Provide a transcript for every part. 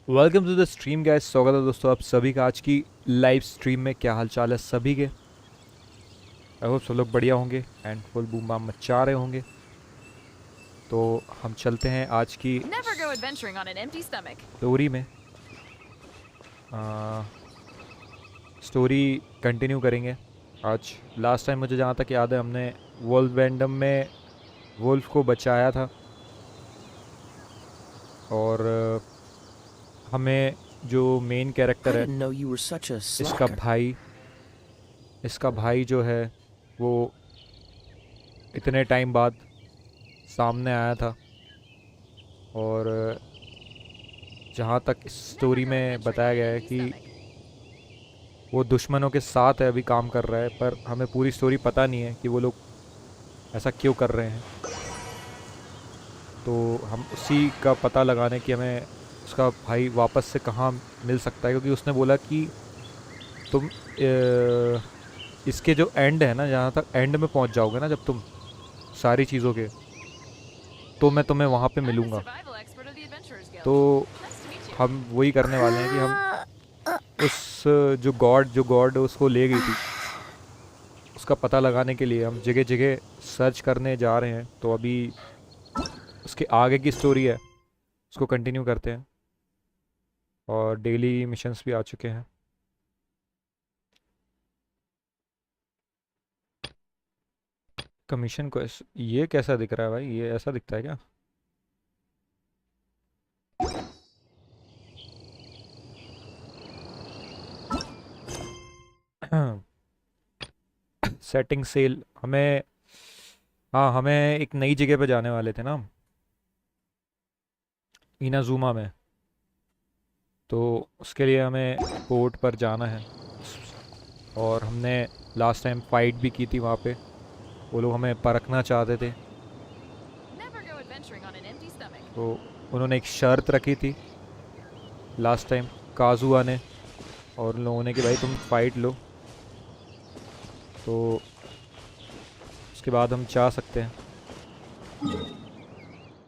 Welcome to the stream guys. स्वागत है दोस्तों आप सभी का आज की लाइव स्ट्रीम में। क्या हाल चाल है सभी के? आई होप सब लोग बढ़िया होंगे एंड फुल बूम बाम मचा रहे होंगे। तो हम चलते हैं आज की Never go adventuring on an empty stomach. Story में। स्टोरी कंटिन्यू करेंगे आज। लास्ट टाइम मुझे जहाँ तक याद है हमने वोल्फ वैंडम में वोल्फ को बचाया था और हमें जो मेन I कैरेक्टर है didn't know you were such a इसका slacker. भाई इसका भाई जो है वो इतने टाइम बाद सामने आया था। और जहाँ तक इस Never स्टोरी go में adventuring बताया on गया an है empty कि stomach. वो दुश्मनों के साथ है, अभी काम कर रहा है, पर हमें पूरी स्टोरी पता नहीं है कि वो लोग ऐसा क्यों कर रहे हैं। तो हम उसी का पता लगाने की हमें उसका भाई वापस से कहाँ मिल सकता है, क्योंकि उसने बोला कि तुम इसके जो एंड है ना, जहाँ तक एंड में पहुँच जाओगे ना जब तुम सारी चीज़ों के, तो मैं तुम्हें वहाँ पे I'm the मिलूँगा। survival expert of the Adventurers Guild. तो Nice to meet you. हम वही करने वाले हैं कि हम उस जो गॉड उसको ले गई थी उसका पता लगाने के लिए हम जगह जगह सर्च करने जा रहे हैं। तो अभी उसके आगे की स्टोरी है, उसको कंटिन्यू करते हैं। और डेली मिशंस भी आ चुके हैं। कमीशन को ये कैसा दिख रहा है भाई? ये ऐसा दिखता है क्या? सेटिंग सेल हमें, हाँ हमें एक नई जगह पे जाने वाले थे ना हम, इनाजुमा में। तो उसके लिए हमें पोर्ट पर जाना है और हमने लास्ट टाइम फाइट भी की थी वहाँ पे। वो लोग हमें परखना चाहते थे, Never go adventuring on an empty stomach. तो उन्होंने एक शर्त रखी थी लास्ट टाइम काजुआ ने और उन लोगों ने कि भाई तुम फाइट लो, तो उसके बाद हम जा सकते हैं।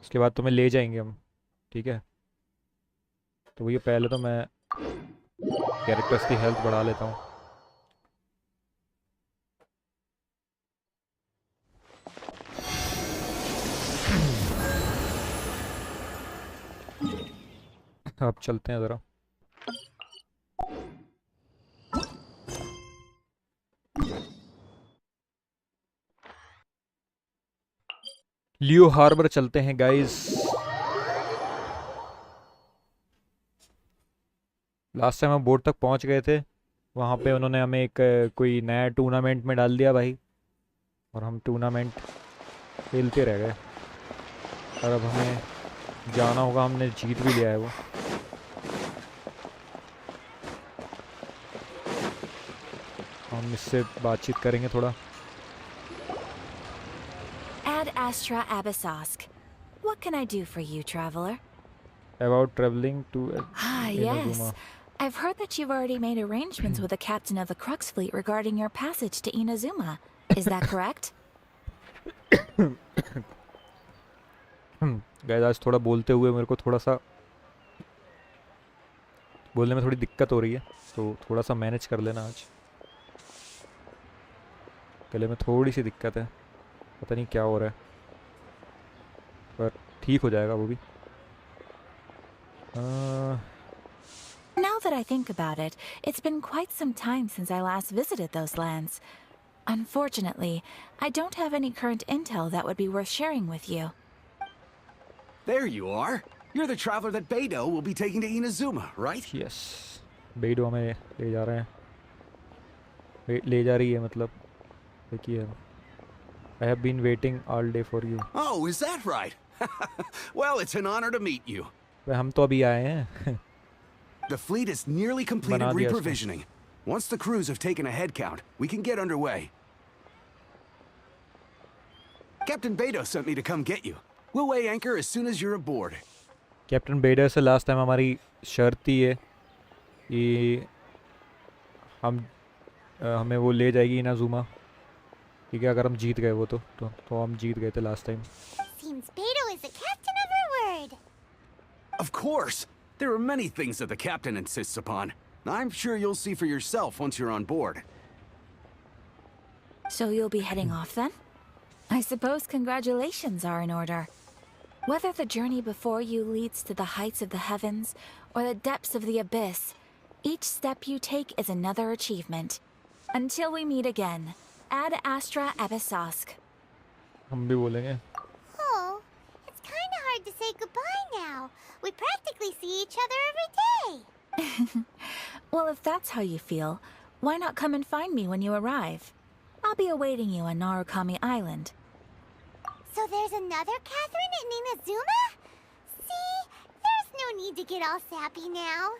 उसके बाद तुम्हें ले जाएंगे हम, ठीक है? तो भैया पहले तो मैं कैरेक्टर्स की हेल्थ बढ़ा लेता हूँ। अब चलते हैं ज़रा। लियो हार्बर चलते हैं गाइस। लास्ट टाइम हम बोर्ड तक पहुंच गए थे, वहाँ पे उन्होंने हमें एक कोई नया टूर्नामेंट में डाल दिया भाई, और हम टूर्नामेंट खेलते रह गए। और अब हमें जाना होगा, हमने जीत भी लिया है वो। हम इससे बातचीत करेंगे थोड़ा। Ad Astra Abyssosk. What can I do for you, traveler? About travelling to Ah, Inazuma. yes. I've heard that you've already made arrangements with the captain of the Crux fleet regarding your passage to Inazuma. Is that correct? Guys आज थोड़ा बोलते हुए मेरे को थोड़ा सा बोलने में थोड़ी दिक्कत हो रही है, तो थोड़ा सा मैनेज कर लेना। आज गले में थोड़ी सी दिक्कत है, पता नहीं क्या हो रहा है, पर ठीक हो जाएगा वो भी। Now that I think about it, it's been quite some time since I last visited those lands. Unfortunately, I don't have any current intel that would be worth sharing with you. There you are. You're the traveler that Beidou will be taking to Inazuma, right? Yes, Beidou हमें ले जा रहे हैं, ले जा रही है मतलब। देखिए, I have been waiting all day for you. Oh, is that right? Well, it's an honor to meet you. हम तो अभी आए हैं। The fleet is nearly completed बना दिया इसको। reprovisioning. Once the crews have taken a head count, we can get underway. Captain Beidou sent me to come get you. We'll weigh anchor as soon as you're aboard. Captain बेडर से last time हमारी शर्त थी है कि हम हमें वो ले जाएगी इनाजुमा, ठीक है? अगर हम जीत गए वो तो हम जीत गए थे last time. Seems Beto is the captain of her word. Of course. There are many things that the captain insists upon. I'm sure you'll see for yourself once you're on board. So you'll be heading off then? I suppose congratulations are in order. Whether the journey before you leads to the heights of the heavens or the depths of the abyss, each step you take is another achievement. Until we meet again, Ad Astra Abyssosk. हम भी बोलेंगे. Oh, it's kind of hard to say goodbye now. We practically see each other every day. Well, if that's how you feel, why not come and find me when you arrive? I'll be awaiting you on Narukami Island. So there's another Catherine in Inazuma? See, there's no need to get all sappy now.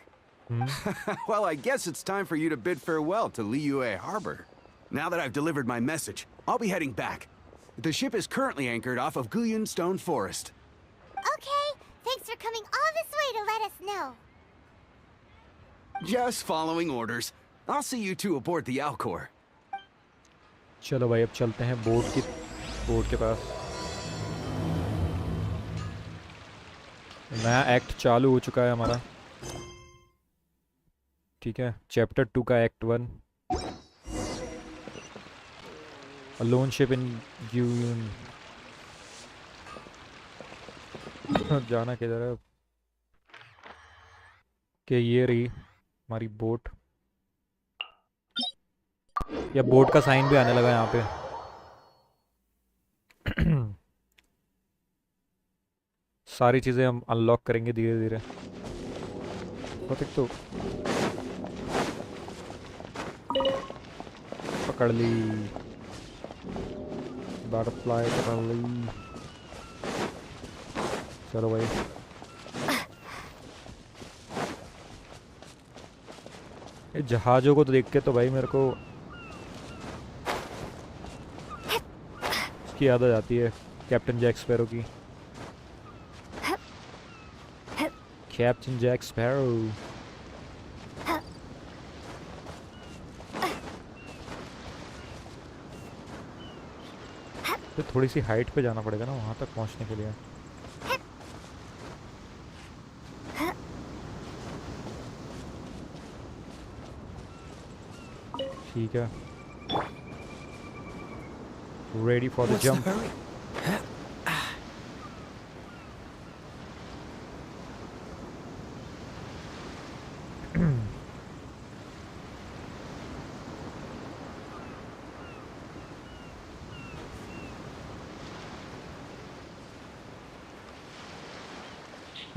Well, I guess it's time for you to bid farewell to Liyue Harbor. Now that I've delivered my message, I'll be heading back. The ship is currently anchored off of Guyun Stone Forest. Okay, thanks for coming all this way to let us know. Just following orders. I'll see you two aboard the Alcor. चलो भाई अब चलते हैं boat के पास. नया act चालू हो चुका है हमारा. ठीक है, चैप्टर 2 का act 1. A lone ship in Guyun. जाना किधर है? कि ये रही हमारी बोट. या बोट का साइन भी आने लगा यहाँ पे. सारी चीज़ें हम अनलॉक करेंगे धीरे धीरे. तो पकड़ ली. बटरफ्लाई पकड़ ली. चलो भाई. ये जहाज़ों को तो देख के तो भाई मेरे को उसकी याद आ जाती है कैप्टन जैक स्पैरो की. Captain Jack Sparrow. तो थोड़ी सी हाइट पे जाना पड़ेगा ना वहाँ तक पहुँचने के लिए. ठीक है. Ready for the jump.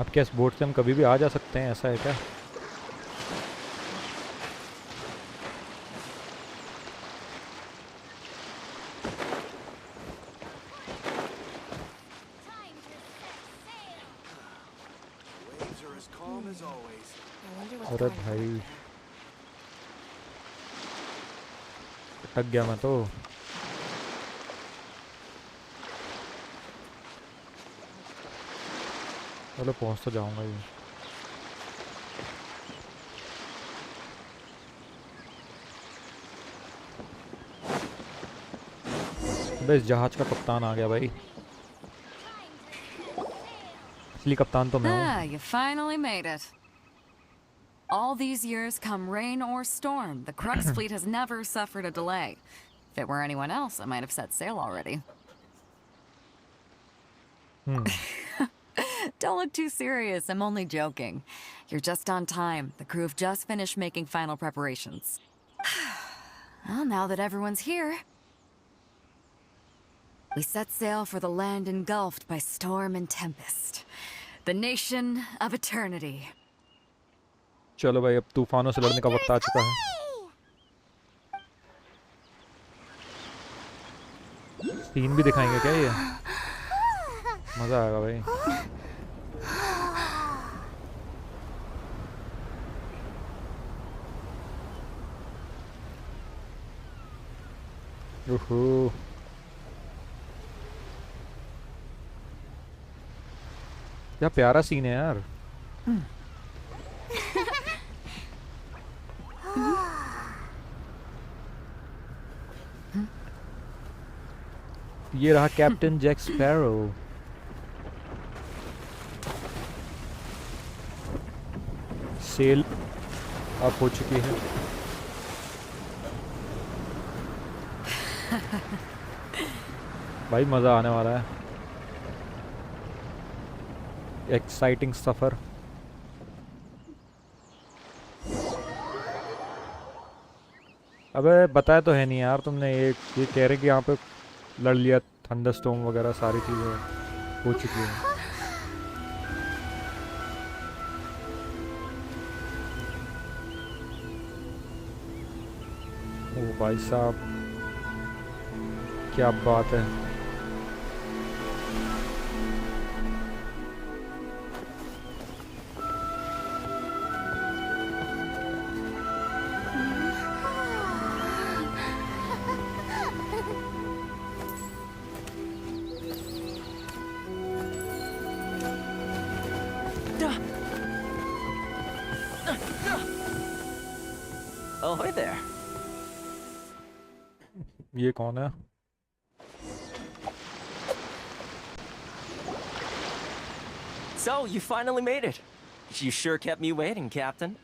अब क्या इस बोट से हम कभी भी आ जा सकते हैं, ऐसा है क्या? अरे भाई अटक गया मैं तो. चलो पहुंच तो जाऊंगा ही. अबे इस जहाज का कप्तान आ गया भाई. असली कप्तान तो मैं हूँ. Ah, you finally made it. All these years, come rain or storm, the Crux fleet has never suffered a delay. If it were anyone else, I might have set sail already. Don't look too serious, I'm only joking. You're just on time. The crew have just finished making final preparations. Well, now that everyone's here, we set sail for the land engulfed by storm and tempest. The nation of eternity. चलो भाई अब तूफानों से लड़ने का वक्त आ चुका है. सीन भी दिखाएंगे क्या ये? मजा आएगा भाई. ओहो क्या प्यारा सीन है यार. ये रहा कैप्टन जैक स्पैरो. सेल अब हो चुकी है। भाई मज़ा आने वाला है। एक्साइटिंग सफ़र। अबे बताया तो है नहीं यार तुमने। ये कह रहे कि यहाँ पे लड़ लिया, थंडरस्टॉर्म वगैरह सारी चीज़ें हो चुकी हैं। ओ भाई साहब, क्या बात है। Oh, hi there. ये कौन है? So, you finally made it. You sure kept me waiting, Captain.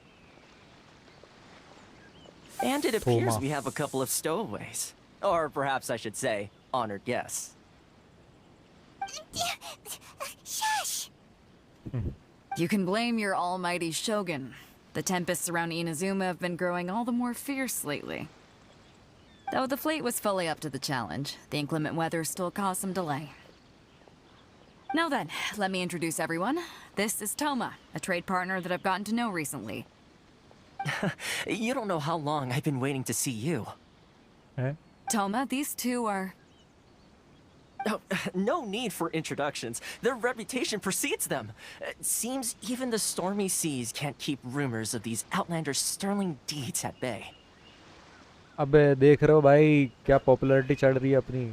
And it appears Toma. we have a couple of stowaways. Or perhaps I should say, honored guests. Shush! You can blame your almighty shogun. The tempests around Inazuma have been growing all the more fierce lately. Though the fleet was fully up to the challenge, the inclement weather still caused some delay. Now then, let me introduce everyone. This is Toma, a trade partner that I've gotten to know recently. You don't know how long I've been waiting to see you. हैं? Toma, these two are... Oh, no need for introductions. Their reputation precedes them. Seems even the stormy seas can't keep rumors of these outlanders' sterling deeds at bay. अबे देख रहे हो भाई क्या popularity चढ़ रही है अपनी।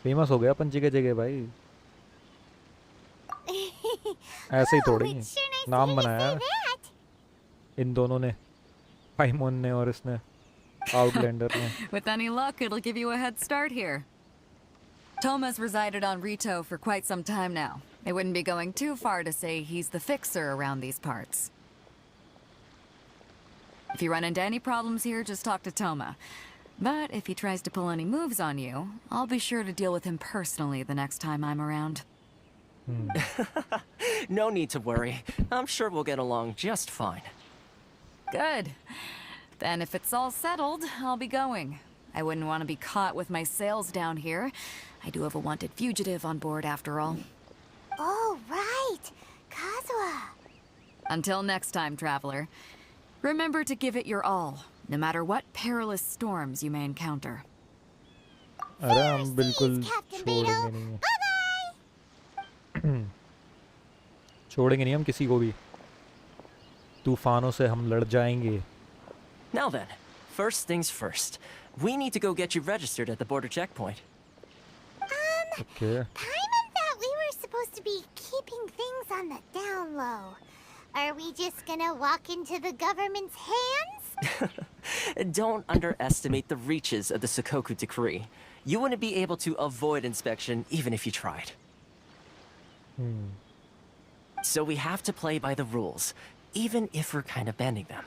फेमस हो गया अपन जगह जगह भाई। ऐसे ही थोड़ी Oh, it's sure nice नाम of you to बनाया say है that. इन दोनों ने, पाइमोन ने और इसने, आउटलैंडर ने। With any luck, it'll give you a head start here. Toma's resided on Rito for quite some time now. It wouldn't be going too far to say he's the fixer around these parts. If you run into any problems here, just talk to Toma. But if he tries to pull any moves on you, I'll be sure to deal with him personally the next time I'm around. No need to worry. I'm sure we'll get along just fine. Good. Then if it's all settled, I'll be going. I wouldn't want to be caught with my sails down here. I do have a wanted fugitive on board after all. Oh, right. Kazuha. Until next time, traveler. Remember to give it your all, no matter what perilous storms you may encounter. अरे हम बिल्कुल Captain छोड़ेंगे Beetle. नहीं, Bye-bye. छोड़ेंगे नहीं हम किसी को भी। तूफानों से हम लड़ जाएंगे। Now then, first things first. We need to go get you registered at the border checkpoint. Okay Paimon thought we were supposed to be keeping things on the down low. Are we just gonna walk into the government's hands? Don't underestimate the reaches of the Sakoku decree. You wouldn't be able to avoid inspection even if you tried. So we have to play by the rules, even if we're kind of bending them.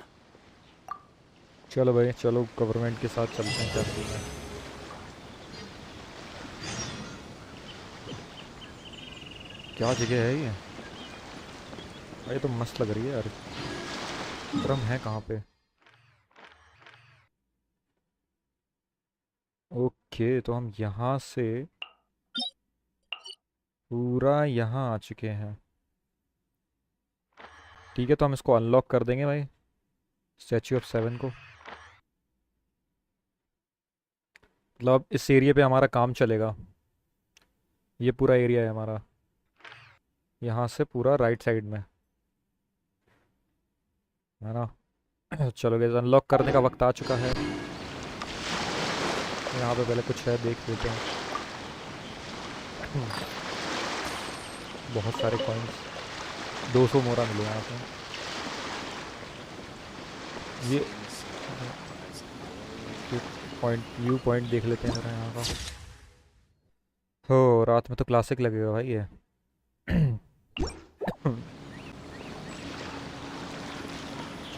चलो भाई चलो government के साथ चलते हैं। चलते हैं। क्या जगह है ये भाई? तो मस्त लग रही है यार। पर हम हैं कहाँ पे? ओके तो हम यहाँ से पूरा यहाँ आ चुके हैं। ठीक है तो हम इसको अनलॉक कर देंगे भाई, स्टैच्यू ऑफ 7 को। मतलब इस एरिया पे हमारा काम चलेगा। ये पूरा एरिया है हमारा, यहाँ से पूरा राइट साइड में है ना। चलो गाइस अनलॉक करने का वक्त आ चुका है। यहाँ पे पहले कुछ है देख लेते हैं। बहुत सारे कॉइन्स, 200 मोरा मिले यहाँ से। ये पॉइंट, व्यू पॉइंट देख लेते हैं जरा यहाँ का। हो रात में तो क्लासिक लगेगा भाई ये।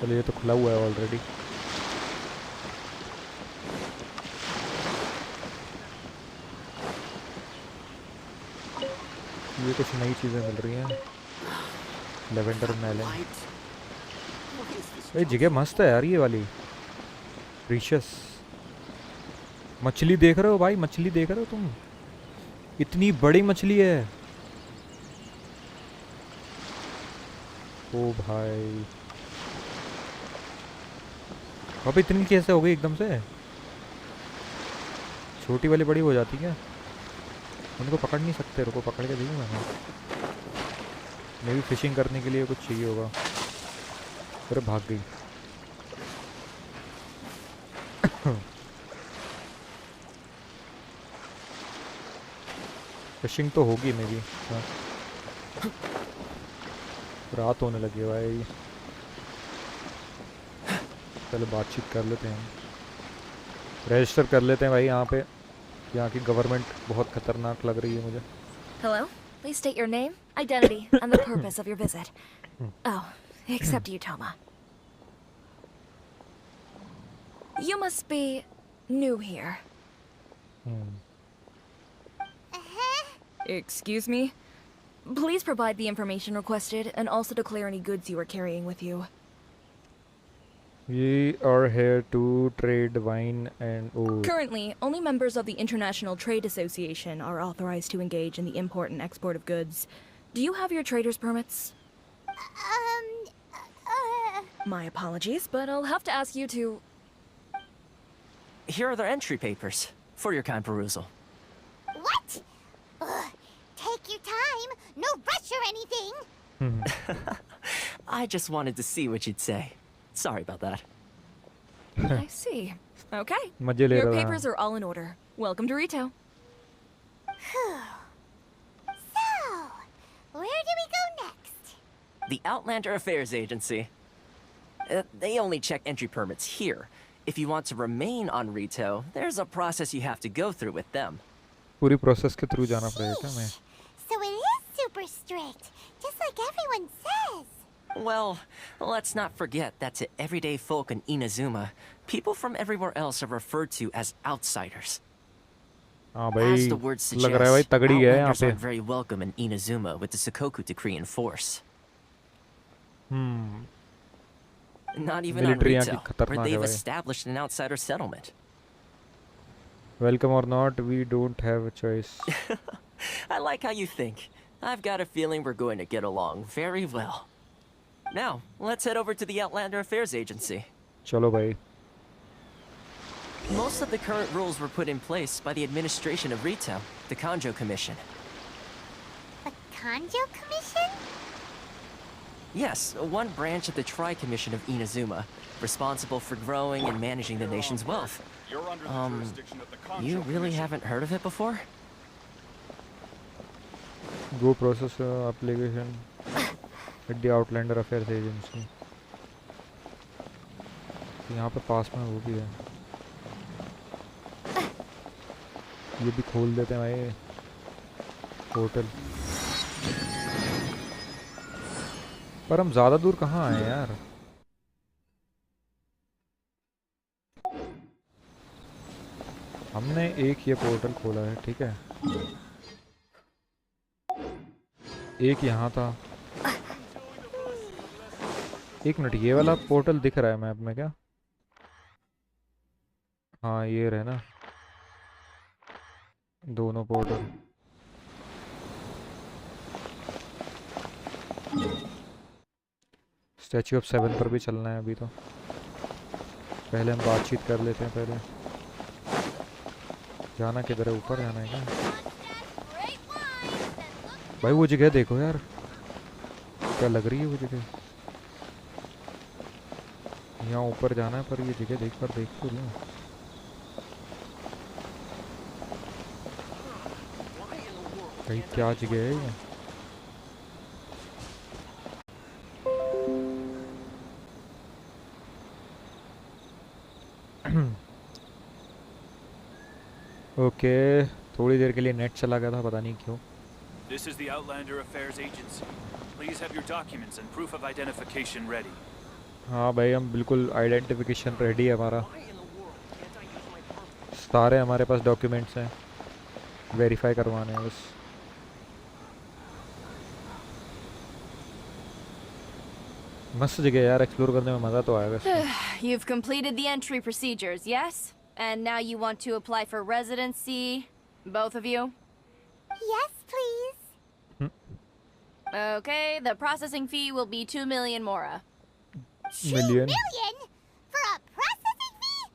चलो ये तो खुला हुआ है ऑलरेडी। ये कुछ नई चीज़ें मिल रही हैं। लेवेंडर मेलन, ये जगह मस्त है यार ये वाली। प्रीशियस मछली देख रहे हो भाई, मछली देख रहे हो तुम? इतनी बड़ी मछली है। ओ भाई, अब इतनी कैसे हो गई एकदम से? छोटी वाली बड़ी हो जाती क्या? उनको पकड़ नहीं सकते, रुको पकड़ के दूंगा मैं। मे भी फिशिंग करने के लिए कुछ चाहिए होगा। अरे भाग गई। फिशिंग तो होगी मे भी। हाँ। रात होने लगी है भाई, पहले बातचीत कर लेते हैं, रजिस्टर कर लेते हैं भाई। यहाँ पे यहाँ की गवर्नमेंट बहुत खतरनाक लग रही है मुझे। Hello? Please state your name, identity, and the purpose of your visit. Oh, except you, Toma. You must be new here. Excuse me? Please provide the information requested and also declare any goods you are carrying with you. We are here to trade wine and Currently, only members of the International Trade Association are authorized to engage in the import and export of goods. Do you have your trader's permits? My apologies, but I'll have to ask you to... Here are their entry papers for your kind perusal. What? Ugh, take your time. No rush or anything. I just wanted to see what you'd say. Sorry about that. I see. Okay. मजे ले Your रहा था। papers are all in order. Welcome to retail. So, where do we go next? The Outlander Affairs Agency. They only check entry permits here. If you want to remain on Rito, there's a process you have to go through with them. पूरी process के through जाना पड़ेगा क्या मैं? So it is super strict, just like everyone says. Well, let's not forget that to everyday folk in Inazuma, people from everywhere else are referred to as outsiders. हाँ As भाई, the word लग रहा है भाई suggests, तगड़ी है यहाँ Outlanders पे। aren't very welcome in Inazuma with the Sakoku decree in force. Not even on Military यहाँ की Rito, where खतरनाक है they've भाई। established an outsider settlement. Welcome or not, we don't have a choice. I like how you think. I've got a feeling we're going to get along very well. Now, let's head over to the Outlander Affairs Agency. चलो भाई। Most of the current rules were put in place by the administration of Rito, the Kanjo Commission. The Kanjo Commission? Yes, one branch of the Tri-Commission of Inazuma, responsible for growing and managing the nation's wealth. You really haven't heard of it before? Go process application at the Outlander Affairs Agency. यहाँ पे पास में वो भी है। ये भी खोल देते हैं भाई होटल। पर हम ज़्यादा दूर कहाँ आए यार? हमने एक ये पोर्टल खोला है, ठीक है, एक यहाँ था। एक मिनट, ये वाला पोर्टल दिख रहा है मैप में क्या? हाँ ये रहे ना दोनों पोर्टल। स्टैच्यू ऑफ 7 पर भी चलना है अभी, तो पहले हम बातचीत कर लेते हैं। पहले जाना किधर है? ऊपर जाना है क्या? भाई वो जगह देखो यार, क्या लग रही है वो जगह। यहाँ ऊपर जाना है, पर ये जगह देख तो लो। भाई क्या जगह है ये? ओके, थोड़ी देर के लिए नेट चला गया था, पता नहीं क्यों। This is the Outlander Affairs Agency. Please have your documents and proof of identification ready. हाँ भाई, हम बिल्कुल आइडेंटिफिकेशन रेडी है हमारा, सारे हमारे पास डॉक्यूमेंट्स हैं, वेरीफाई करवाने हैं बस। मस्त जगह है यार, एक्सप्लोर करने में मज़ा तो आएगा इसमें। You've completed the entry procedures, yes? And now you want to apply for residency, both of you? Yes, please. Okay, the processing fee will be 2 million mora. 2 million? million? For a processing fee?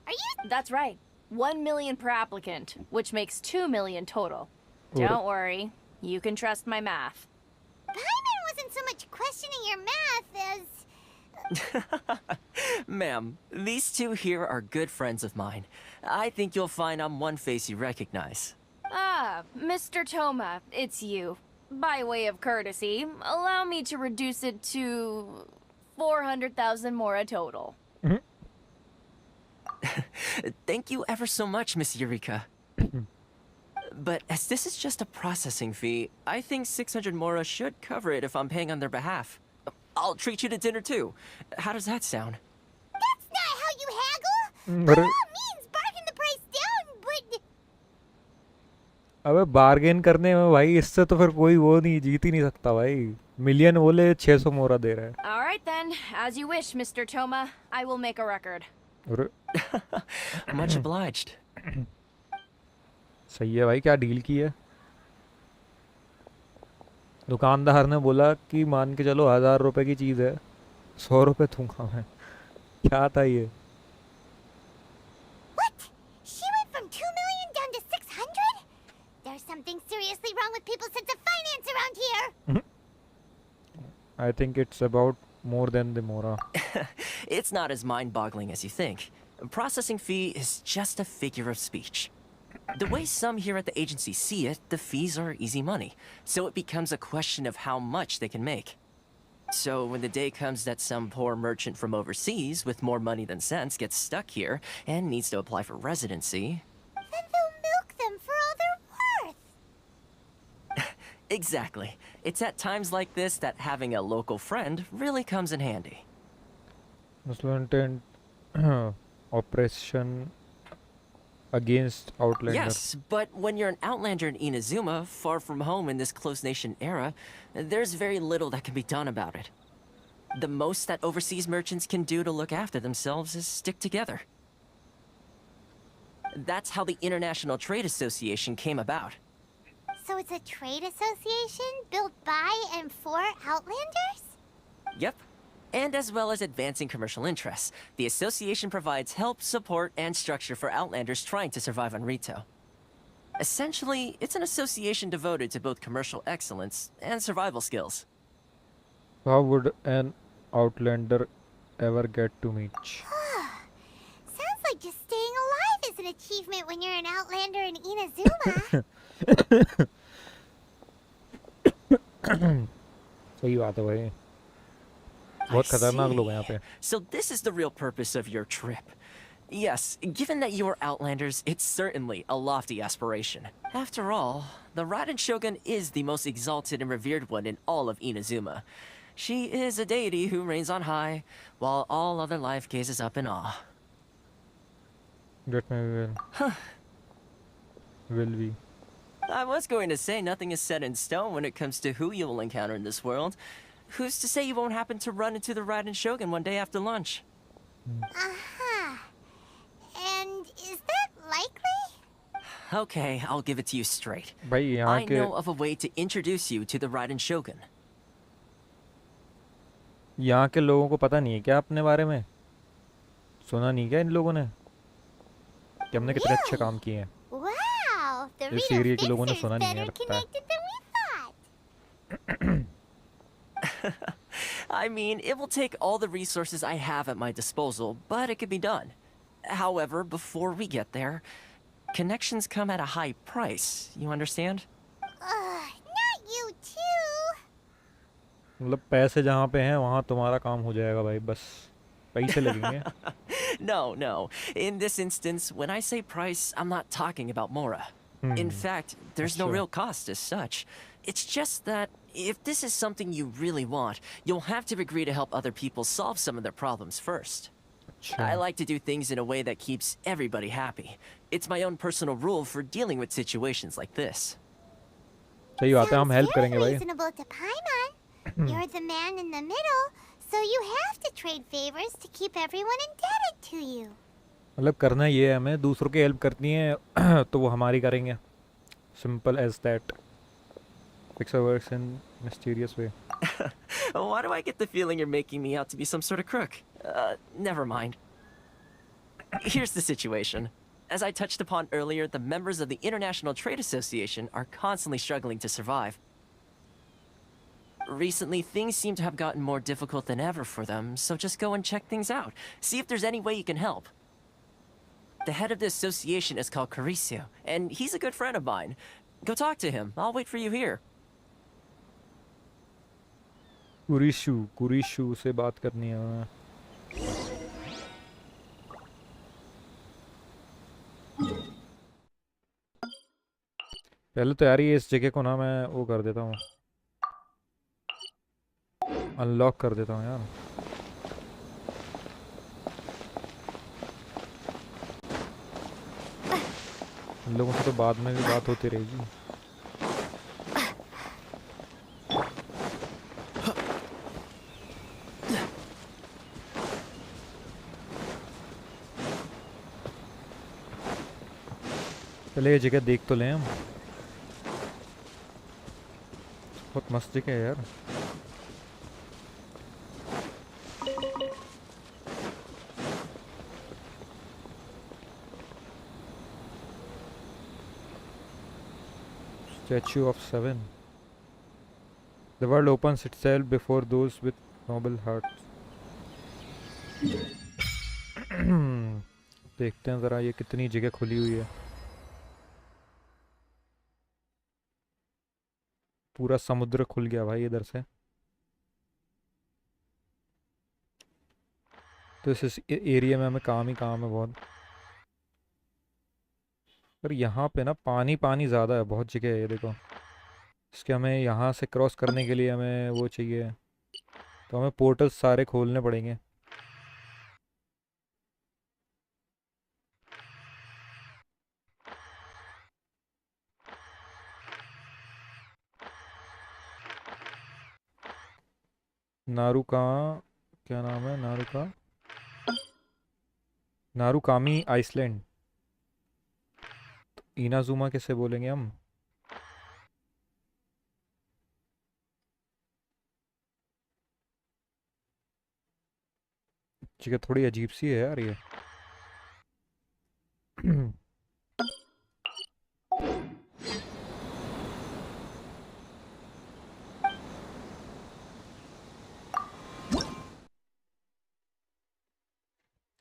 Are you... That's right. 1 million per applicant, which makes 2 million total. और Don't worry, you can trust my math. Paimon wasn't so much questioning your math as... Ma'am, these two here are good friends of mine. I think you'll find I'm one face you recognize. Ah, Mr. Toma, it's you. By way of courtesy, allow me to reduce it to 400,000 mora total. Thank you ever so much, Miss Eureka. But as this is just a processing fee, I think 600 mora should cover it if I'm paying on their behalf. I'll treat you to dinner too. How does that sound? That's not how you haggle! By अरे all means, bargain the price down, but... अबे bargain करने में भाई इससे तो फिर कोई वो नहीं, जीत ही नहीं सकता भाई। मिलियन बोले 600 मोरा दे रहा है। All right then, as you wish, Mr. Toma. I will make a record. अरे Much obliged. सही है भाई, क्या डील की है? दुकानदार ने बोला कि मान के चलो 1000 रुपए की चीज़ है, 100 रुपए दूंगा मैं। क्या था ये? What? She went from 2 million down to 600? There's something seriously wrong with people's sense of finance around here. I think it's about more than the mora. It's not as mind-boggling as you think. Processing fee is just a figure of speech. The way some here at the agency see it, the fees are easy money, so it becomes a question of how much they can make. So when the day comes that some poor merchant from overseas with more money than sense gets stuck here and needs to apply for residency... Then they'll milk them for all they're worth. Exactly. It's at times like this that having a local friend really comes in handy. Muslim oppression against Outlander. Yes, but when you're an outlander in Inazuma, far from home in this close nation era, there's very little that can be done about it. The most that overseas merchants can do to look after themselves is stick together. That's how the International Trade Association came about. So it's a trade association built by and for Outlanders? Yep. And as well as advancing commercial interests, the association provides help, support, and structure for Outlanders trying to survive on Rito. Essentially, it's an association devoted to both commercial excellence and survival skills. How would an Outlander ever get to Meech? Sounds like just staying alive is an achievement when you're an Outlander in Inazuma. सही बात है भाई, I बहुत खतरनाक लोग हैं यहाँ see. पे। So this is the real purpose of your trip. Yes, given that you are Outlanders, it's certainly a lofty aspiration. After all, the Raiden Shogun is the most exalted and revered one in all of Inazuma. She is a deity who reigns on high, while all other life gazes up in awe. That may will be. I was going to say nothing is set in stone when it comes to who you will encounter in this world. Who's to say you won't happen to run into the Raiden Shogun one day after lunch? Uh-huh. And is that likely? Okay, I'll give it to you straight. भाई यहाँ I के know of a way to introduce you to the Raiden Shogun. यहाँ के लोगों को पता नहीं है क्या अपने बारे में? सुना नहीं क्या इन लोगों ने कि हमने कितने अच्छे काम किए हैं? Wow, the इस real एरिया के लोगों ने fixer's सुना नहीं है better लगता है। connected than we thought. I mean, it will take all the resources I have at my disposal, but it could be done. However, before we get there, connections come at a high price, you understand? Not you too. मतलब पैसे जहाँ पे हैं वहाँ तुम्हारा काम हो जाएगा भाई, बस पैसे लगेंगे। No. In this instance, when I say price, I'm not talking about Mora. In fact, there's no Sure. real cost as such. It's just that if this is something you really want, you'll have to agree to help other people solve some of their problems first. I like to do things in a way that keeps everybody happy. It's my own personal rule for dealing with situations like this. सही बात है, हम Sounds help very करेंगे भाई. reasonable to Paimon. You're the man in the middle, so you have to trade favors to keep everyone indebted to you. मतलब करना ये है हमें, दूसरों की हेल्प करनी है तो वो हमारी करेंगे. Simple as that. Pixar works in mysterious way. Why do I get the feeling you're making me out to be some sort of crook? Never mind. Here's the situation. As I touched upon earlier, the members of the International Trade Association are constantly struggling to survive. Recently, things seem to have gotten more difficult than ever for them, so just go and check things out. See if there's any way you can help. The head of the association is called Caricio, and he's a good friend of mine. Go talk to him. I'll wait for you here. कुरिशु से बात करनी है हमें. पहले तो यार ये इस जगह को ना मैं वो कर देता हूँ, अनलॉक कर देता हूँ यार. इन लोगों से तो बाद में भी बात होती रहेगी. पहले ये जगह देख तो लें हम. बहुत मस्त जगह है यार. Statue of Seven. The world opens itself before those with noble hearts. देखते हैं ज़रा ये कितनी जगह खुली हुई है. पूरा समुद्र खुल गया भाई इधर से. तो इस एरिया में हमें काम ही काम है बहुत. पर यहाँ पे ना पानी पानी ज़्यादा है, बहुत जगह है ये देखो. इसके हमें यहाँ से क्रॉस करने के लिए हमें वो चाहिए, तो हमें पोर्टल सारे खोलने पड़ेंगे. नारुका, क्या नाम है नारुका, नारुकामी आइसलैंड. इनाजुमा कैसे बोलेंगे हम. जगह थोड़ी अजीब सी है यार ये.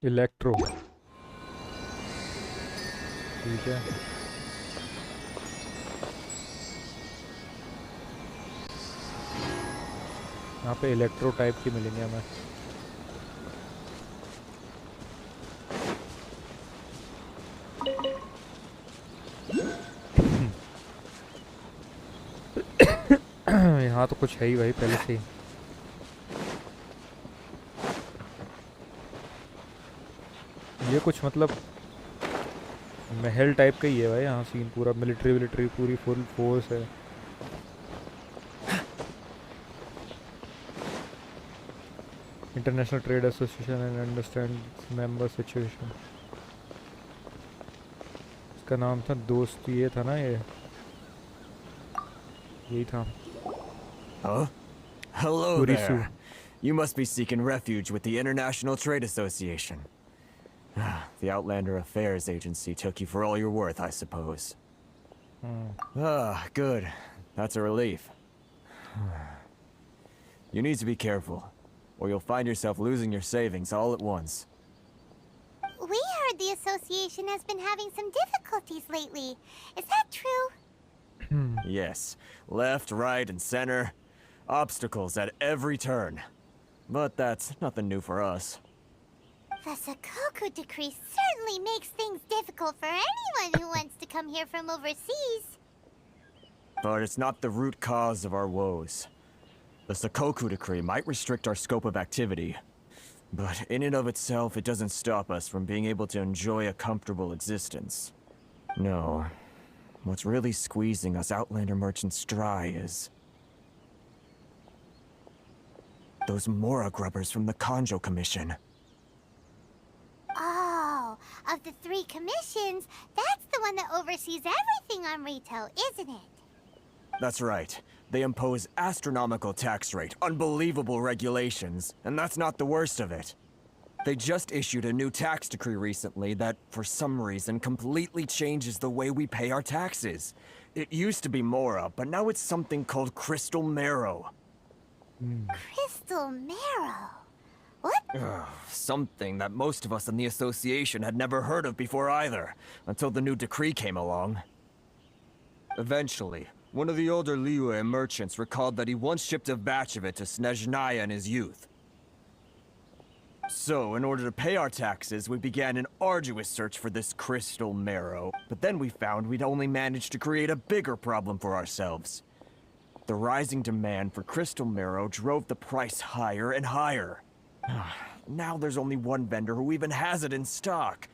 इलेक्ट्रो, ठीक है. यहाँ पे इलेक्ट्रो टाइप की मिलेंगे हमें. यहाँ तो कुछ है ही भाई पहले से ही. ये कुछ मतलब महल टाइप का ही है भाई. यहाँ सीन पूरा मिलिट्री पूरी फुल फोर्स है. International trade association and understand member situation. इसका नाम था दोस्त, ये था ना, ये यही था. Huh? Hello Kurisu. there. You must be seeking refuge with the International Trade Association. The Outlander Affairs Agency took you for all you're worth, I suppose. Good. That's a relief. You need to be careful, or you'll find yourself losing your savings all at once. We heard the association has been having some difficulties lately. Is that true? Yes. Left, right, and center. Obstacles at every turn. But that's nothing new for us. The Sakoku decree certainly makes things difficult for anyone who wants to come here from overseas. but it's not the root cause of our woes. The Sakoku decree might restrict our scope of activity, but in and of itself, it doesn't stop us from being able to enjoy a comfortable existence. No. What's really squeezing us Outlander merchants dry is those Mora grubbers from the Kanjo Commission. Oh, of the 3 commissions, that's the one that oversees everything on Rito, isn't it? That's right. They impose astronomical tax rate, unbelievable regulations, and that's not the worst of it. They just issued a new tax decree recently that, for some reason, completely changes the way we pay our taxes. It used to be Mora, but now it's something called Crystal Marrow. Crystal Marrow? What? Something that most of us in the association had never heard of before either, until the new decree came along. Eventually, one of the older Liyue merchants recalled that he once shipped a batch of it to Snezhnaya in his youth. So, in order to pay our taxes, we began an arduous search for this crystal marrow. But then we found we'd only managed to create a bigger problem for ourselves. The rising demand for crystal marrow drove the price higher and higher. Now there's only one vendor who even has it in stock.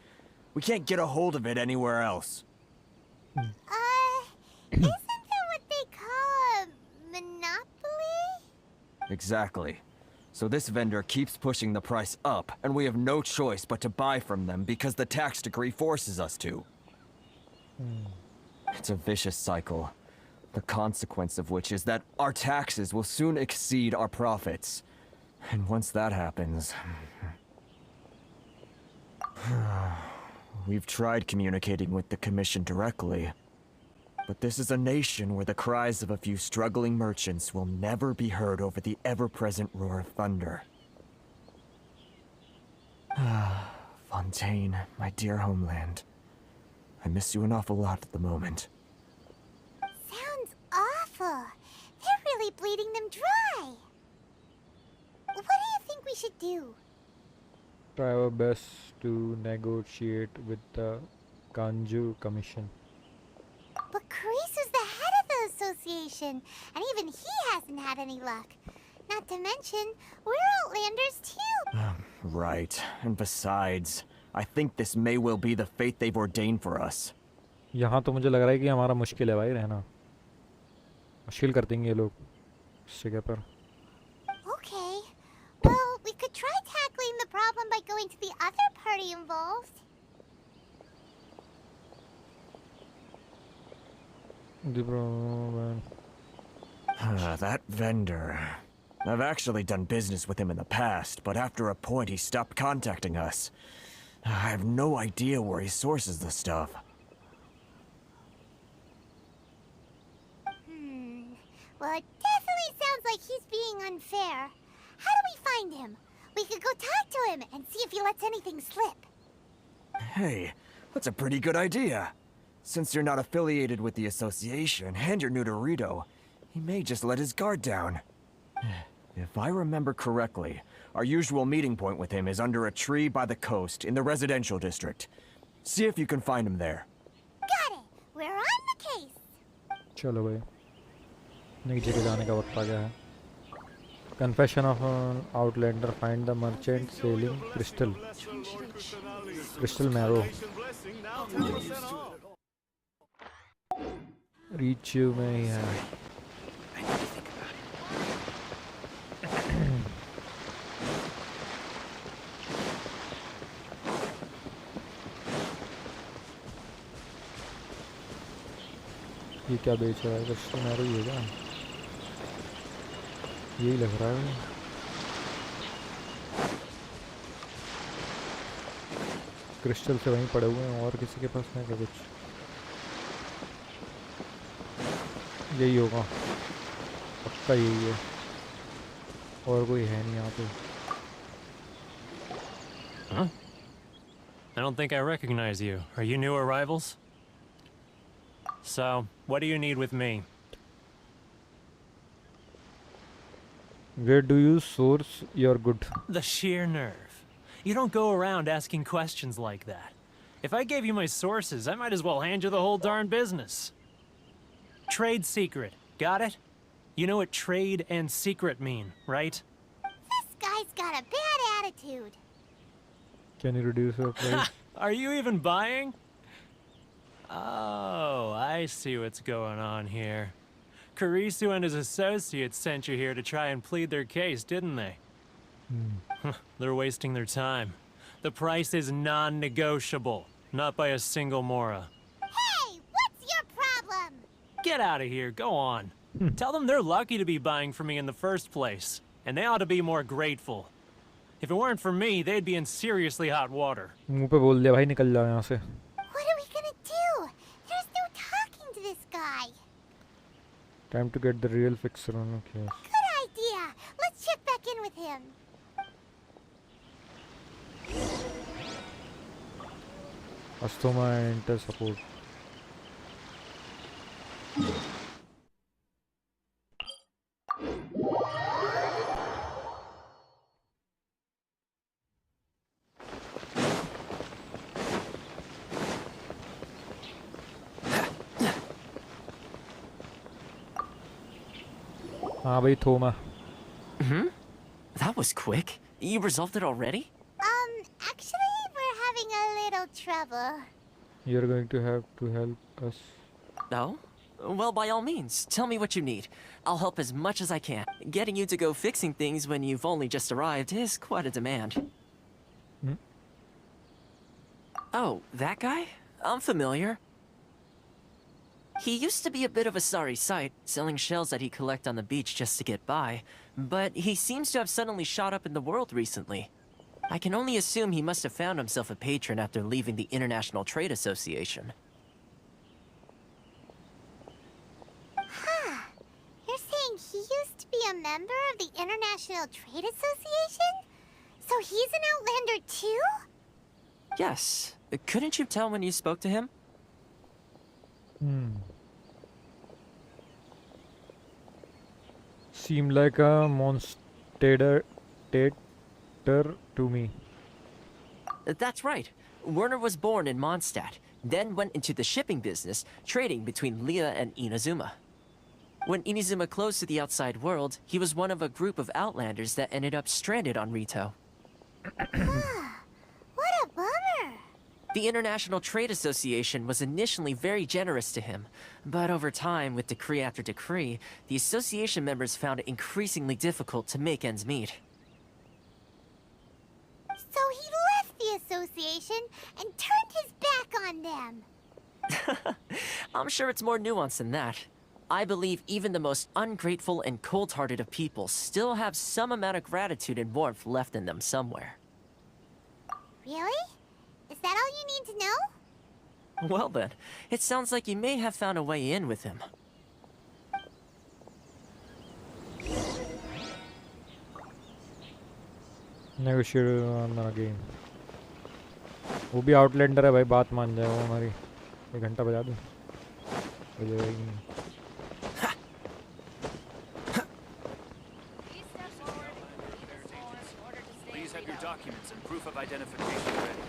We can't get a hold of it anywhere else. Isn't that what they call a monopoly? Exactly. So this vendor keeps pushing the price up, and we have no choice but to buy from them because the tax decree forces us to. It's a vicious cycle. The consequence of which is that our taxes will soon exceed our profits. And once that happens... We've tried communicating with the Commission directly. But this is a nation where the cries of a few struggling merchants will never be heard over the ever-present roar of thunder. Fontaine, my dear homeland. I miss you an awful lot at the moment. Sounds awful. They're really bleeding them dry. What do you think we should do? Try our best to negotiate with the Kanju Commission. But Karisu's the head of the association, and even he hasn't had any luck. Not to mention, we're Outlanders too. Right. And besides, I think this may well be the fate they've ordained for us. यहाँ तो मुझे लग रहा है कि हमारा मुश्किल है भाई रहना मुश्किल कर देंगे ये लोग इस जगह पर Okay. Well, we could try tackling the problem by going to the other party involved. That vendor. I've actually done business with him in the past, but after a point he stopped contacting us. I have no idea where he sources the stuff. Well, it definitely sounds like he's being unfair. How do we find him? We could go talk to him and see if he lets anything slip. Hey, that's a pretty good idea. Since you're not affiliated with the association and you're new to Rito, he may just let his guard down. If I remember correctly, our usual meeting point with him is under a tree by the coast in the residential district. See if you can find him there. Got it. We're on the case. चलो भाई नई जगह जाने का वक्त आ गया है Confession of an Outlander. Find the merchant selling crystal marrow. Reach में ही है ये क्या बेच रहा है क्रिस्टल मैरो ही होगा यही लग रहा है क्रिस्टल से वहीं पड़े हुए हैं और किसी के पास है क्या कुछ यही होगा पक्का यही है और कोई है नहीं यहाँ पे Huh? I don't think I recognize you. Are you new arrivals? So, what do you need with me? Where do you source your good? The sheer nerve. You don't go around asking questions like that. If I gave you my sources, I might as well hand you the whole darn business. Trade secret. Got it? You know what trade and secret mean, right? This guy's got a bad attitude. Can you reduce your price? Are you even buying? Oh, I see what's going on here. Kurisu and his associates sent you here to try and plead their case, didn't they? They're wasting their time. The price is non-negotiable, not by a single Mora. Hey, what's your problem? Get out of here, go on. Tell them they're lucky to be buying from me in the first place, and they ought to be more grateful. If it weren't for me, they'd be in seriously hot water. मुंह पे बोल दिया भाई, निकल जाओ यहाँ से. What are we gonna do? There's no talking to this guy. Time to get the real fixer on. Okay. Good idea. Let's check back in with him. Astoma enter support. हाँ भाई थोमा. That was quick. You resolved it already? Actually, we're having a little trouble. You're going to have to help us. No? Well, by all means, tell me what you need. I'll help as much as I can. Getting you to go fixing things when you've only just arrived is quite a demand. Oh, that guy? I'm familiar. He used to be a bit of a sorry sight, selling shells that he'd collect on the beach just to get by, but he seems to have suddenly shot up in the world recently. I can only assume he must have found himself a patron after leaving the International Trade Association. Huh. You're saying he used to be a member of the International Trade Association? So he's an Outlander too? Yes. Couldn't you tell when you spoke to him? Seemed like a monster to me. That's right. Werner was born in Mondstadt, then went into the shipping business, trading between Leah and Inazuma. When Inazuma closed to the outside world, he was one of a group of Outlanders that ended up stranded on Rito. What a bummer. The International Trade Association was initially very generous to him, but over time, with decree after decree, the association members found it increasingly difficult to make ends meet. So he left the association and turned his back on them. I'm sure it's more nuanced than that. I believe even the most ungrateful and cold-hearted of people still have some amount of gratitude and warmth left in them somewhere. Really? Is that all you need to know? Well then, it sounds like you may have found a way in with him. Negotiate on again. वो भी Outlander है भाई, बात मान जाए वो हमारी. 1 घंटा बजा दूं, बजेगा ही नहीं. Please have your documents and proof of identification ready.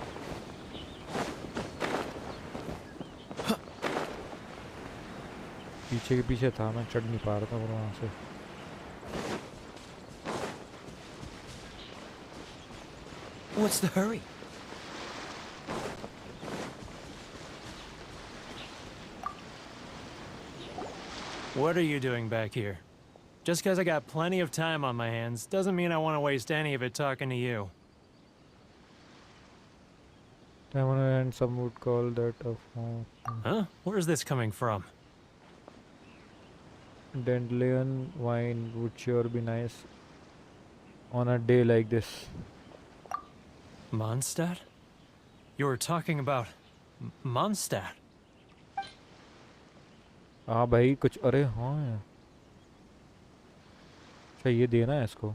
पीछे के पीछे था, मैं चढ़ नहीं पा रहा था वहाँ से. What's the hurry? What are you doing back here? Just because I got plenty of time on my hands doesn't mean I want to waste any of it talking to you. I want to end some would call that a Huh? Where's this coming from? dandelion wine would sure be nice on a day like this. Mondstadt? You were talking about Mondstadt. हाँ भाई कुछ, अरे हाँ यार. अच्छा ये देना है इसको.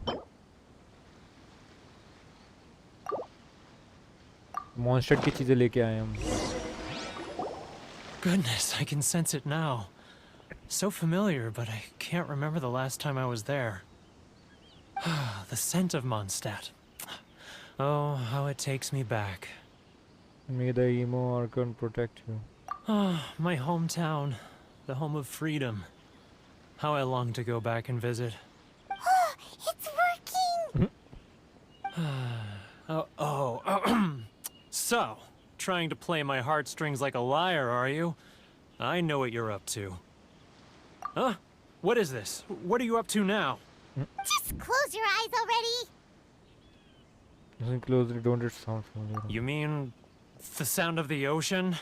मॉन्स्टर की चीजें लेके आए हम. Goodness, I can sense it now. So familiar, but I can't remember the last time I was there. The scent of Mondstadt. Oh, how it takes me back. May the emo archon protect you. Oh, my hometown. the home of freedom. How I long to go back and visit. It's working! So, trying to play my heartstrings like a liar, are you? I know what you're up to. Huh? What is this? What are you up to now? Just close your eyes already! Listen closely, don't it sound familiar? You mean the sound of the ocean?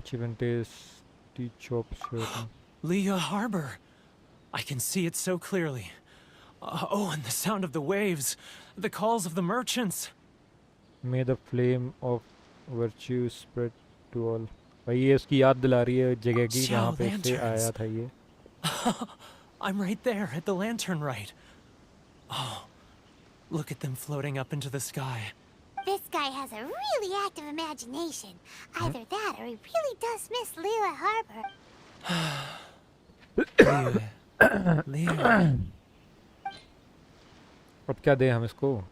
Chicken tasty chops shirt. Leah Harbor. I can see it so clearly. Oh, and the sound of the waves. The calls of the merchants. May the flame of virtue spread to all. भाई ये उसकी याद दिला रही है जगह की जहाँ पे से आया था ये. I'm right there at the lantern right. Oh, look at them floating up into the sky. This guy has a really active imagination. Either that or he really does miss Leela Harbor. Leah. अब क्या दें हम इसको?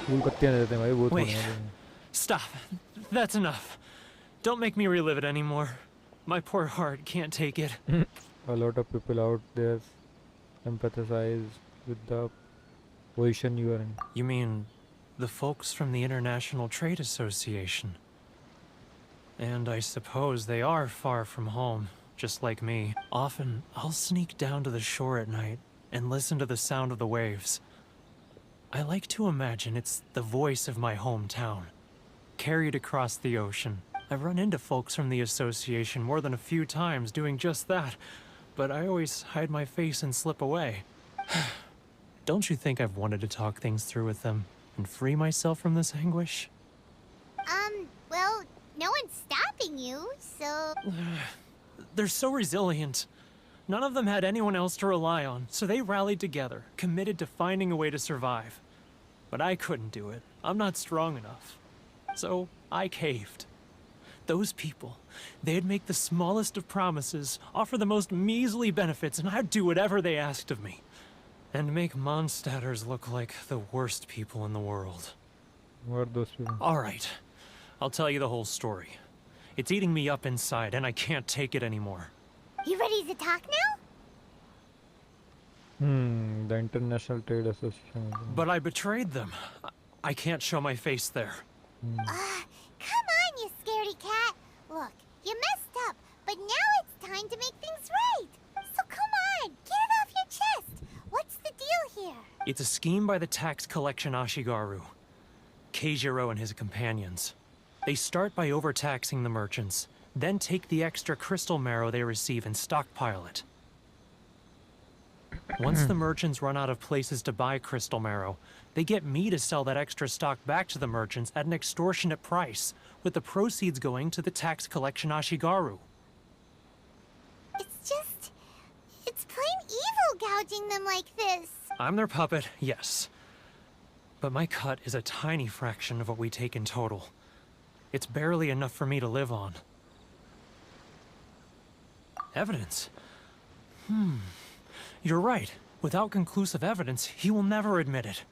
फूल पत्तियां दे देते हैं भाई वो तो Wait. नहीं. Stop. That's enough. Don't make me relive it anymore. My poor heart can't take it. A lot of people out there empathize with the position you are in. You mean the folks from the International Trade Association? And I suppose they are far from home, just like me. Often, I'll sneak down to the shore at night and listen to the sound of the waves. I like to imagine it's the voice of my hometown, carried across the ocean. I've run into folks from the association more than a few times doing just that, but I always hide my face and slip away. Don't you think I've wanted to talk things through with them and free myself from this anguish? Well, no one's stopping you, so... They're so resilient. None of them had anyone else to rely on, so they rallied together, committed to finding a way to survive. But I couldn't do it. I'm not strong enough. So I caved. Those people, they'd make the smallest of promises, offer the most measly benefits, and I'd do whatever they asked of me. And make Mondstadters look like the worst people in the world. What are those people? All right. I'll tell you the whole story. It's eating me up inside, and I can't take it anymore. You ready to talk now? The International Trade Association. But I betrayed them. I can't show my face there. Come on, you scaredy cat. Look, you messed up, but now it's time to make things right. So come on, get it off your chest. What's the deal here? It's a scheme by the tax collection Ashigaru, Keijiro and his companions. They start by overtaxing the merchants, then take the extra crystal marrow they receive and stockpile it. Once the merchants run out of places to buy crystal marrow, they get me to sell that extra stock back to the merchants at an extortionate price, with the proceeds going to the tax collection Ashigaru. It's plain evil gouging them like this. I'm their puppet, yes. But my cut is a tiny fraction of what we take in total. It's barely enough for me to live on. Evidence? You're right. Without conclusive evidence, he will never admit it.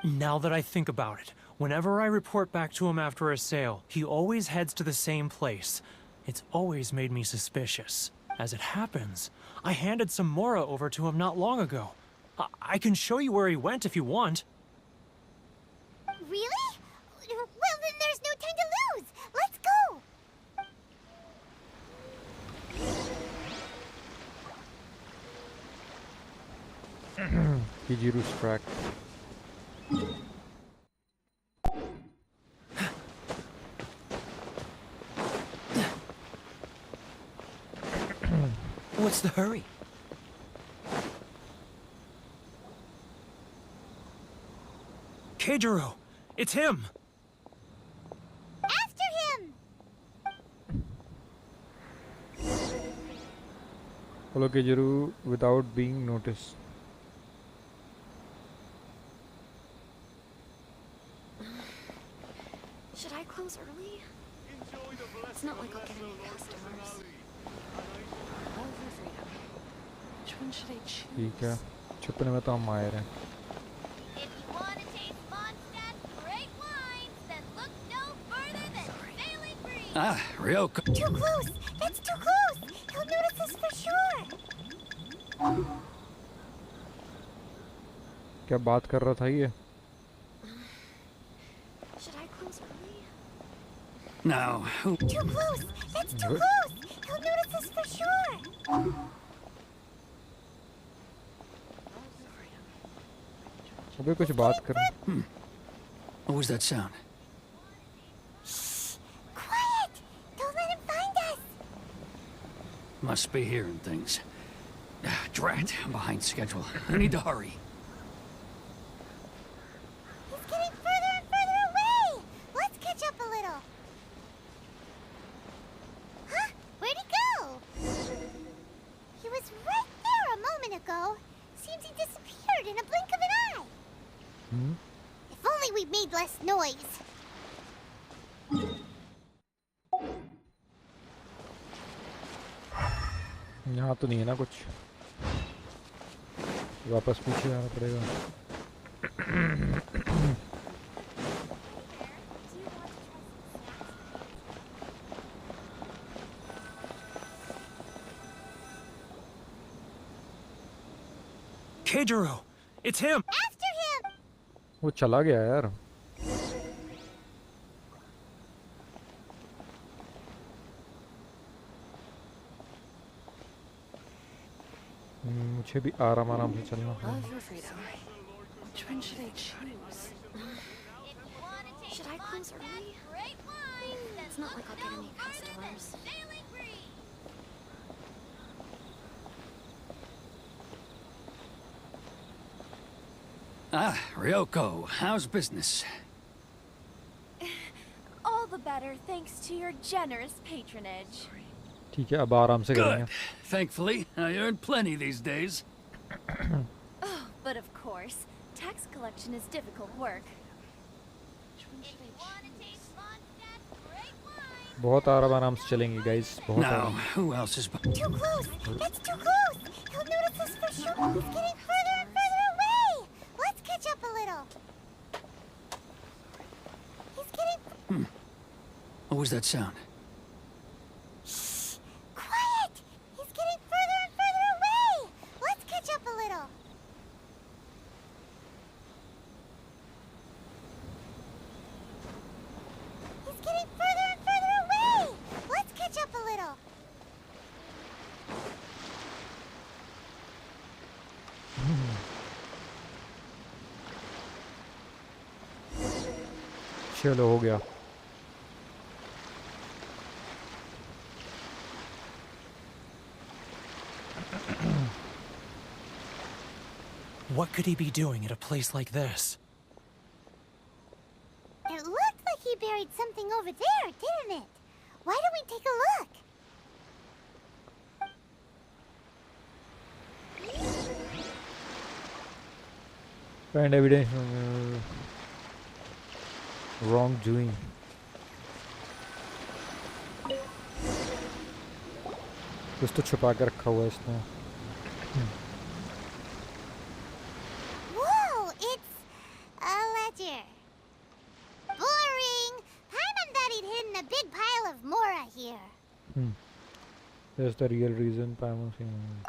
Now that I think about it, whenever I report back to him after a sale, he always heads to the same place. It's always made me suspicious. As it happens, I handed some Mora over to him not long ago. I can show you where he went if you want. Really? Well, then there's no time to lose. Let's go. Kijiru's track. What's the hurry? Keijiro! It's him! After him. Follow Kijiru without being noticed. Should I close early? It's not like I'll get any customers. ठीक है, छुपने में तो हम माहिर हैं. If you want to taste Mondstadt's great wines, then look no further than Sailing Breeze. Ah, Ryoko. Too close! That's too close! He'll notice us for sure! क्या बात कर रहा था ये? Should I close early? No, who? Too close! That's too close! He'll notice us for sure! अबे कुछ बात कर. What was that sound? Quiet! Don't let him find us! Must be hearing things. Drat, I'm behind schedule. I need to hurry. He's getting further and further away! Let's catch up a little. Huh? Where'd he go? He was right there a moment ago. Seems he disappeared in a blink of an eye. If only we made less noise. यहाँ तो नहीं है ना कुछ. वापस पीछे जाना पड़ेगा. Keijiro! It's him! After him! वो चला गया यार. मुझे भी आराम आराम से चलना है. Which one should I choose? Should I close early? It's not like I'll get any customers. Ah, Ryoko, how's business? All the better thanks to your generous patronage. ठीक है, अब आराम से करेंगे. Good. Thankfully, I earn plenty these days. Oh, but of course, tax collection is difficult work. Which one should I choose? बहुत आराम से चलेंगे गाइस. बहुत Now, आराम. who else is... Too close! That's too close! He'll notice us for sure! He's getting further and further away! Let's catch up a little. He's getting... What was that sound? Quiet! He's getting further and further away! Let's catch up a little. He's getting further and further away! Let's catch up a little. चलो हो गया. What could he be doing at a place like this? It looked like he buried something over there, didn't it? Why don't we take a look? Find evidence wrongdoing. कुछ तो छुपा के रखा हुआ है इसने. Whoa, it's a ledger. Boring. Paimon thought he'd hidden a big pile of Mora here. That's the real reason Paimon saying.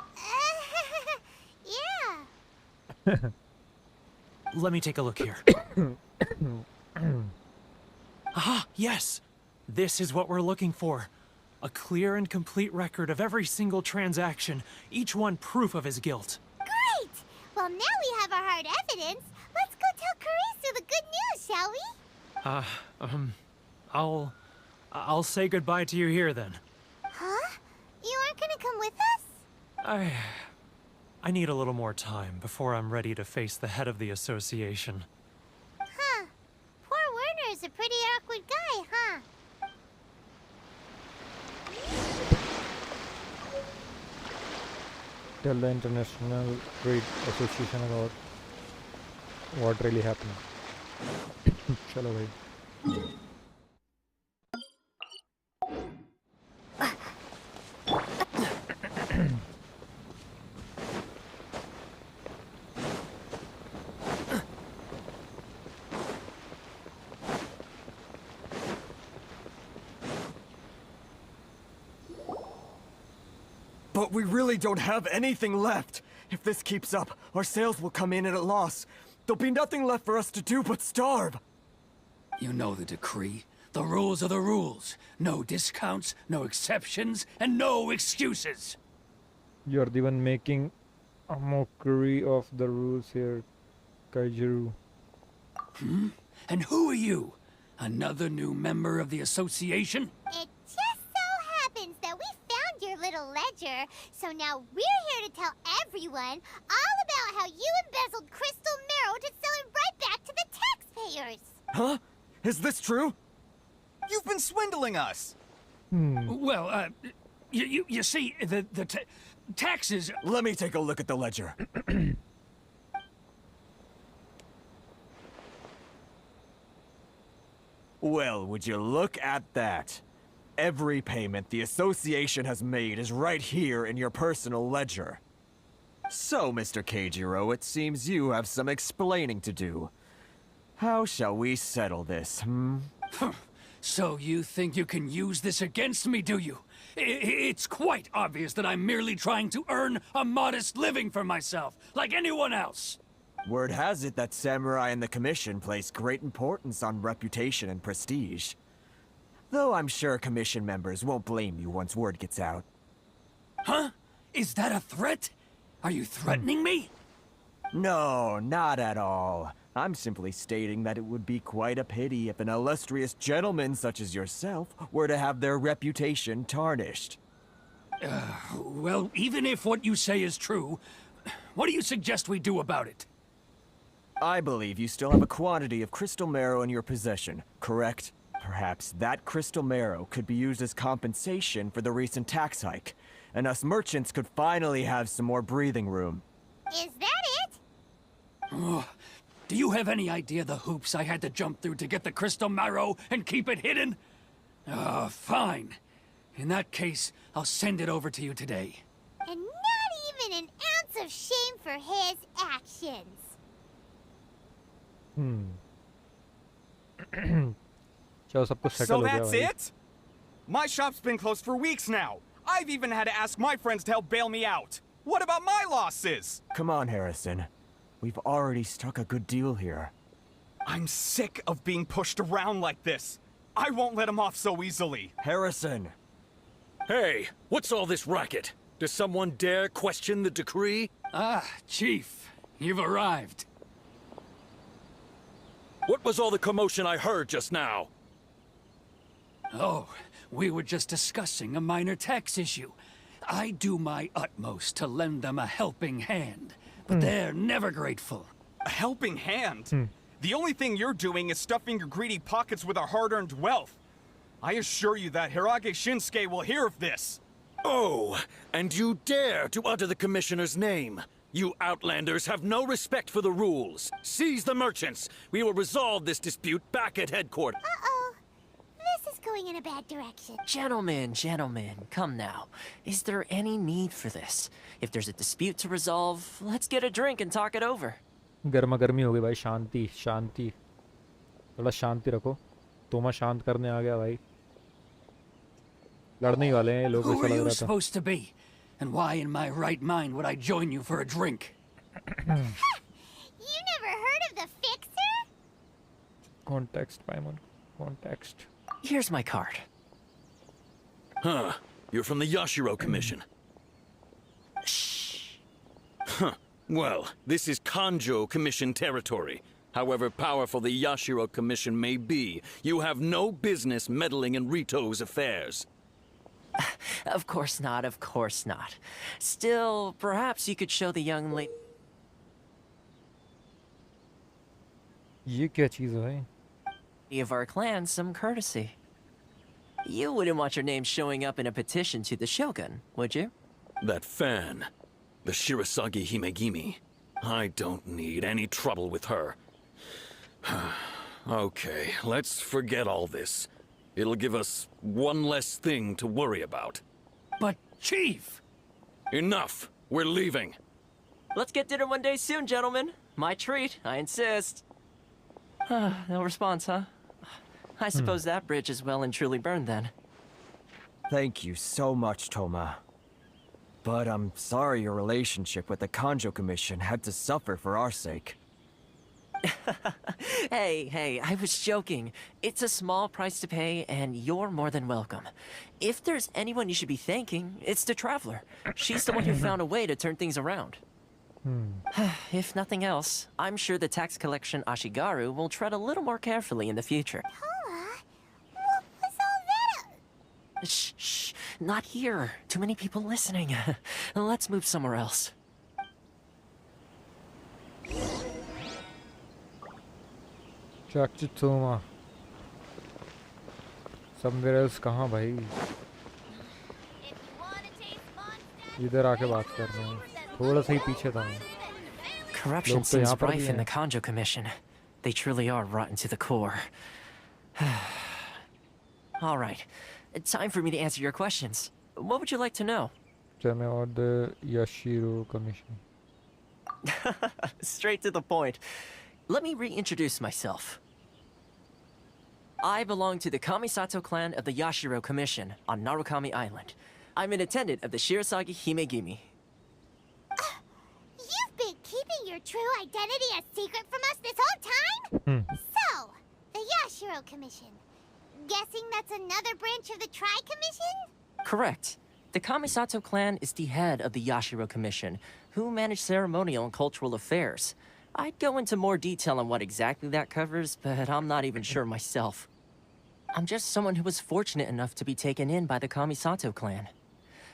Yeah. Let me take a look here. Aha! Yes! This is what we're looking for. A clear and complete record of every single transaction, each one proof of his guilt. Great. Well, now we have our hard evidence. Let's go tell Karisu the good news, shall we? I'll say goodbye to you here then. Huh? You aren't gonna come with us? I need a little more time before I'm ready to face the head of the association. Huh. Poor Werner's a pretty awkward guy, huh? Tell the International Trade Association about what really happened. चलो भाई. But we really don't have anything left. If this keeps up, our sales will come in at a loss. There'll be nothing left for us to do but starve. You know the decree. The rules are the rules. No discounts, no exceptions, and no excuses. You're the one making a mockery of the rules here, Kaijuru. And who are you? Another new member of the association? It just so happens that we found your little ledger, so now we're here to tell everyone all about how you embezzled crystal marrow to sell it right back to the taxpayers. Huh? Is this true? You've been swindling us! Well, you see, the taxes... Let me take a look at the ledger. Well, would you look at that? Every payment the association has made is right here in your personal ledger. So, Mr. Keijiro, it seems you have some explaining to do. How shall we settle this, So you think you can use this against me, do you? It's quite obvious that I'm merely trying to earn a modest living for myself, like anyone else. Word has it that Samurai and the Commission place great importance on reputation and prestige. Though I'm sure Commission members won't blame you once word gets out. Huh? Is that a threat? Are you threatening me? No, not at all. I'm simply stating that it would be quite a pity if an illustrious gentleman such as yourself were to have their reputation tarnished. Well, even if what you say is true, what do you suggest we do about it? I believe you still have a quantity of crystal marrow in your possession, correct? Perhaps that crystal marrow could be used as compensation for the recent tax hike, and us merchants could finally have some more breathing room. Is that it? Do you have any idea the hoops I had to jump through to get the crystal marrow and keep it hidden? Fine. In that case, I'll send it over to you today. And not even an ounce of shame for his actions. चलो सब कुछ settle So हो गया that's भाई. it? My shop's been closed for weeks now. I've even had to ask my friends to help bail me out. What about my losses? Come on, Harrison. We've already struck a good deal here. I'm sick of being pushed around like this. I won't let him off so easily. Harrison! Hey, what's all this racket? Does someone dare question the decree? Ah, Chief, you've arrived. What was all the commotion I heard just now? Oh, we were just discussing a minor tax issue. I do my utmost to lend them a helping hand, but they're never grateful. A helping hand? The only thing you're doing is stuffing your greedy pockets with our hard-earned wealth. I assure you that Hirage Shinsuke will hear of this. Oh, and you dare to utter the Commissioner's name. You Outlanders have no respect for the rules. Seize the merchants. We will resolve this dispute back at headquarters. Uh-oh. This is going in a bad direction. Gentlemen, come now. Is there any need for this? If there's a dispute to resolve, let's get a drink and talk it over. गर्मा गर्मी हो गई भाई. शांति शांति. थोड़ा शांति रखो. तोमा शांत करने आ गया भाई. लड़ने ही वाले हैं ये लोग. Who ऐसा are लग you रहा था. supposed to be? And why in my right mind would I join you for a drink? You never heard of the Fixer? Context, Paimon. Context. Here's my card. Huh. You're from the Yashiro Commission. Shh. Huh. Well, this is Kanjo Commission territory. However powerful the Yashiro Commission may be, you have no business meddling in Rito's affairs. Of course not, of course not. Still, perhaps you could show the young lady... ये क्या चीज़ है भाई? of our clan some courtesy. You wouldn't want your name showing up in a petition to the Shogun, would you? That fan. The Shirasagi Himegimi. I don't need any trouble with her. Okay, let's forget all this. It'll give us one less thing to worry about. But, Chief! Enough! We're leaving. Let's get dinner one day soon, gentlemen. My treat, I insist. No response, huh? I suppose that bridge is well and truly burned then. Thank you so much, Toma. But I'm sorry your relationship with the Kanjo Commission had to suffer for our sake. Hey, I was joking. It's a small price to pay, and you're more than welcome. If there's anyone you should be thanking, it's the Traveler. She's the one who found a way to turn things around. If nothing else, I'm sure the tax collection Ashigaru will tread a little more carefully in the future. Toma, what was all that? Shh, not here. Too many people listening. Let's move somewhere else. चाकू थोमा somewhere else कहाँ भाई? इधर आके बात कर रहे हैं. थोड़ा सा ही पीछे था. Corruption seems rife in the Kanjo Commission. They truly are rotten to the core. All right, time for me to answer your questions. What would you like to know? Tell me about the Yashiro Commission. Straight to the point. Let me reintroduce myself. I belong to the Kamisato clan of the Yashiro Commission on Narukami Island. I'm an attendant of the Shirasagi Himegimi. You've been keeping your true identity a secret from us this whole time? So, the Yashiro Commission. Guessing that's another branch of the Tri-Commission? Correct. The Kamisato clan is the head of the Yashiro Commission, who manage ceremonial and cultural affairs. I'd go into more detail on what exactly that covers, but I'm not even sure myself. I'm just someone who was fortunate enough to be taken in by the Kamisato clan.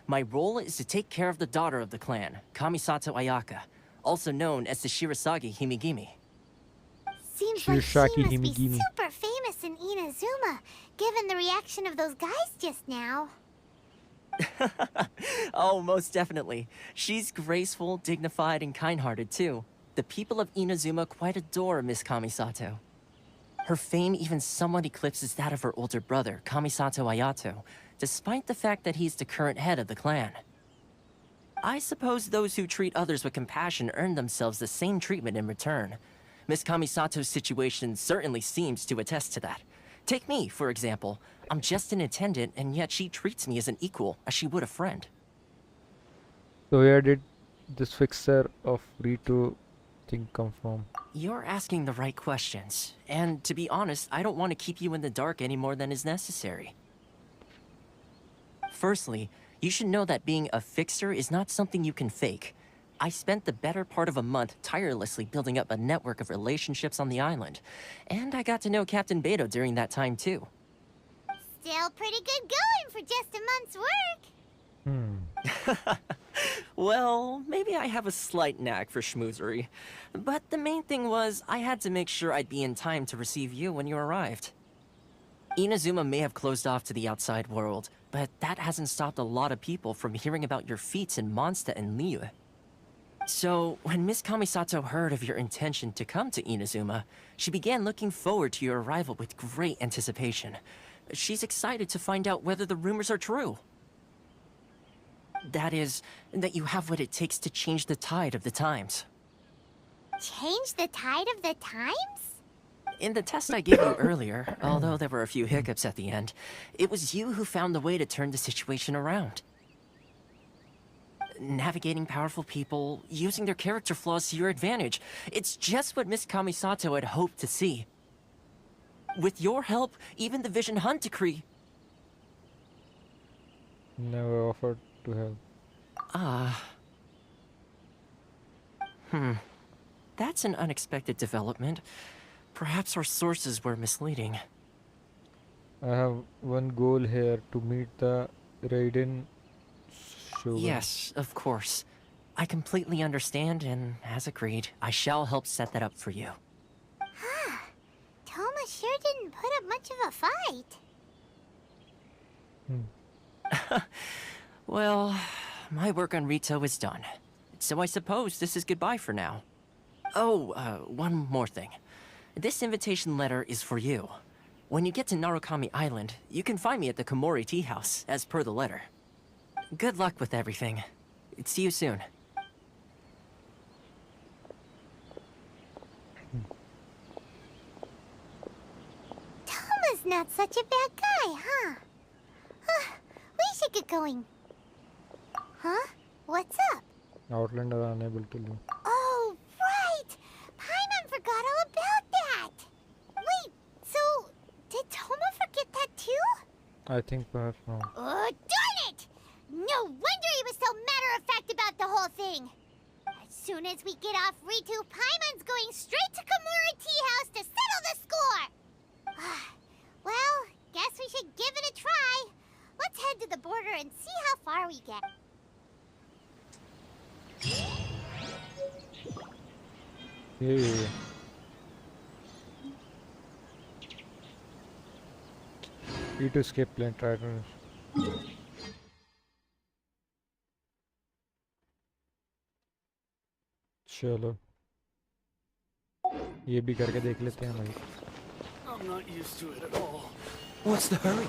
My role is to take care of the daughter of the clan, Kamisato Ayaka, also known as the Shirasagi Himegimi. Seems like she must be super famous in Inazuma, given the reaction of those guys just now. Oh, most definitely. She's graceful, dignified, and kind-hearted too. The people of Inazuma quite adore Miss Kamisato. Her fame even somewhat eclipses that of her older brother, Kamisato Ayato, despite the fact that he's the current head of the clan. I suppose those who treat others with compassion earn themselves the same treatment in return. Miss Kamisato's situation certainly seems to attest to that. Take me, for example. I'm just an attendant, and yet she treats me as an equal, as she would a friend. So where did this fixer of Rito thing come from? You're asking the right questions. And to be honest, I don't want to keep you in the dark any more than is necessary. Firstly, you should know that being a fixer is not something you can fake. I spent the better part of a month tirelessly building up a network of relationships on the island. And I got to know Captain Beto during that time too. Still pretty good going for just a month's work. Well, maybe I have a slight knack for schmoozery. But the main thing was, I had to make sure I'd be in time to receive you when you arrived. Inazuma may have closed off to the outside world, but that hasn't stopped a lot of people from hearing about your feats in Mondstadt and Liyue. So, when Miss Kamisato heard of your intention to come to Inazuma, she began looking forward to your arrival with great anticipation. She's excited to find out whether the rumors are true. That is, that you have what it takes to change the tide of the times. Change the tide of the times? In the test I gave you earlier, although there were a few hiccups at the end, it was you who found the way to turn the situation around. Navigating powerful people, using their character flaws to your advantage. It's just what Miss Kamisato had hoped to see. With your help, even the Vision Hunt decree... Never offered to help. That's an unexpected development. Perhaps our sources were misleading. I have one goal here, to meet the Raiden Shogun. Yes, of course. I completely understand, and as agreed, I shall help set that up for you. Toma sure didn't put up much of a fight. Well, my work on Rito is done. So I suppose this is goodbye for now. Oh, one more thing. This invitation letter is for you. When you get to Narukami Island, you can find me at the Komori Tea House, as per the letter. Good luck with everything. See you soon. Toma's not such a bad guy, huh? We should get going. Huh? What's up? Outlander are unable to leave. Oh, right! Paimon forgot all about that! Wait, so did Toma forget that too? I think perhaps no. Oh, darn it! No wonder he was so matter-of-fact about the whole thing! As soon as we get off Ritu, Paimon's going straight to Komura Tea House to settle the score! Well, guess we should give it a try. Let's head to the border and see how far we get. Yeah. E to escape plane, try to... चलो ये भी करके देख लेते हैं भाई. I'm not used to it at all. What's the hurry?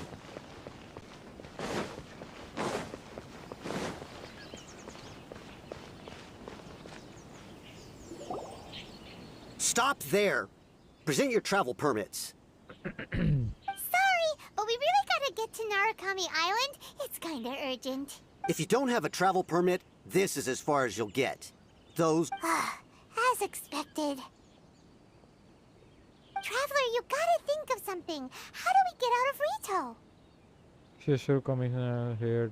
Stop there! Present your travel permits. Sorry, but we really gotta get to Narukami Island. It's kinda urgent. If you don't have a travel permit, this is as far as you'll get. Those... As expected. Traveler, you gotta think of something. How do we get out of Rito? Shishir commissioner here.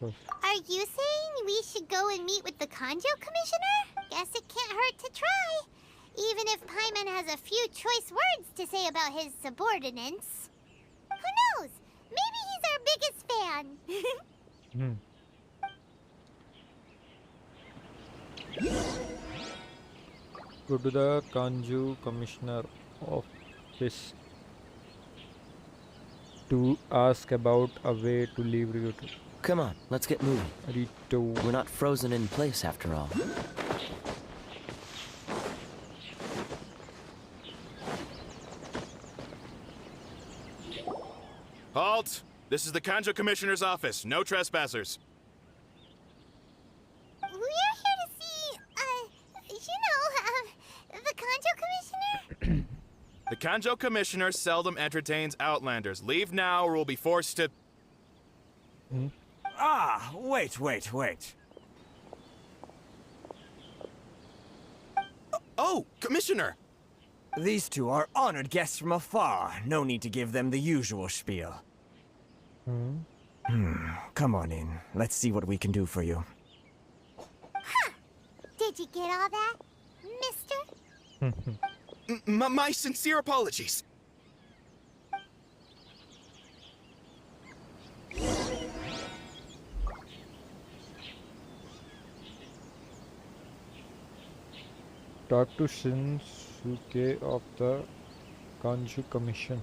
Are you saying we should go and meet with the Kanjo commissioner? Guess it can't hurt to try. Even if Paimon has a few choice words to say about his subordinates. Who knows? Maybe he's our biggest fan. Go to the Kanju commissioner office to ask about a way to leave Rito. Come on, let's get moving. Rito. We're not frozen in place after all. Halt! This is the Kanjo Commissioner's office. No trespassers. We're here to see, the Kanjo commissioner? The Kanjo Commissioner seldom entertains Outlanders. Leave now or we'll be forced to... Ah, wait. Oh, Commissioner! These two are honored guests from afar. No need to give them the usual spiel. Come on in. Let's see what we can do for you. Did you get all that, mister? My sincere apologies. Talk to Shinsuke of the Kanju Commission.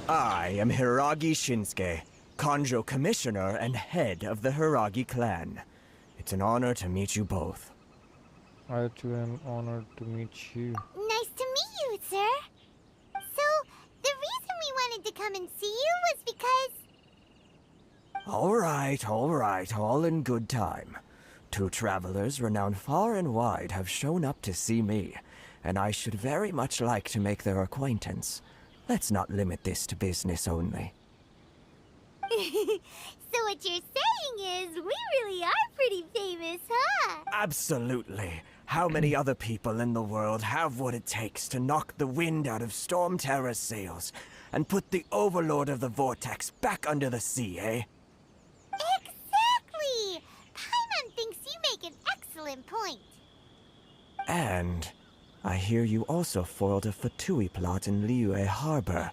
I am Hiragi Shinsuke, Kanjo Commissioner and head of the Hiragi clan. It's an honor to meet you both. I too am honored to meet you. Nice to meet you, sir. So, the reason we wanted to come and see you was because... All in good time. Two travelers renowned far and wide have shown up to see me, and I should very much like to make their acquaintance. Let's not limit this to business only. So what you're saying is, we really are pretty famous, huh? Absolutely. How many other people in the world have what it takes to knock the wind out of Storm Terror's sails and put the Overlord of the Vortex back under the sea, eh? Exactly! Paimon thinks you make an excellent point. And I hear you also foiled a Fatui plot in Liyue Harbor.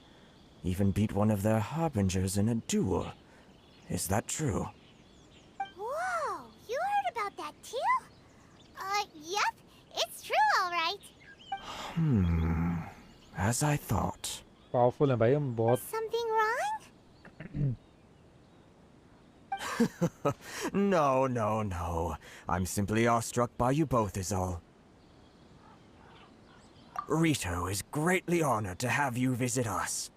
Even beat one of their harbingers in a duel. Is that true? Whoa, you heard about that too? Yep, it's true, all right. As I thought. Powerful है भाई हम बहुत. Something wrong? No. I'm simply awestruck by you both is all. Rito is greatly honored to have you visit us.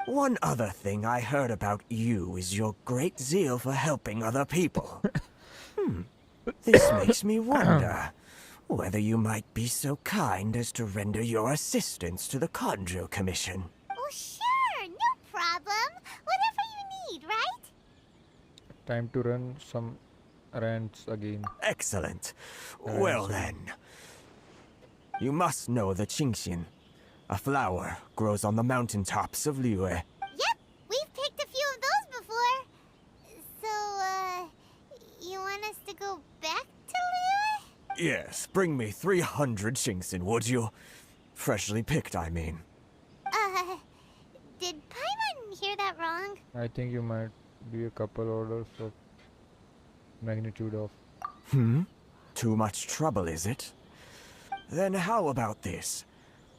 One other thing I heard about you is your great zeal for helping other people. This makes me wonder, whether you might be so kind as to render your assistance to the Conjo Commission. Oh, sure, no problem. Whatever you need, right? Time to run some errands again. Excellent. Errands Well again. then, you must know the Qingxian. A flower grows on the mountaintops of Liyue. Yep, we've picked a few of those before. So, you want us to go back to Liyue? Yes, bring me 300 Qingxian, would you? Freshly picked, I mean. Did Paimon hear that wrong? I think you might be a couple orders of magnitude of. Too much trouble, is it? Then how about this?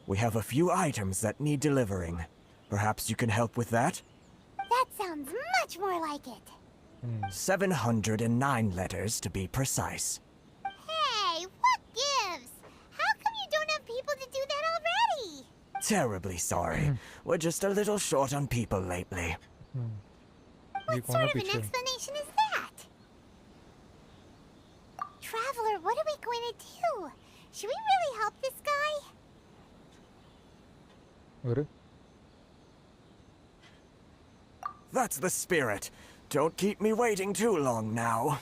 We have a few items that need delivering. Perhaps you can help with that? That sounds much more like it. 709 letters to be precise. Hey, what gives? How come you don't have people to do that already? Terribly sorry. We're just a little short on people lately. What sort of an explanation is that? Traveler, what are we going to do? Should we really help this guy? That's the spirit. Don't keep me waiting too long now.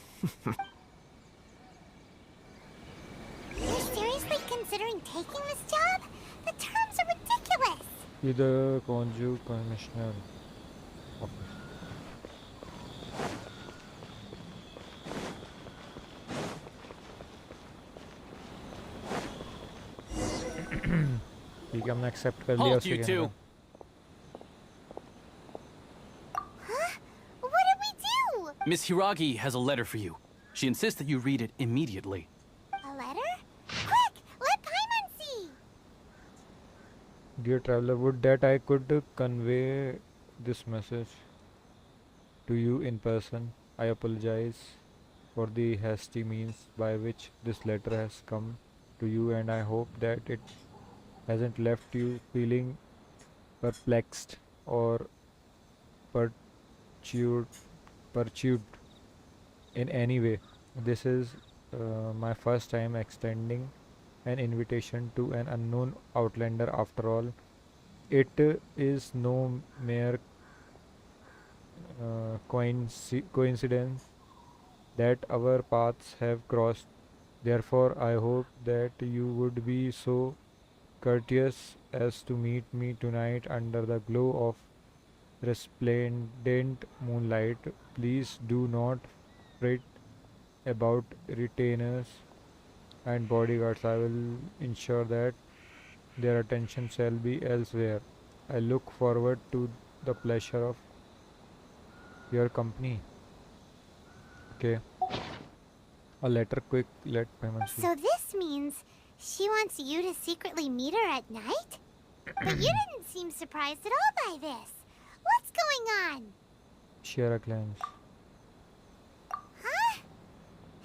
You're seriously considering taking this job? The terms are ridiculous. Either Conju Commissioner office. ठीक है हमने accept कर लिया Halt, उसके you कहने two. का. Huh? What did we do? Miss Hiragi has a letter for you. She insists that you read it immediately. A letter? Quick, let Paimon see. Dear traveler, would that I could convey this message to you in person. I apologize for the hasty means by which this letter has come to you, and I hope that it hasn't left you feeling perplexed or perturbed in any way. This is my first time extending an invitation to an unknown outlander. After all, it is no mere coincidence that our paths have crossed. Therefore, I hope that you would be so courteous as to meet me tonight under the glow of resplendent moonlight. Please do not fret about retainers and bodyguards. I will ensure that their attention shall be elsewhere. I look forward to the pleasure of your company. Okay. A letter, quick, let payment. So this means she wants you to secretly meet her at night? But you didn't seem surprised at all by this. What's going on? Share a glance. Huh?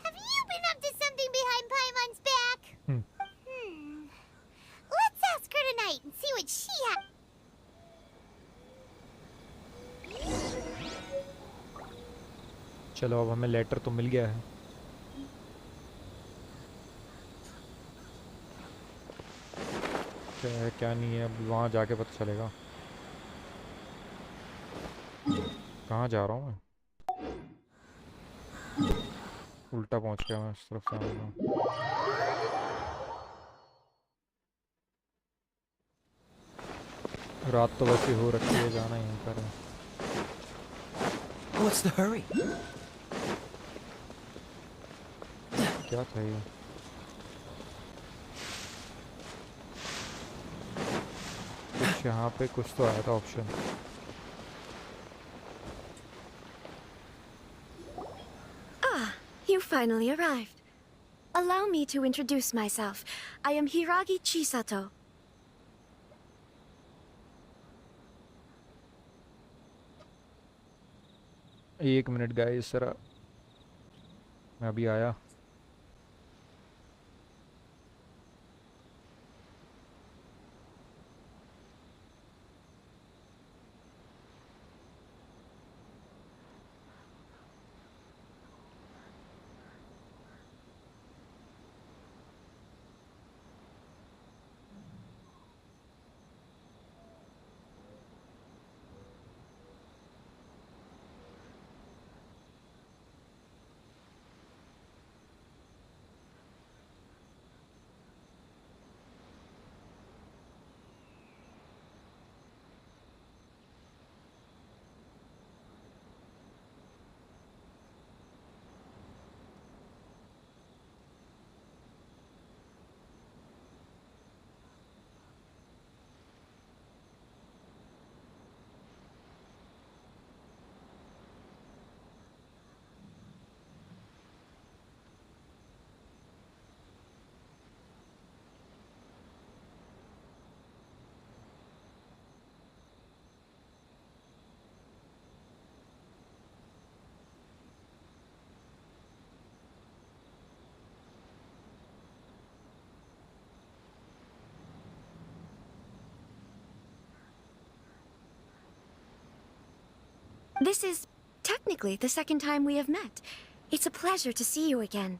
Have you been up to something behind Paimon's back? Let's ask her tonight and see what she has. चलो अब हमें letter तो मिल गया है. क्या है क्या नहीं है, अब वहाँ जाके पता चलेगा. कहाँ जा रहा हूँ मैं? उल्टा पहुँच गया मैं, इस तरफ से आ रहा हूँ. रात तो वैसे हो रखी है, जाना यहीं पर है. What's the hurry? क्या था ये? कुछ यहाँ पे कुछ तो आया था option. Ah, you finally arrived. Allow me to introduce myself. I am Hiragi Chisato. एक मिनट गाइस जरा, मैं अभी आया. This is technically the second time we have met. It's a pleasure to see you again.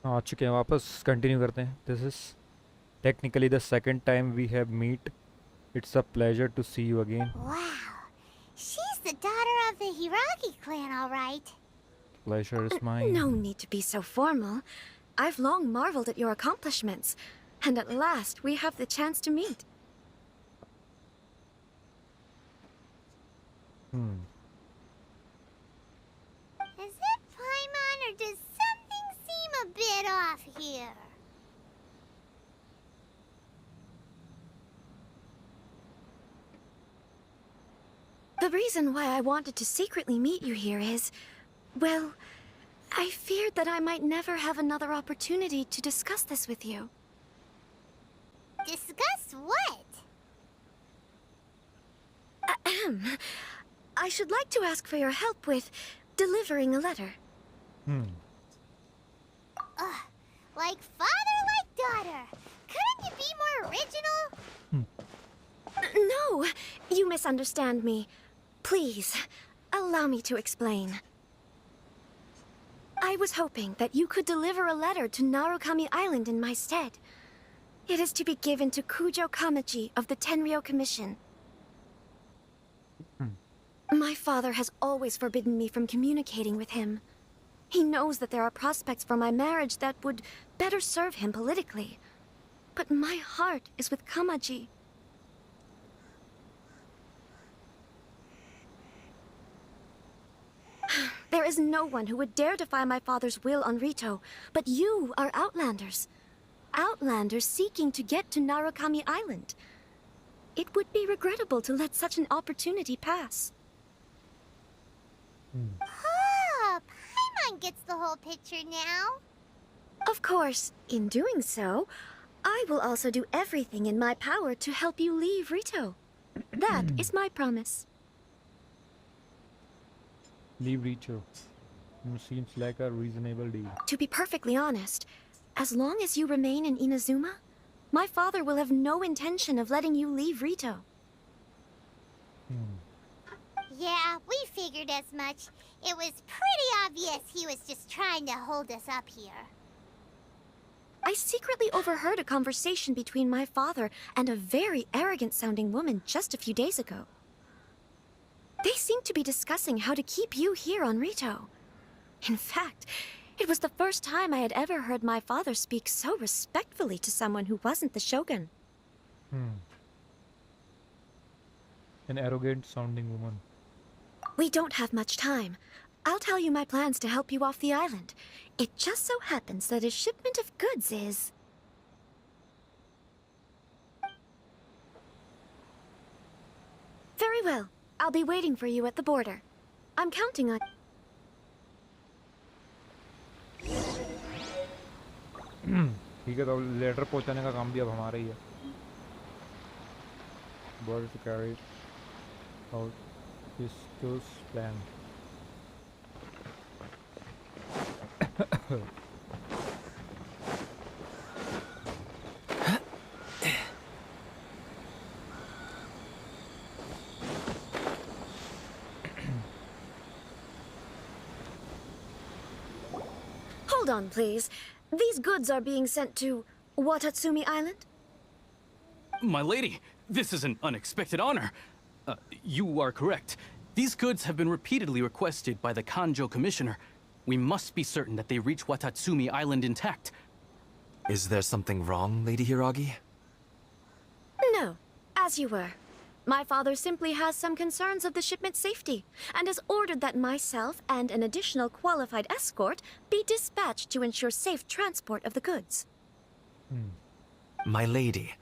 आ चुके हैं वापस continue करते हैं this is technically the second time we have meet it's a pleasure to see you again Wow. She's the daughter of the Hiragi clan, all right. Pleasure is mine No need to be so formal. I've long marveled at your accomplishments, and at last we have the chance to meet. Is it Paimon, or does something seem a bit off here? The reason why I wanted to secretly meet you here is, well, I feared that I might never have another opportunity to discuss this with you. Discuss what? Ahem. I should like to ask for your help with delivering a letter. Like father, like daughter. Couldn't you be more original? No, you misunderstand me. Please, allow me to explain. I was hoping that you could deliver a letter to Narukami Island in my stead. It is to be given to Kujo Kamaji of the Tenryou Commission. My father has always forbidden me from communicating with him. He knows that there are prospects for my marriage that would better serve him politically. But my heart is with Kamaji. There is no one who would dare defy my father's will on Rito, but you are Outlanders. Outlanders seeking to get to Narukami Island. It would be regrettable to let such an opportunity pass. Oh, Paimon gets the whole picture now. Of course, in doing so, I will also do everything in my power to help you leave Rito. That is my promise. Leave Richo. Seems like a reasonable deal. To be perfectly honest, as long as you remain in Inazuma, my father will have no intention of letting you leave Rito. Yeah, we figured as much. It was pretty obvious he was just trying to hold us up here. I secretly overheard a conversation between my father and a very arrogant-sounding woman just a few days ago. They seemed to be discussing how to keep you here on Rito. In fact, it was the first time I had ever heard my father speak so respectfully to someone who wasn't the Shogun. An arrogant sounding woman. We don't have much time. I'll tell you my plans to help you off the island. It just so happens that a shipment of goods is... Very well. I'll be waiting for you at the border. I'm counting on... ठीक है तो letter पहुंचाने का काम भी अब हमारा ही है border to carry out his plan. Hold on, please. These goods are being sent to Watatsumi Island? My lady, this is an unexpected honor. You are correct. These goods have been repeatedly requested by the Kanjo Commissioner. We must be certain that they reach Watatsumi Island intact. Is there something wrong, Lady Hiragi? No, as you were. My father simply has some concerns of the shipment's safety, and has ordered that myself and an additional qualified escort be dispatched to ensure safe transport of the goods. My lady,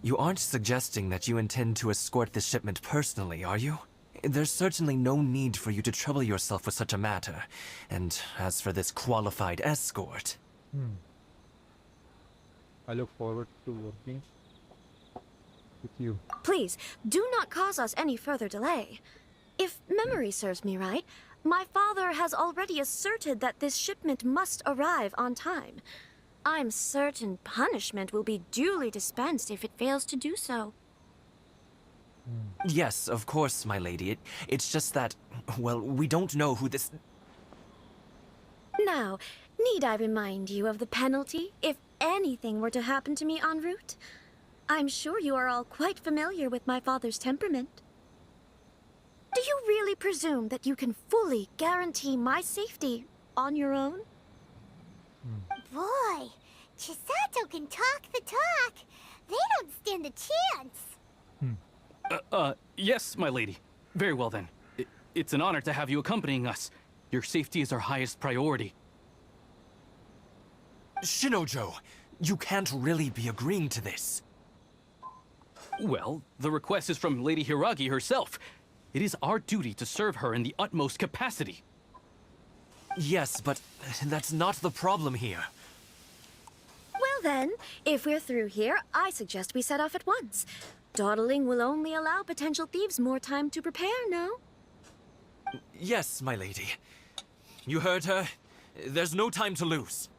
you aren't suggesting that you intend to escort this shipment personally, are you? There's certainly no need for you to trouble yourself with such a matter. And as for this qualified escort... I look forward to working with you. Please, do not cause us any further delay. If memory serves me right, my father has already asserted that this shipment must arrive on time. I'm certain punishment will be duly dispensed if it fails to do so. Yes, of course, my lady. It's just that, well, we don't know who this... Now, need I remind you of the penalty if anything were to happen to me en route? I'm sure you are all quite familiar with my father's temperament. Do you really presume that you can fully guarantee my safety on your own? Boy, Chisato can talk the talk. They don't stand a chance. Yes, my lady. Very well then. It's an honor to have you accompanying us. Your safety is our highest priority. Shinojo, you can't really be agreeing to this. Well, the request is from Lady Hiragi herself. It is our duty to serve her in the utmost capacity. Yes, but that's not the problem here. Well then, if we're through here, I suggest we set off at once. Dawdling will only allow potential thieves more time to prepare, no? Yes, my lady. You heard her. There's no time to lose.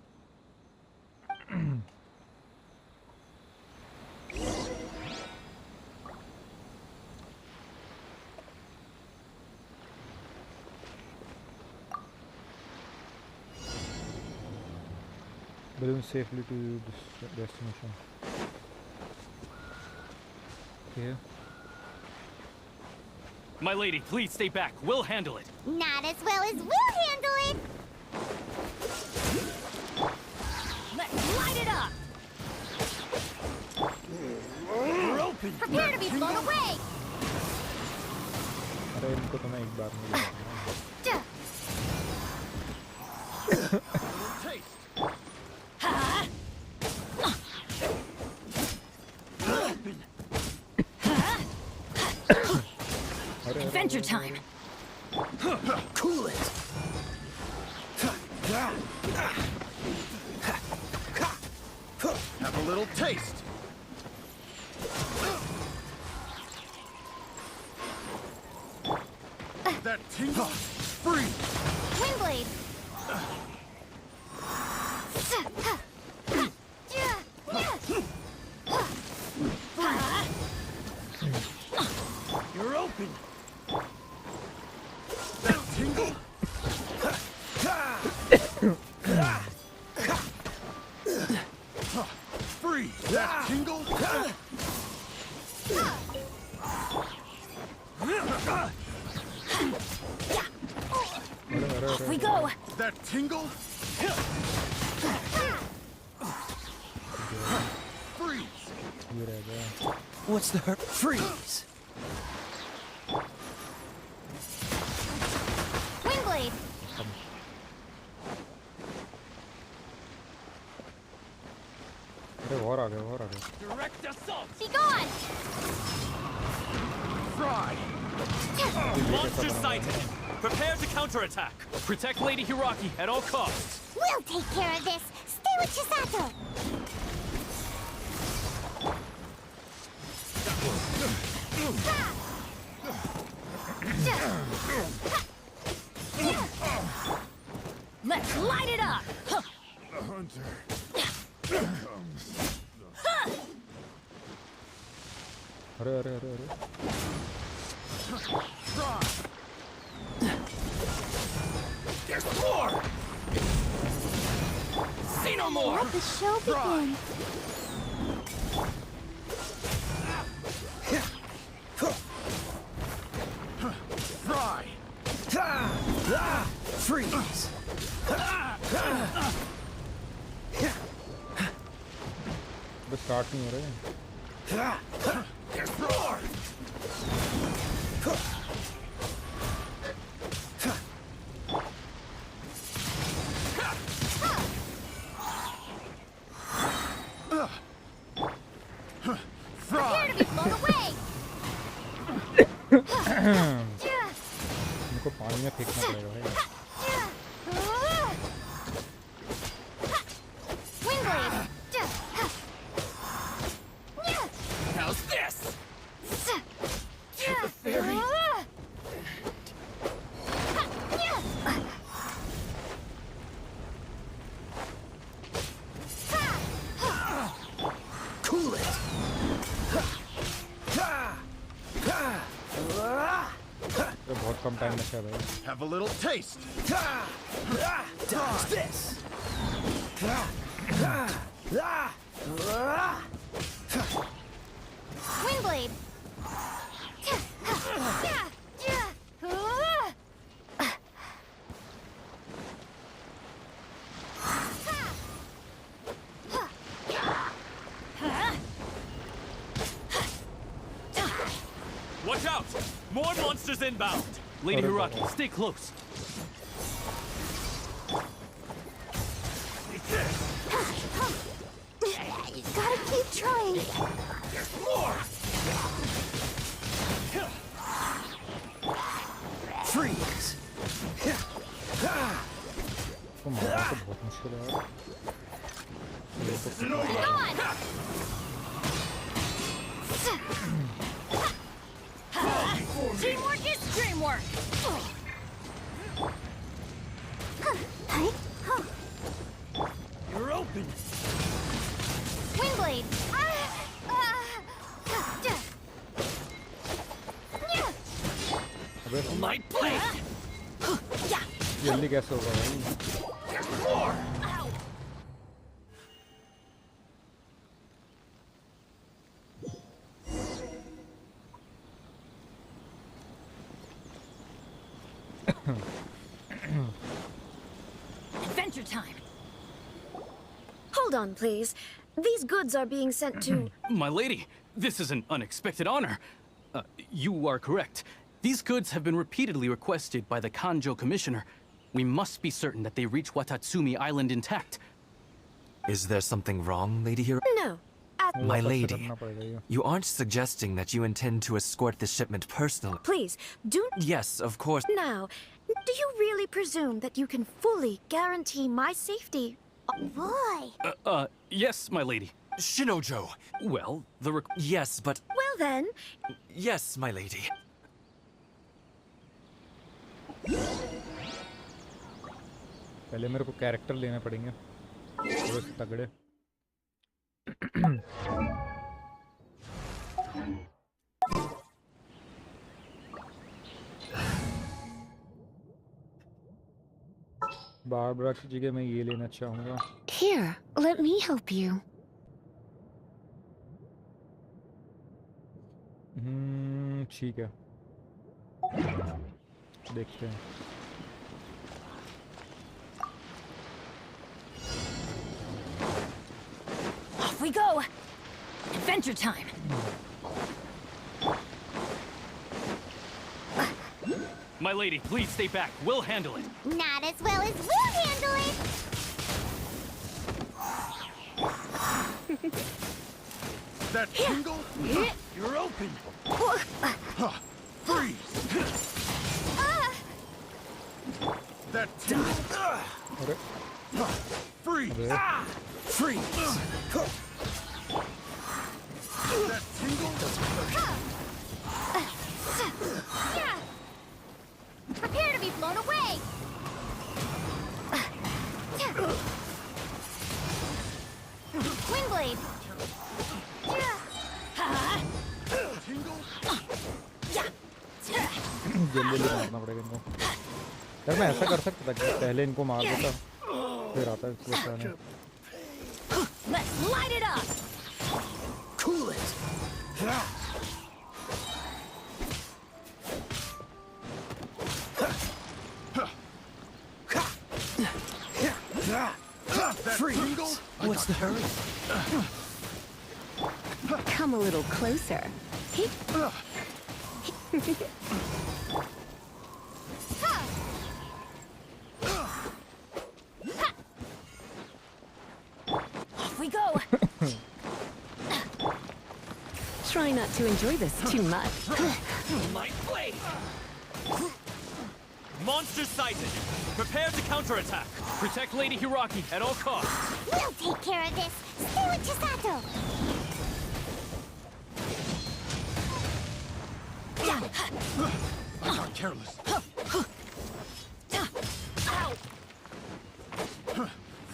Balloon safely to this destination. Okay. My lady, please stay back. We'll handle it. Not as well as we'll handle it. Let's light it up! We're open. Prepare to be blown away. अरे इनको तो मैं एक बार में ले Adventure time! Cool it. Have a little taste. That tingle? Free! Windblade. You're open. That tingle? Free! That tingle? Off we go! That tingle? Freeze! What's the hurt? Freeze! Windblade. अरे और आ गए Direct assault! Be gone. Fry! Monster sighted! Prepare to counterattack! Protect Lady Hiragi at all costs! We'll take care of this. Stay with Chisato. Let's light it up! The hunter comes. अरे अरे अरे अरे Try! There's more! Say no more! Let the show begin. Fry! Freeze! बस start नहीं हो रहे हैं There's more! इनको पानी में फेंकना पड़ेगा भाई। How's this? Cool it. तो बहुत कम टाइम बचा है भाई। Have a little taste. Dodge this. Windblade! Watch out! More monsters inbound! Lady Hiraki, stay close. You gotta keep trying. There's more. Freeze. तो मारना तो बहुत मुश्किल है यार। Teamwork is dreamwork! You're open. Windblade! अबे My blade. जल्दी कैसे होगा भाई? There's more. Adventure time! Hold on, please. These goods are being sent to... My lady, this is an unexpected honor. You are correct. These goods have been repeatedly requested by the Kanjo Commissioner. We must be certain that they reach Watatsumi Island intact. Is there something wrong, Lady Hero? No. My lady, you aren't suggesting that you intend to escort the shipment personally. Please, do... Yes, of course. Now, do you really presume that you can fully guarantee my safety? Oh, boy. Yes, my lady. Shinojo! Well, Yes, but... Well then... Yes, my lady. पहले मेरे को character लेने पड़ेंगे थोड़े से तगड़े। Barbara की जगह मैं ये लेना चाहूँगा। Here, let me help you. ठीक है, देखते हैं। Off we go! Adventure time! My lady, please stay back. We'll handle it. Not as well as we'll handle it. That tingle? You're open. Freeze. That tingle? Freeze. Freeze. That tingle? Prepare to be blown away. Windblade. जल्दी मारना पड़ेगा इनको। यार मैं ऐसा कर सकता था कि पहले इनको मार देता फिर आता है बचाने। Let's light it up! Cool it. Freeze! What's the hurry? Come a little closer. Off we go! Try not to enjoy this too much. My blade. Monster sighted. Prepare to counterattack. Protect Lady Hiraki at all costs. We'll take care of this. Stay with Chisato. I got careless.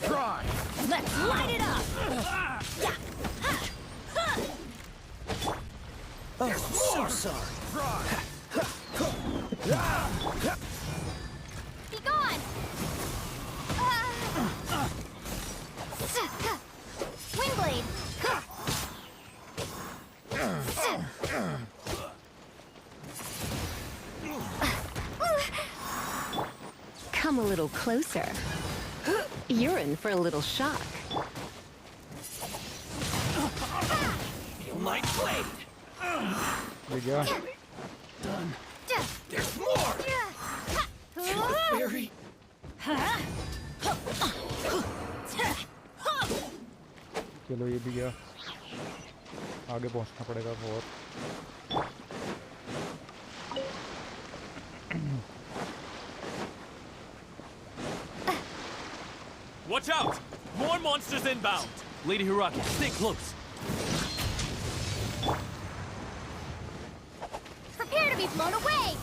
Try. Let's light it up! Oh, so sorry. Be gone. Windblade. Come a little closer. You're in for a little shock. Light blade. ले गया. Done. There's more. Theory. चलो ये भी गया. आगे पहुंचना पड़ेगा बहुत. Watch out! More monsters inbound! Lady Hiraki, stay close. Prepare to be blown away.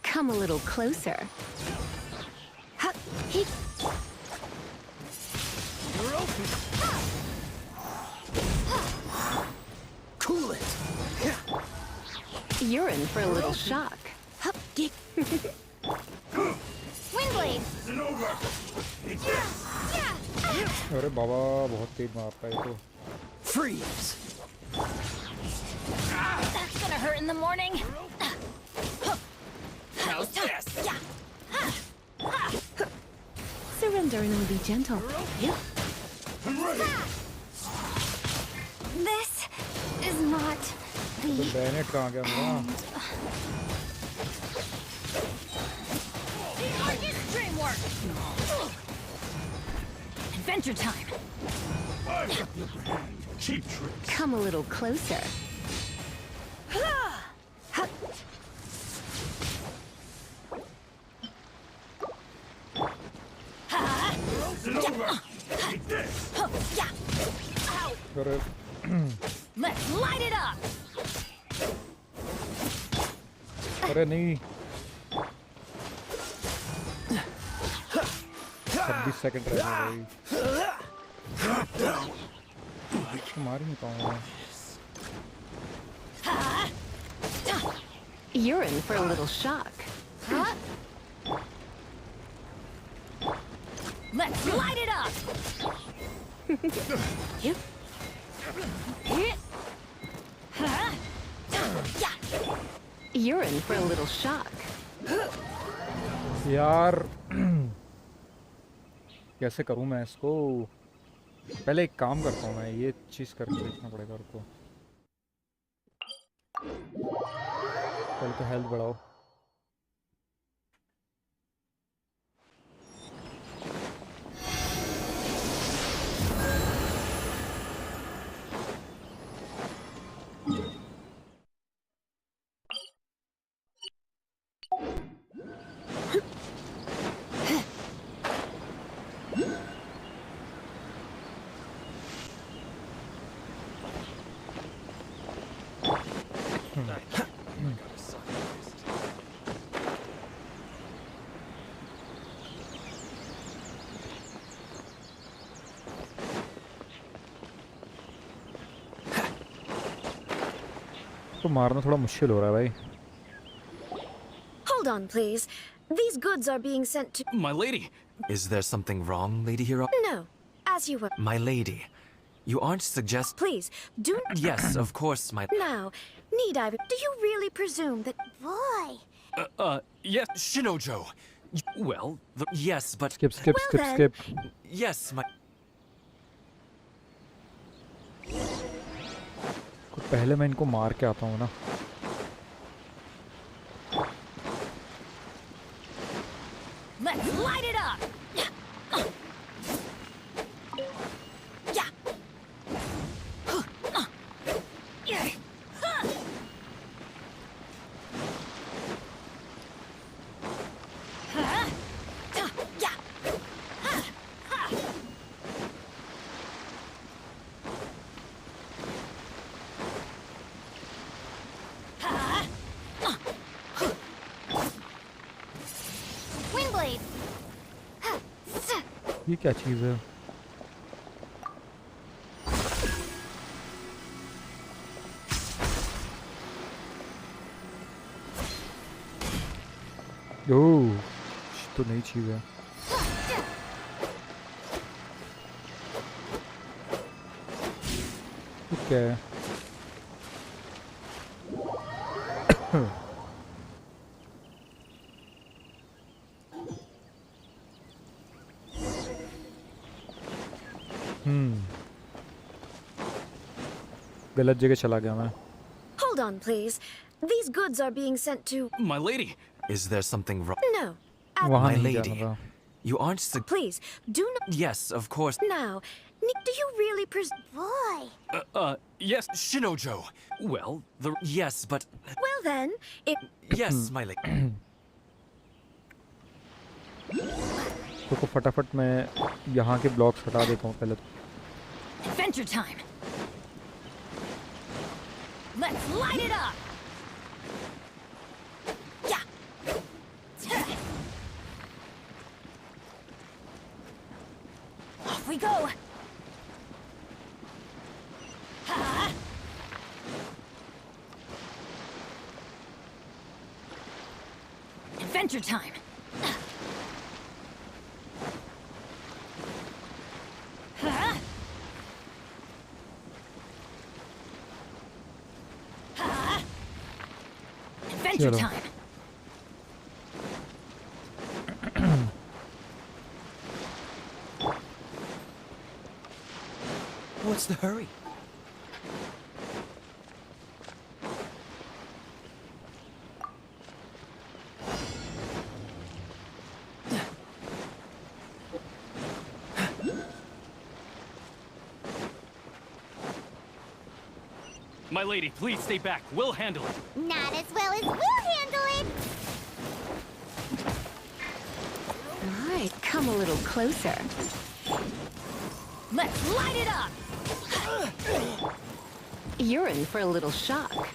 Come a little closer. You're open. Cool it. You're in for a little shock. Windblade. अरे बाबा बहुत तेज मारता है ये तो. Freeze. That's gonna hurt in the morning. How's this? Surrender and I'll be gentle. This is not तो the बैनेट कहाँ गया मेरा? Dreamwork! Adventure time! Cheap tricks. Come a little closer. Take this. अरे Let's light it up! अरे नहीं. 26 second रह गए भाई. मार ही नहीं पाऊंगा. You're in for a little shock. Let's light it up! You're in for a little shock. यार कैसे करूं मैं इसको? पहले एक काम करता हूं, मैं ये चीज़ करके देखना पड़ेगा. रुको पहले तो हेल्थ बढ़ाओ. तो मारना थोड़ा मुश्किल हो रहा है भाई. Hold on, please. These goods are being sent to... My lady! Is there something wrong, Lady Hiraki? No, as you were. My lady, you aren't suggest... Please, do... Yes, of course, my... Now, need I... Do you really presume that... boy. Yes. Shinojo! Well, yes, but... Skip, skip, Well skip, then. skip. Yes, my... पहले मैं इनको मार के आता हूँ ना. Let's light it up! ये क्या चीज़ है? ओह, तो नई चीज़ है। क्या है? गलत जगह चला गया मैं। Hold on, please. These goods are being sent to... My lady! Is there something wrong? No. वहाँ My नहीं lady, जाना था। you aren't the... Please, do not... Yes, of course. Now, do you really Boy! Yes. Shinojo! Well, the... Yes, but... Well then, if... Yes, my lady. तो फटाफट मैं यहाँ के blocks हटा देता हूँ पहले। Adventure time! Let's light it up! Yeah! Off we go! Ha! Adventure time! Ha! Ha! Adventure Chalo. time! What's the hurry? My lady, please stay back. We'll handle it. Not as well as we'll handle it! All right, come a little closer. Let's light it up! You're in for a little shock.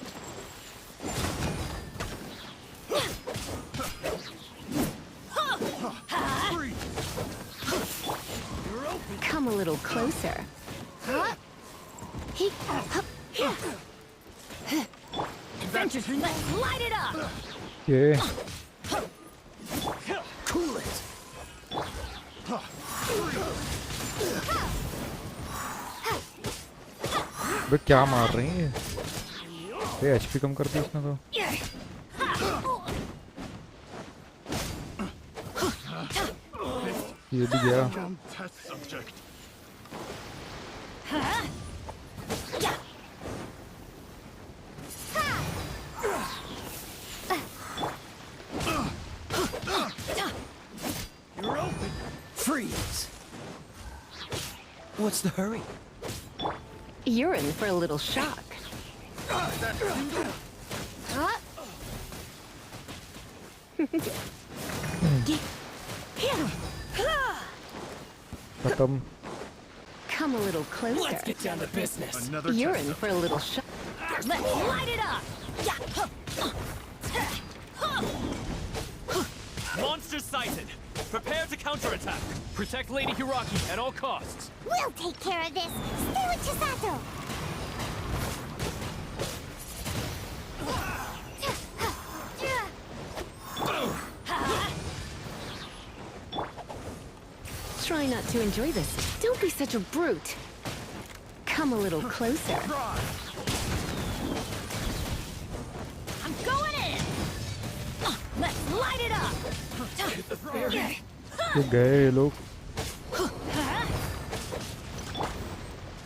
Come a little closer. Adventure time! Let's light it up! ये Cool it! बे क्या मार रही है? ये HP कम कर दी इसने तो। ये भी गया। You're open! Freeze! What's the hurry? You're in for a little shock. खत्म। Come a little closer. Let's get down to business. You're in for a little shock. Let's light it up! Monsters sighted. Prepare to counterattack. Protect Lady Hiraki at all costs. We'll take care of this! Stay with Chisato! Try not to enjoy this. Don't be such a brute. Come a little closer. I'm going in! Let's light it up! ये गए ये लोग।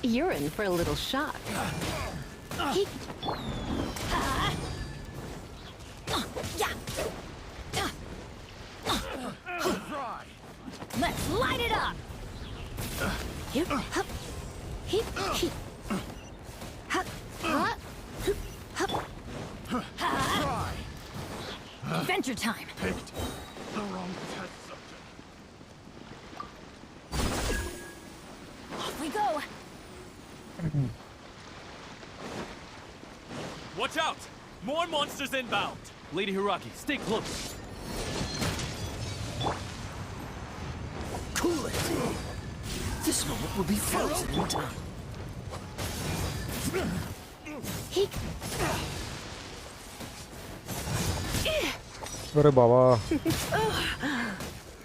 You're in for a little shock. Let's light it up! Adventure time! Picked the wrong test subject. Off we go! Watch out! More monsters inbound! Lady Hiraki, stay close. Cool feel it. This moment will be frozen in time. अरे बाबा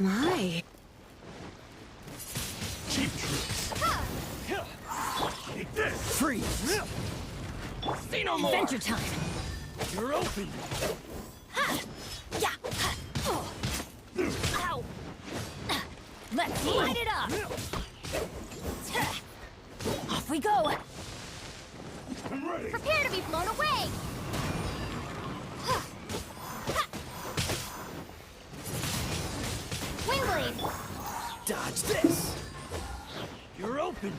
My. Cheap tricks. Take this. Freeze. See no more. Adventure time. You're open. Yeah. Ow. Let's light it up. Off we go. I'm ready. Prepare to be blown away! Wind blade! Dodge this. You're open.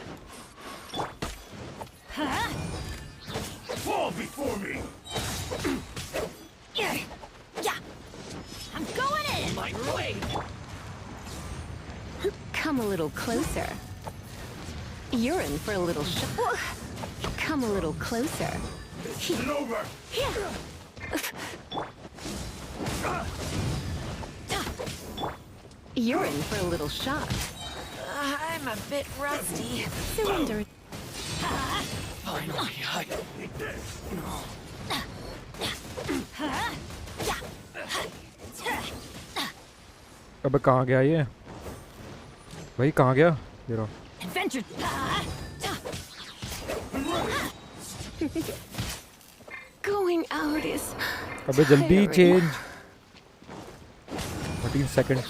Huh? Fall before me. Yeah. I'm going in. My blade. Come a little closer. You're in for a little shock. Come a little closer. Get over. You're in for a little shock. I'm a bit rusty. Cylinder. Finally, take this. अबे कहाँ गया ये भाई कहाँ गया ये रहा Adventure. Going out is अबे जल्दी tiring. Change 13 seconds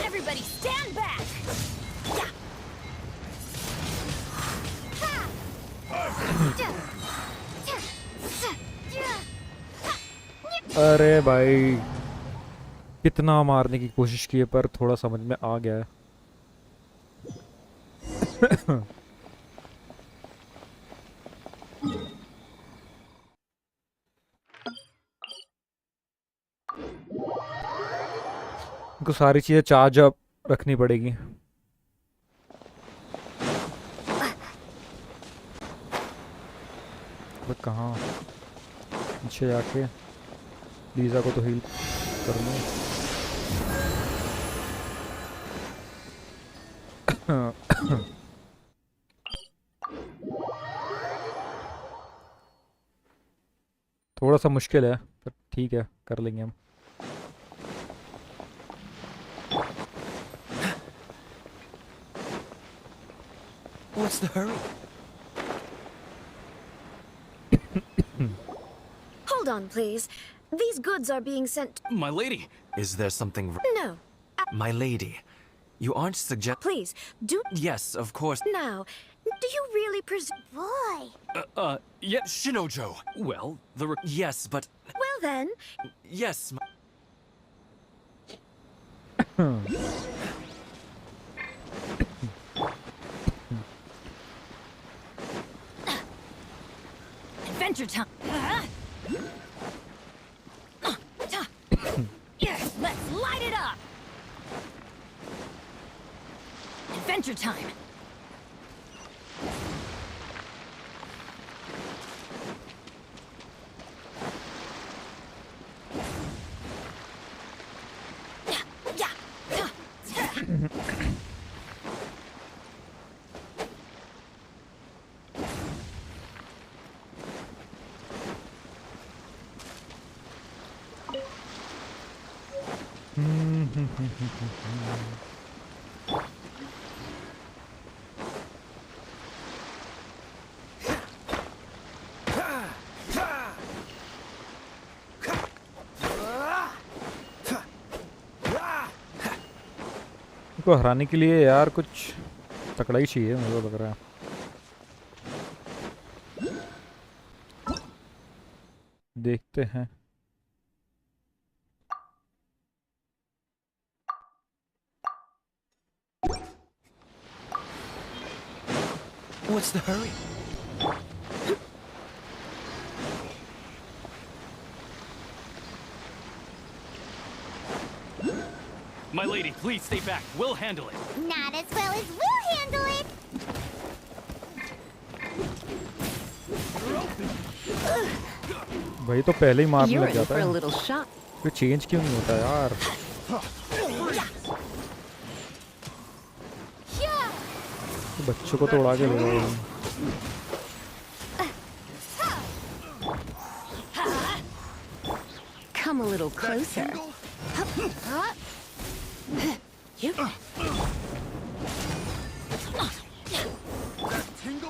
Everybody stand back! अरे भाई कितना मारने की कोशिश की है पर थोड़ा समझ में आ गया है इनको सारी चीजें चार्ज अप रखनी पड़ेगी बट कहाँ पीछे जाके लीजा को तो हील कर लूँ थोड़ा सा मुश्किल है पर ठीक है कर लेंगे हम What's the hurry? Hold on, please. These goods are being sent. My lady. Is there something... No. My lady, you aren't Please, do. Yes, of course. Now, do you really presume? Boy! Yes. Shinojo. Well, Yes, but... Well then. Yes, Adventure time. Let's light it up. Adventure time. को हराने के लिए यार कुछ तकड़ा ही चाहिए मुझे लग रहा है देखते हैं What's the hurry? My lady, please stay back. We'll handle it. Not as well as we'll handle it! भाई तो पहले ही मारने You're लग in जाता for a है little shock. फिर चेंज क्यों नहीं होता यार बच्चों को तो उड़ा के ले गए। Come a little closer.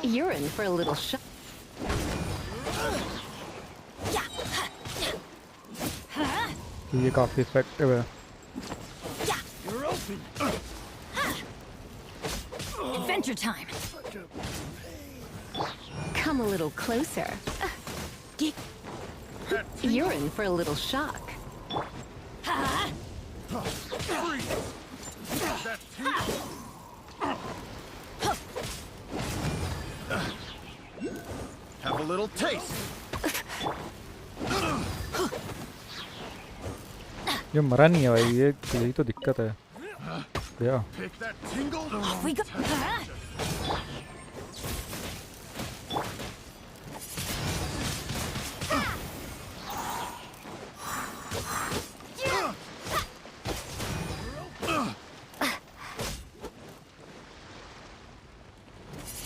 You're in for a little shock. ये काफी इफेक्टिव है। Adventure time. Come a little closer. You're in for a little shock. Have a little taste. ये मरा नहीं है भाई, ये यही तो दिक्कत है भैया। Pick that tingle. Off we go.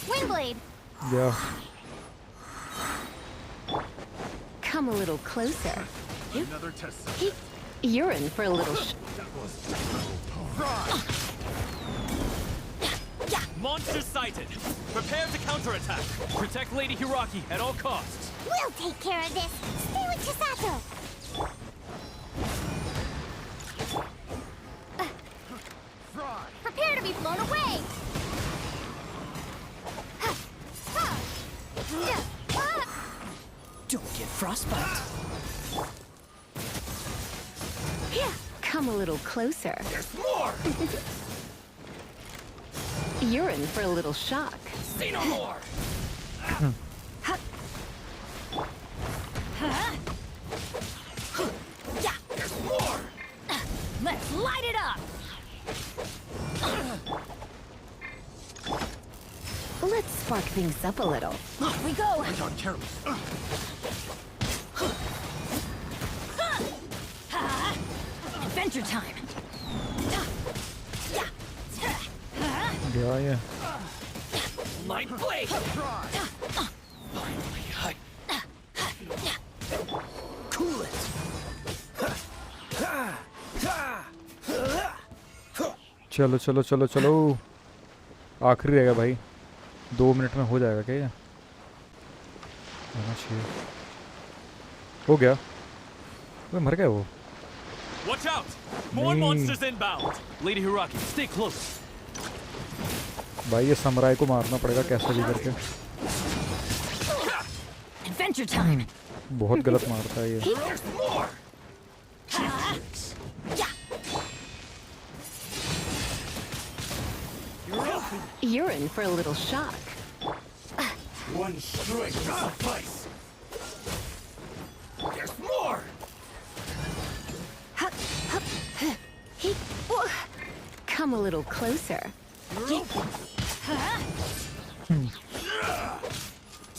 Windblade. Yeah. Come a little closer. Another test. You're in for a little Monster sighted! Prepare to counterattack! Protect Lady Hiraki at all costs! We'll take care of this. Stay with Chisato. Prepare to be blown away. Don't get frostbite. Come a little closer. There's more. You're in for a little shock. Say no more. There's more. Let's light it up. Let's spark things up a little. Off we go. Right on, careless. Adventure time. गया ये। Light blade. Finally, cool it. चलो चलो चलो चलो, आखिरी रहेगा भाई, 2 minute में हो जाएगा क्या ये? होना चाहिए। हो गया। वो मर गया वो। Watch out! More monsters inbound! Lady Hiraki, stay close! भाई ये समुराई को मारना पड़ेगा कैसे भी करके। Adventure time. बहुत गलत मारता है ये। You're in for a little shock. One strike will suffice. There's more. Come a little closer.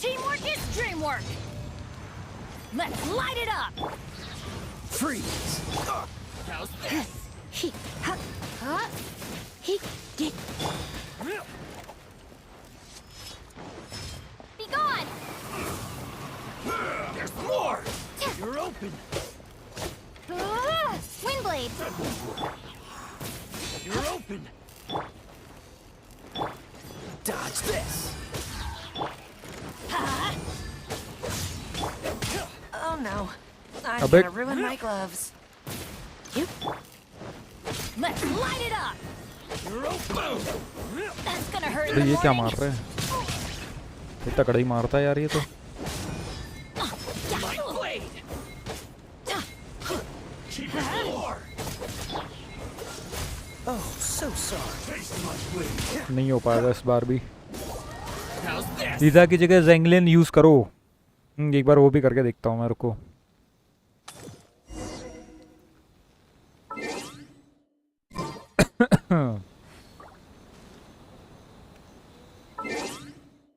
Teamwork is dreamwork. Let's light it up. Freeze. How's this? Be gone. There's more. You're open. Windblade. You're open. Dodge this. Oh no. I'm Abek. gonna ruin my gloves. Let's light it up. You're open. That's gonna hurt तो in the ये क्या morning. मार रहे हैं? ये तकड़ा ही मारता है यार ये तो। Light blade. Keep it more. Oh, so sorry. Taste my blade. नहीं हो पाएगा इस बार भी। How's this? लीजा की जगह ज़ेंगलिन यूज़ करो। एक बार वो भी करके देखता हूँ मेरे को।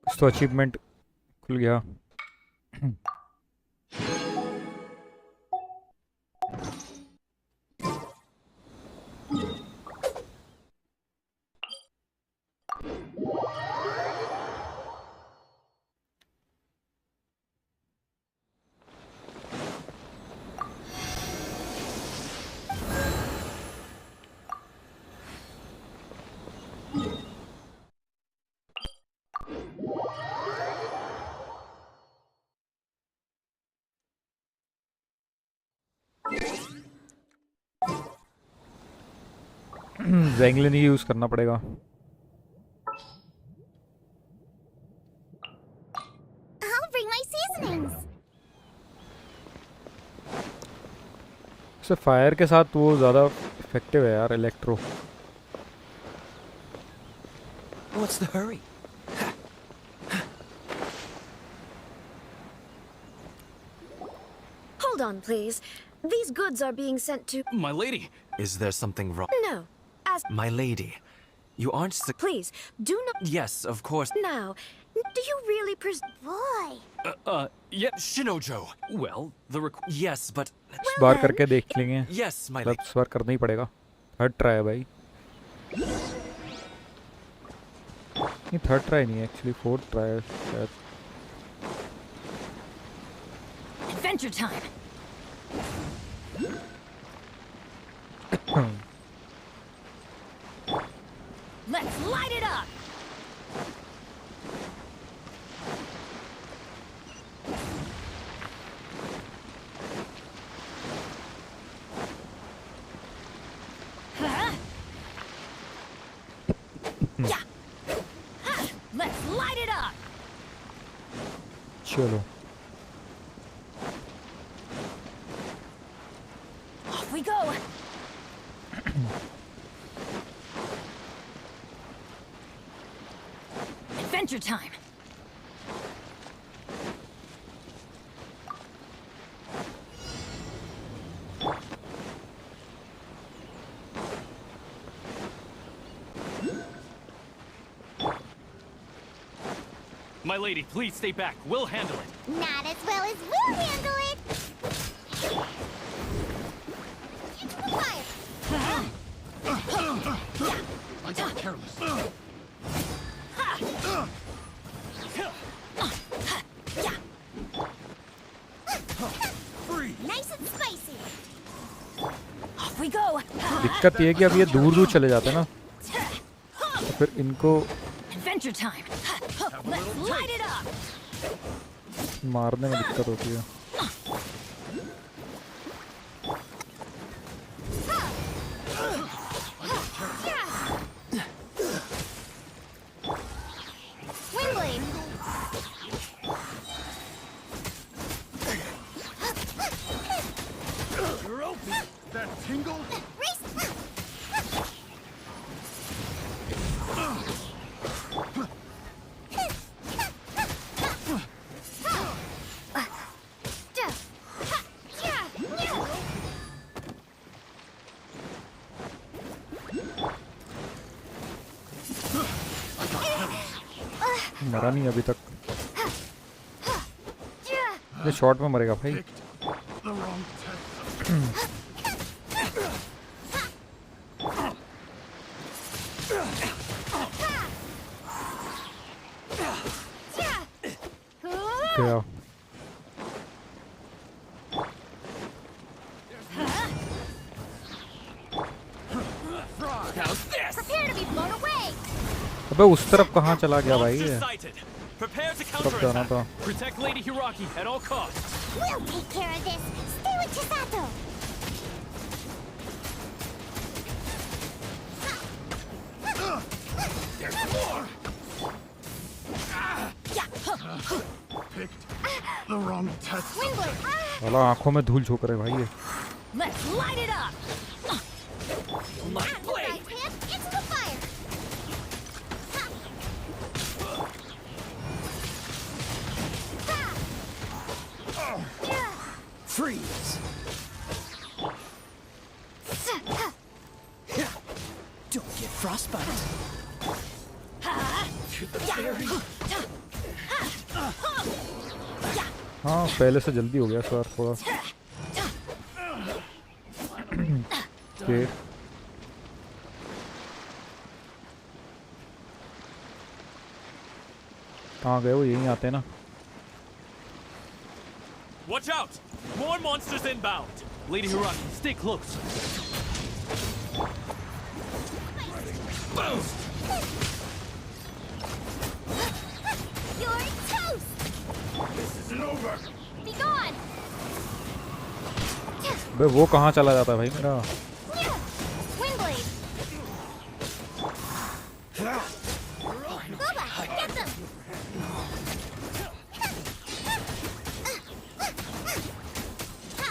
कुछ तो अचीवमेंट खुल गया। जैंगलिन ही यूज करना पड़ेगा। I'll bring my seasonings. से फायर के साथ वो ज़्यादा इफेक्टिव है यार electro. What's the hurry? Hold on, please. These goods are being sent to... My lady! Is there something wrong? No. As... My lady, you aren't Please, do not... Yes, of course. Now, do you really Boy. Yeah, Shinojo. Well, Yes, but... इस बार करके देख लेंगे। Yes, my मतलब इस बार करना ही पड़ेगा। Third try है भाई। नहीं थर्ड ट्राई नहीं है एक्चुअली, फोर्थ ट्राई है शायद। Adventure time. Let's light it up. Yeah. Let's light it up. चलो। Off we go. Adventure time. My lady, please stay back. We'll handle it. Not as well as we'll handle it. Into the fire. I got careless. Nice and spicy. Off we go. दिक्कत ये है कि अब ये दूर दूर चले जाते हैं ना, तो फिर इनको Adventure time. Let's light it up. मारने में दिक्कत होती है। Windblade. You're open. That tingle? मरा नहीं अभी तक। ये शॉट में मरेगा भाई। गया। Prepare to be blown away. अबे उस तरफ कहाँ चला गया भाई ये? तब जाना था। Protect Lady Hiraki at all costs. We'll take care of this. Stay with Chisato. There's more. Picked the wrong test. Windblade. साला आँखों में धूल झोंक रहे भाई ये। Let's light it up. My blade. Into the fire. Freeze! Don't get frostbite. हाँ पहले से जल्दी हो गया इस बार थोड़ा। ओके कहाँ गए वो? यहीं आते हैं ना। Watch out! More monsters inbound! Lady Hiraki, stay close. You're toast. This isn't over. Be gone. बे वो कहाँ चला जाता है भाई मेरा? Windblade.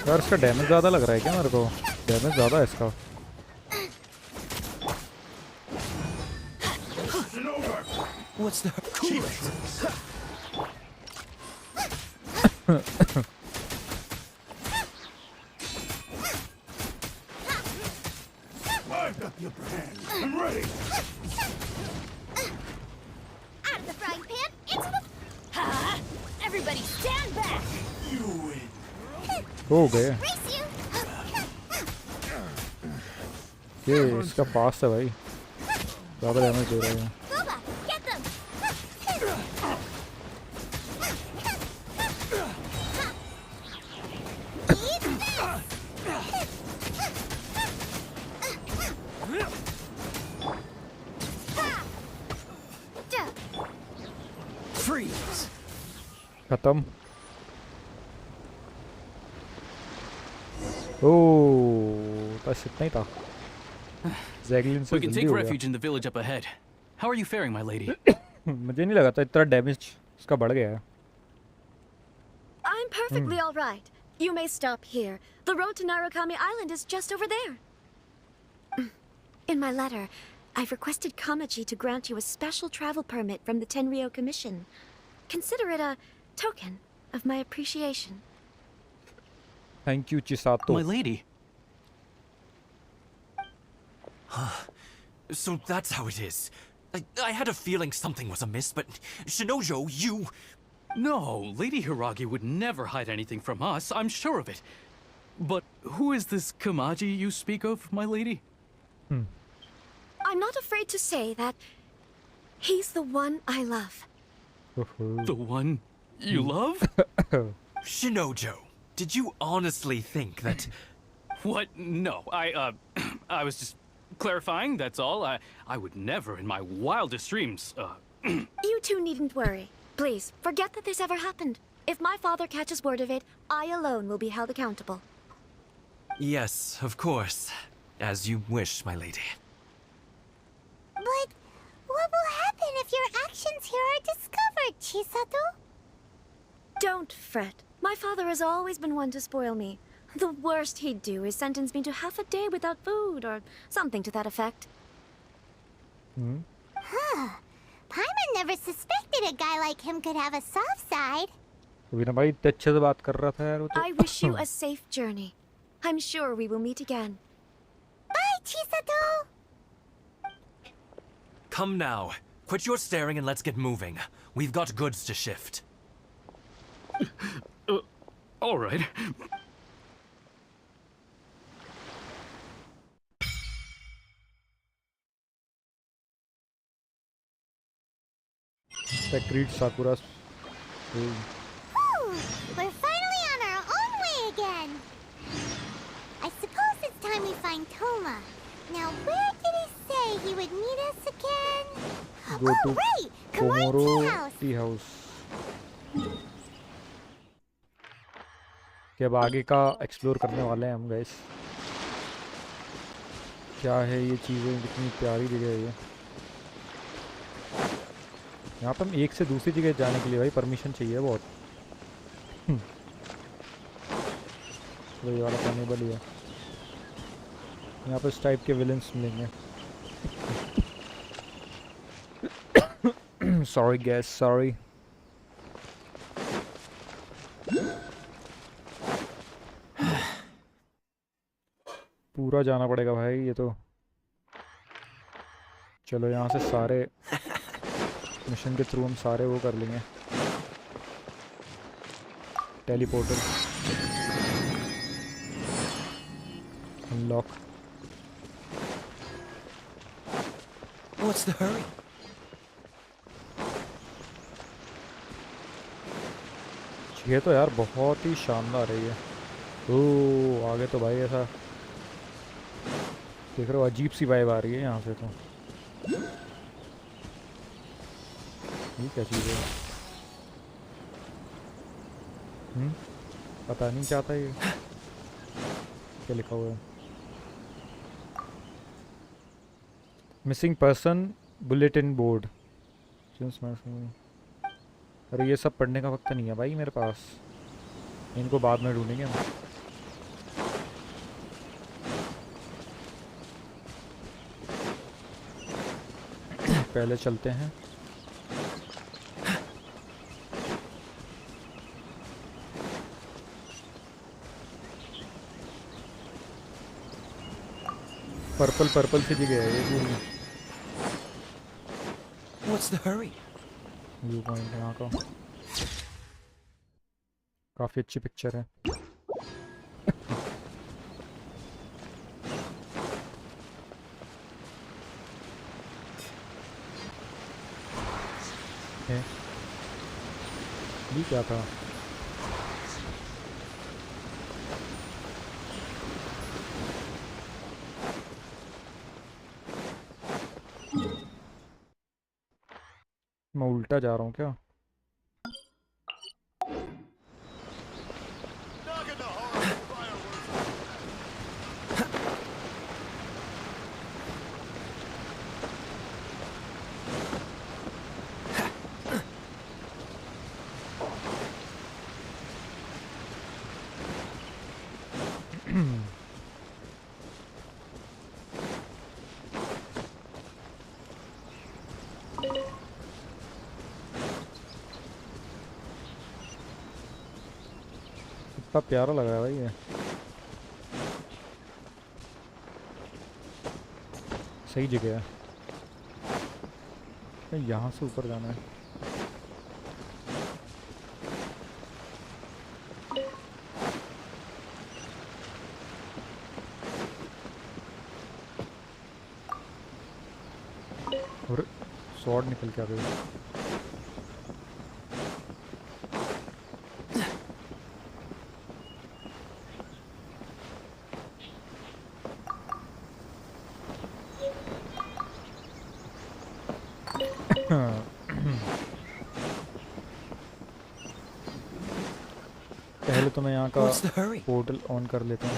यार इसका डैमेज ज़्यादा लग रहा है क्या मेरे को? डैमेज ज़्यादा है इसका। What's the I've got the upper hand. I'm ready. Out of the frying pan, into the... Ha! Everybody stand back! You win. हो गए। Race you! ये इसका फास्ट है भाई, ज़्यादा डैमेज दे रहा है। Booba, get them! Freeze! खत्म। ओह, बस इतना ही था। जैगलिन से We can जल्दी take हो गया। refuge in the village up ahead. How are you faring, my lady? मुझे नहीं लगा था इतना डैमेज इसका बढ़ गया है। I'm perfectly all right. You may stop here. The road to Narukami Island is just over there. In my letter, I've requested Kamaji to grant you a special travel permit from the Tenryou Commission. Consider it a token of my appreciation. Thank you, Chisato. My lady. So that's how it is. I had a feeling something was amiss, but Shinojo, you... No, Lady Hiragi would never hide anything from us, I'm sure of it. But who is this Kamaji you speak of, my lady? I'm not afraid to say that he's the one I love. The one you love? Shinojo, did you honestly think that... What? No, I was just clarifying, that's all. I would never in my wildest dreams, You two needn't worry. Please, forget that this ever happened. If my father catches word of it, I alone will be held accountable. Yes, of course. As you wish, my lady. But what will happen if your actions here are discovered, Chisato? Don't fret. My father has always been one to spoil me. The worst he'd do is sentence me to half a day without food, or something to that effect. Huh. Paimon never suspected a guy like him could have a soft side. Veena भाई इतने अच्छे से बात कर रहा था यार वो तो। I wish you a safe journey. I'm sure we will meet again. Bye, Chisato! Come now. Quit your staring and let's get moving. We've got goods to shift. all right. Secret Sakura's. Whew, we're finally on our own way again. I suppose it's time we find Toma. Now, where did he say he would meet us again? Go Oh, to right! Kawaii Komoro Tea House. Tea house. कि अब आगे का explore करने वाले हैं हम guys. क्या है ये चीज़ें, कितनी प्यारी जगह है ये। यहाँ पर हम एक से दूसरी जगह जाने के लिए भाई परमिशन चाहिए बहुत। तो ये वाला कैनिबल ही है। यहाँ पर इस टाइप के विलेंस मिलेंगे। Sorry gas, sorry. पूरा जाना पड़ेगा भाई ये तो। चलो यहाँ से सारे मिशन के थ्रू हम सारे वो कर लेंगे। Teleporter unlock. What's the hurry? ये तो यार बहुत ही शानदार है ये। ओह आगे तो भाई ऐसा देख रहे हो, अजीब सी वाइब आ रही है यहाँ से तो। ये क्या चीज़ है? पता नहीं क्या था ये, क्या लिखा हुआ है। Missing person bulletin board. अरे ये सब पढ़ने का वक्त नहीं है भाई मेरे पास, इनको बाद में ढूंढेंगे हम। पहले चलते हैं। पर्पल पर्पल सी जगह है ये पूरी। What's the hurry? View point यहाँ का काफी अच्छी पिक्चर है। ये क्या था? मैं उल्टा जा रहा हूँ क्या? कितना प्यारा लग रहा है भाई ये। सही जगह है। यहाँ से ऊपर जाना है। और स्वॉर्ड निकल के आ गई। पहले तो मैं यहाँ का पोर्टल ऑन कर लेता हूँ।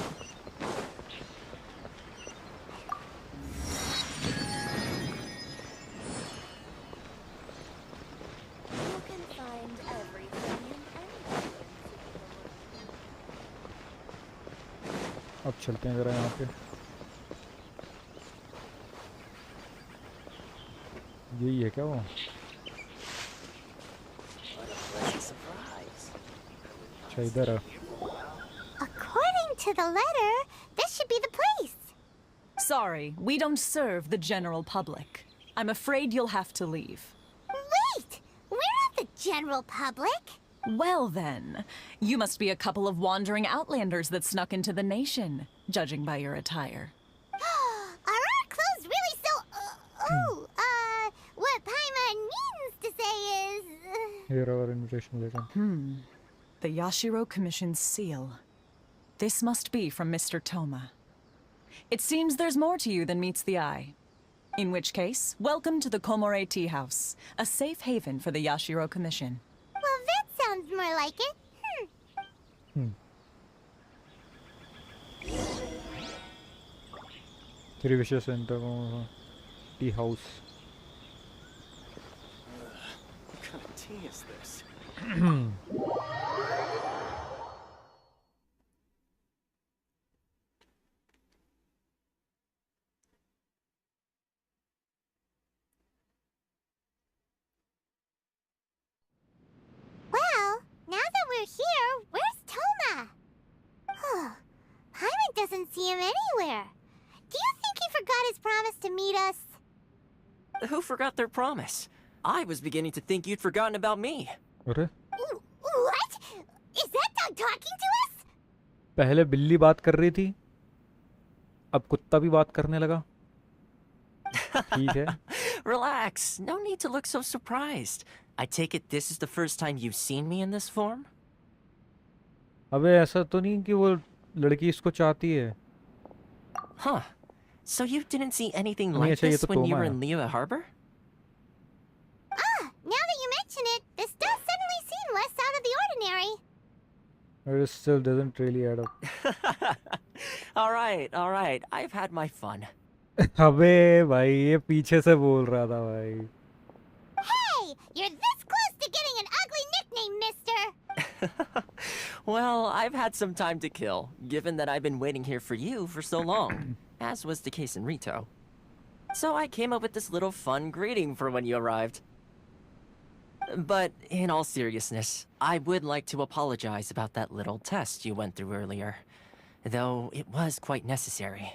अब चलते हैं जरा यहाँ पे। यही है क्या वो? अच्छा इधर है। According to the letter, this should be the place. Sorry, we don't serve the general public. I'm afraid you'll have to leave. Wait! We're not the general public. Well then, you must be a couple of wandering outlanders that snuck into the nation, judging by your attire. Are our clothes really so... what Paimon means to say is... Here our invitation letter. The Yashiro Commission's seal. This must be from Mr. Toma. It seems there's more to you than meets the eye. In which case, welcome to the Komore Tea House, a safe haven for the Yashiro Commission. Well, that sounds more like it. Three wishes center tea house. What kind of tea is this? Well, now that we're here, where's Toma? Paimon doesn't see him anywhere. Do you think he forgot his promise to meet us? Who forgot their promise? I was beginning to think you'd forgotten about me. अरे? What? Is that dog talking to us? पहले बिल्ली बात कर रही थी, अब कुत्ता भी बात करने लगा। ठीक है। Relax. No need to look so surprised. I take it this is the first time you've seen me in this form? अबे ऐसा तो नहीं कि वो लड़की इसको चाहती है। Huh. So you didn't see anything नहीं, like अच्छा, ये this तो when you तोमा were है। in Liyue Harbor? Now that you mention it, this does suddenly seem less out of the ordinary. It still doesn't really add up. all right. I've had my fun. अबे भाई ये पीछे से बोल रहा था भाई। Hey, you're this close to getting an ugly nickname, mister. Well, I've had some time to kill, given that I've been waiting here for you for so long, as was the case in Rito. So I came up with this little fun greeting for when you arrived. But in all seriousness, I would like to apologize about that little test you went through earlier, though it was quite necessary.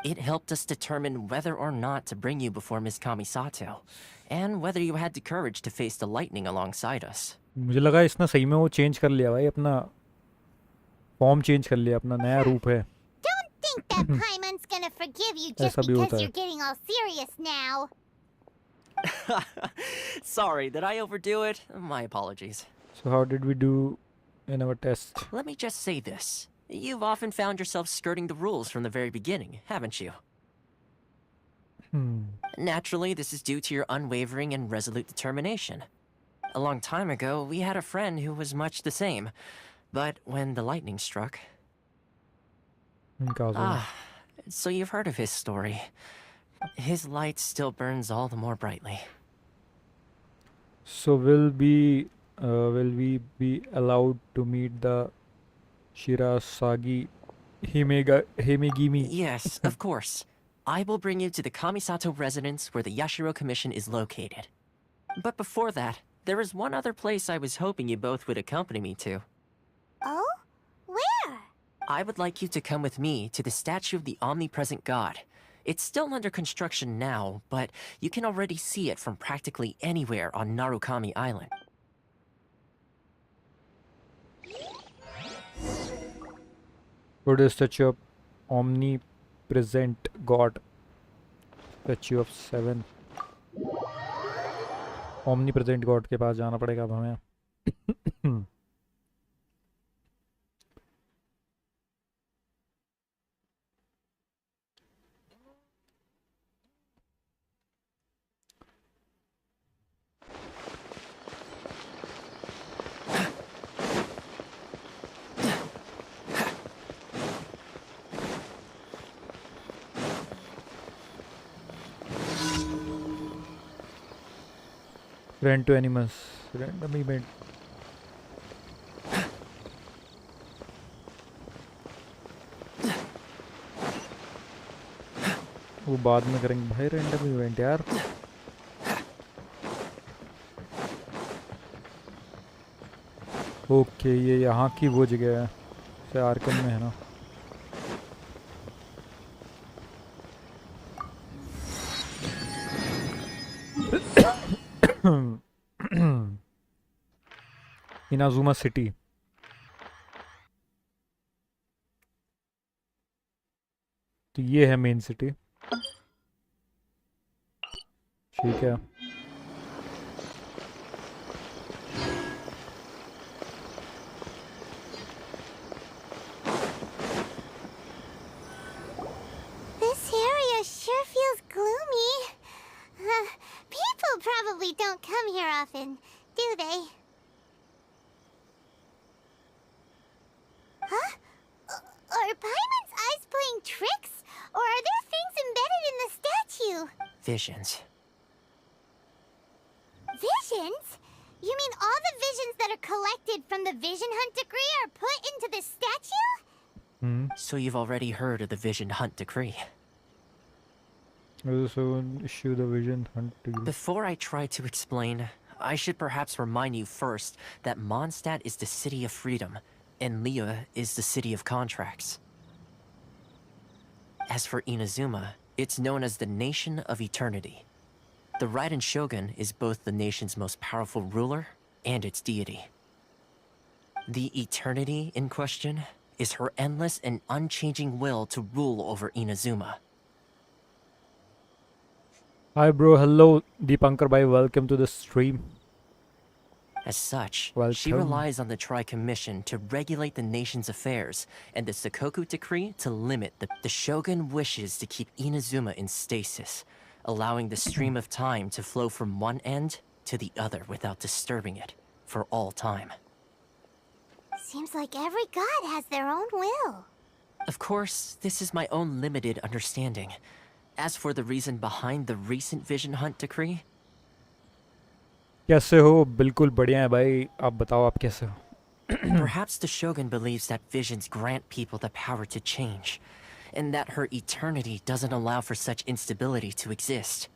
It helped us determine whether or not to bring you before Miss Kamisato, and whether you had the courage to face the lightning alongside us. मुझे लगा इसने सही में वो change कर लिया भाई, अपना फॉर्म चेंज कर लिया, अपना नया रूप है. Don't think that Paimon's gonna forgive you just ऐसा भी होता because है. you're getting all serious now. Sorry, did I overdo it? My apologies. So how did we do in our test? Let me just say this. You've often found yourself skirting the rules from the very beginning, haven't you? Naturally, this is due to your unwavering and resolute determination. A long time ago, we had a friend who was much the same. But when the lightning struck... so you've heard of his story. His light still burns all the more brightly. So will we be allowed to meet the Shirasagi Himegimi? Yes, of course. I will bring you to the Kamisato residence where the Yashiro Commission is located. But before that, there is one other place I was hoping you both would accompany me to. Oh? Where? I would like you to come with me to the statue of the omnipresent god. It's still under construction now, but you can already see it from practically anywhere on Narukami Island. What is statue of omnipresent god? Statue of 7. Omnipresent god के पास जाना पड़ेगा अब हमें. Rent to animals. Random event. वो बाद में करेंगे भाई रैंडम इवेंट यार. ओके ये यहाँ की वो जगह है, से आर्कन में है ना. Inazuma city. तो ये है मेन सिटी. ठीक है. This area sure feels gloomy. People probably don't come here often, do they? Huh? Are Paimon's eyes playing tricks? Or are there things embedded in the statue? Visions. Visions? You mean all the visions that are collected from the Vision Hunt decree are put into this statue? So you've already heard of the Vision Hunt decree. So issue the Vision Hunt decree. Before I try to explain, I should perhaps remind you first that Mondstadt is the city of freedom, and Liyue is the city of contracts. As for Inazuma, it's known as the Nation of Eternity. The Raiden Shogun is both the nation's most powerful ruler and its deity. The Eternity in question is her endless and unchanging will to rule over Inazuma. Hi bro, hello Deepankar bhai, welcome to the stream. As such, Welcome. she relies on the Tri-Commission to regulate the nation's affairs, and the Sakoku Decree to limit the Shogun wishes to keep Inazuma in stasis, allowing the stream of time to flow from one end to the other without disturbing it, for all time. Seems like every god has their own will. Of course, this is my own limited understanding. As for the reason behind the recent Vision Hunt Decree... कैसे हो? बिल्कुल बढ़िया है भाई. आप बताओ आप कैसे हो? Perhaps the Shogun believes that visions grant people the power to change. and that her eternity doesn't allow for such instability to exist.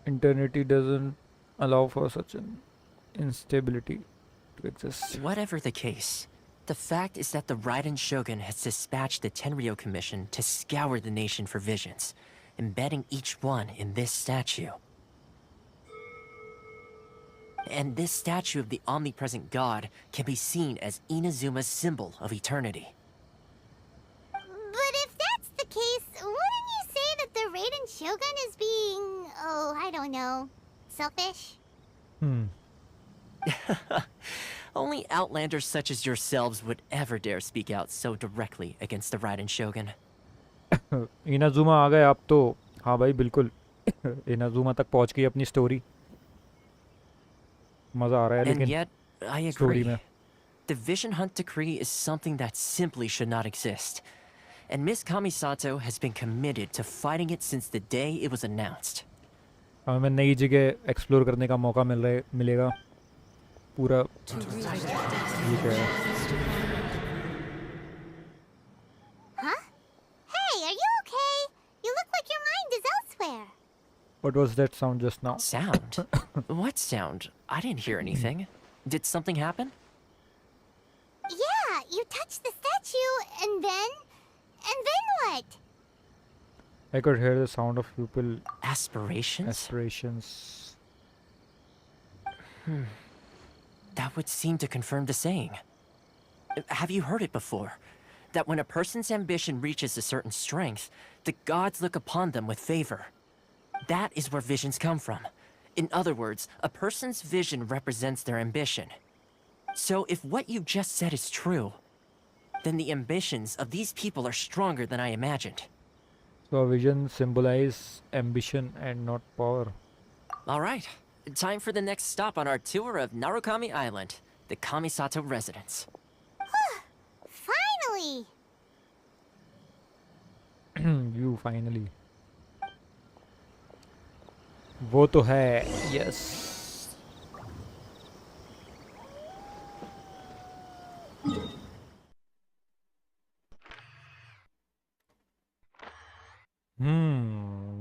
Eternity doesn't allow for such an instability to exist. Whatever the case, the fact is that the Raiden Shogun has dispatched the Tenryo Commission to scour the nation for visions, embedding each one in this statue. And this statue of the omnipresent god can be seen as Inazuma's symbol of eternity. But if that's the case, wouldn't you say that the Raiden Shogun is being, oh, I don't know, selfish? Only outlanders such as yourselves would ever dare speak out so directly against the Raiden Shogun. Inazuma आ गए आप तो हाँ भाई बिल्कुल Inazuma तक पहुंच गई अपनी स्टोरी मजा आ रहा है And लेकिन yet, I स्टोरी agree. में The Vision Hunt Decree is something that simply should not exist. And Miss Kamisato has been committed to fighting it since the day it was announced. हमें नई जगह explore करने का मौका मिलेगा पूरा ये क्या है Huh? Hey, are you okay? You look like your mind is elsewhere. What was that sound just now? Sound? What sound? I didn't hear anything. Did something happen? Yeah, you touched the statue, and then what? I could hear the sound of people Aspirations? Hmm. That would seem to confirm the saying. Have you heard it before? That when a person's ambition reaches a certain strength, the gods look upon them with favor. That is where visions come from. In other words, a person's vision represents their ambition. So if what you just said is true, then the ambitions of these people are stronger than I imagined. So vision symbolize ambition and not power. All right. Time for the next stop on our tour of Narukami Island, the Kamisato residence. Finally! You finally. वो तो है yes.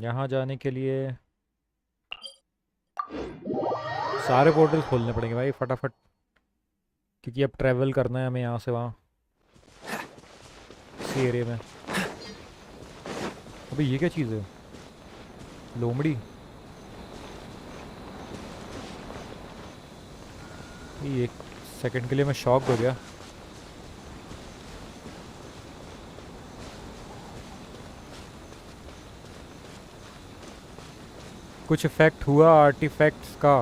यहाँ जाने के लिए सारे portal खोलने पड़ेंगे भाई फटाफट क्योंकि अब ट्रैवल करना है हमें यहाँ से वहाँ इसी एरिया में अबे ये क्या चीज़ है लोमड़ी ये एक सेकंड के लिए मैं शॉक हो गया कुछ इफेक्ट हुआ आर्टिफैक्ट्स का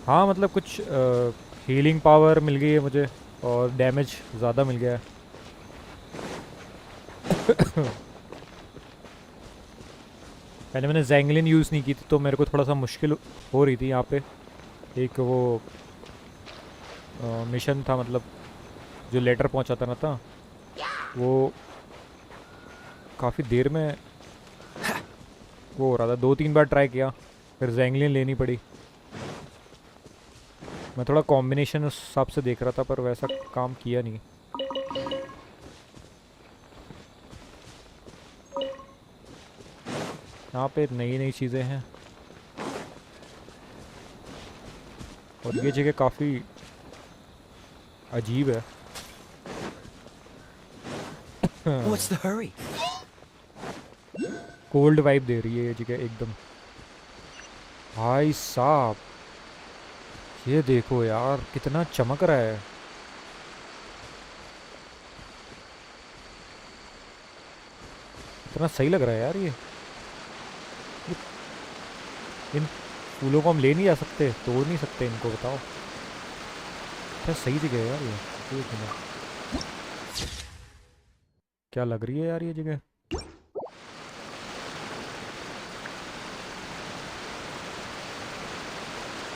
हाँ मतलब कुछ हीलिंग पावर मिल गई है मुझे और डैमेज ज़्यादा मिल गया है पहले मैंने जैंगलिन यूज़ नहीं की थी तो मेरे को थोड़ा सा मुश्किल हो रही थी यहाँ पे एक वो मिशन था मतलब जो लेटर पहुँचाता ना था वो काफ़ी देर में वो हो रहा था 2-3 बार ट्राई किया फिर जैंगलिन लेनी पड़ी मैं थोड़ा कॉम्बिनेशन उस हिसाब से देख रहा था पर वैसा काम किया नहीं यहाँ पे नई नई चीज़ें हैं और ये जगह काफ़ी अजीब है What's the hurry? Cold vibe दे रही है ये जगह एकदम भाई साहब ये देखो यार कितना चमक रहा है इतना सही लग रहा है यार ये इन फूलों को हम ले नहीं जा सकते तोड़ नहीं सकते इनको बताओ क्या सही जगह है यार ये क्या लग रही है यार ये जगह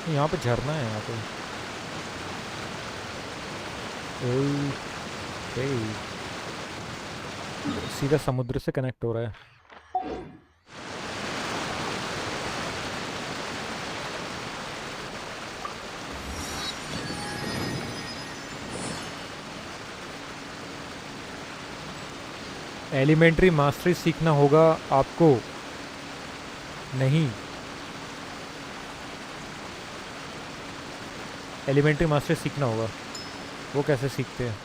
यहाँ पे झरना है यहाँ पे सीधा समुद्र से कनेक्ट हो रहा है एलिमेंट्री मास्टरी सीखना होगा आपको। नहीं, एलिमेंट्री मास्टरी सीखना होगा। वो कैसे सीखते हैं?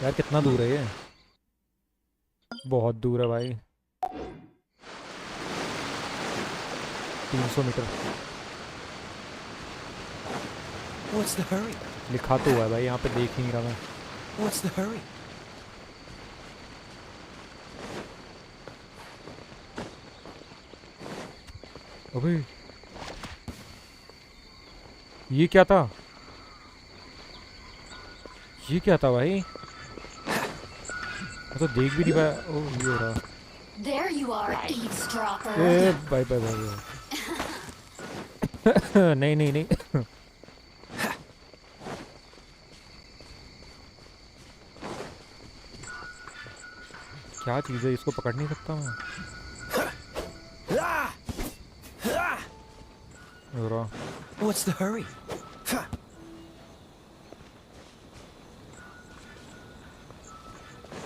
यार कितना दूर है ये? बहुत दूर है भाई, 300 मीटर। What's the hurry? लिखा तो हुआ है भाई, यहाँ पे देख ही नहीं रहा मैं। What's the hurry? अबे ये क्या था? ये क्या था भाई? मैं तो देख भी नहीं पाया। ओह ये हो रहा। There you are, eavesdropper. A bye bye bye. नहीं नहीं नहीं। क्या चीज़ है, इसको पकड़ नहीं सकता मैं। हो रहा। What's the hurry?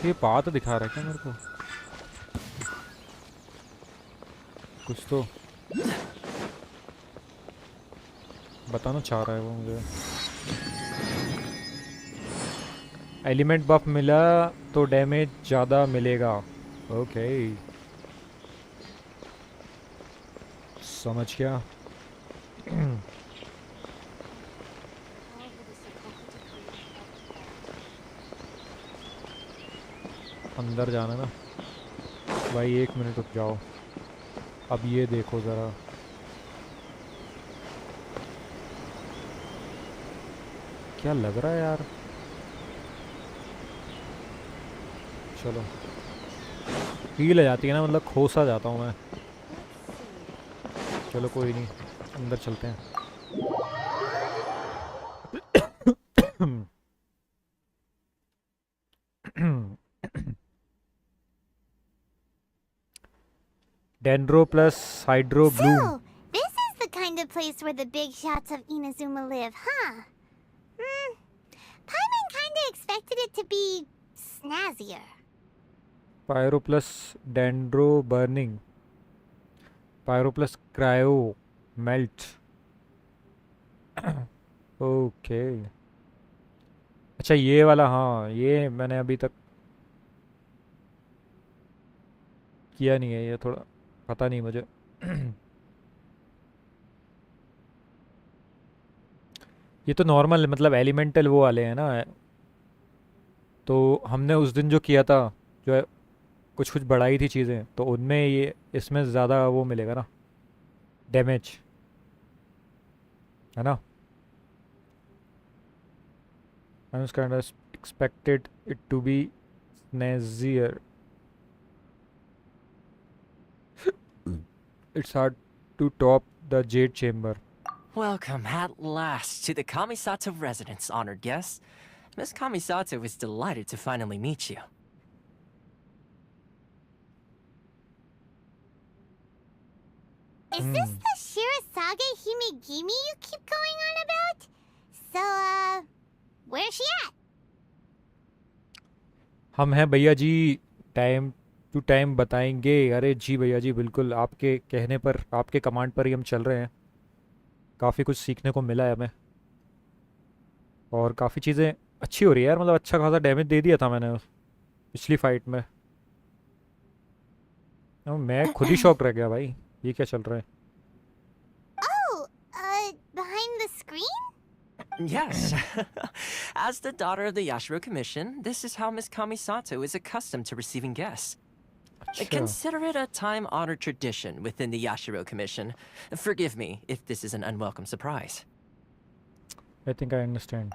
ये बात दिखा रहा है क्या मेरे को? कुछ तो बताना चाह रहा है वो मुझे। एलिमेंट बफ मिला तो डैमेज ज़्यादा मिलेगा। ओके समझ गया। अंदर जाना ना भाई, 1 मिनट रुक जाओ। अब ये देखो ज़रा, क्या लग रहा है यार। चलो फील आ जाती है ना, मतलब खोसा जाता हूँ मैं। चलो कोई नहीं, अंदर चलते हैं। Dendro plus hydro Bloom. So, this is the kind of place where the big shots of Inazuma live, huh? Paimon kinda expected it to be snazzier. Pyro plus dendro burning, pyro plus cryo melt. Okay अच्छा ये वाला, हाँ ये मैंने अभी तक किया नहीं है, ये थोड़ा पता नहीं मुझे। ये तो नॉर्मल मतलब एलिमेंटल वो वाले हैं ना, तो हमने उस दिन जो किया था, जो है कुछ कुछ बढ़ाई थी चीज़ें, तो उनमें ये इसमें ज़्यादा वो मिलेगा ना डैमेज, है ना। I was kind of expected it to be snazzier. It's hard to top the Jade Chamber. Welcome at last to the Kamisato residence, honored guests. Miss Kamisato is delighted to finally meet you. Is this the Shirazage Himegimi you keep going on about? So, where's she at? हम हैं भैया जी, time to time बताएंगे। अरे जी भैया जी बिल्कुल, आपके कहने पर, आपके कमांड पर ही हम चल रहे हैं। काफ़ी कुछ सीखने को मिला है हमें, और काफ़ी चीज़ें अच्छी हो रही है यार। मतलब अच्छा खासा डैमेज दे दिया था मैंने पिछली फाइट में। मैं खुद ही शॉक रह गया भाई, ये क्या चल रहा है। Oh, behind the screen? Yes. As the daughter of the Yashiro Commission, this is how Miss Kamisato is accustomed to receiving guests. Consider it a time-honored tradition within the Yashiro Commission. Forgive me if this is an unwelcome surprise. I think I understand.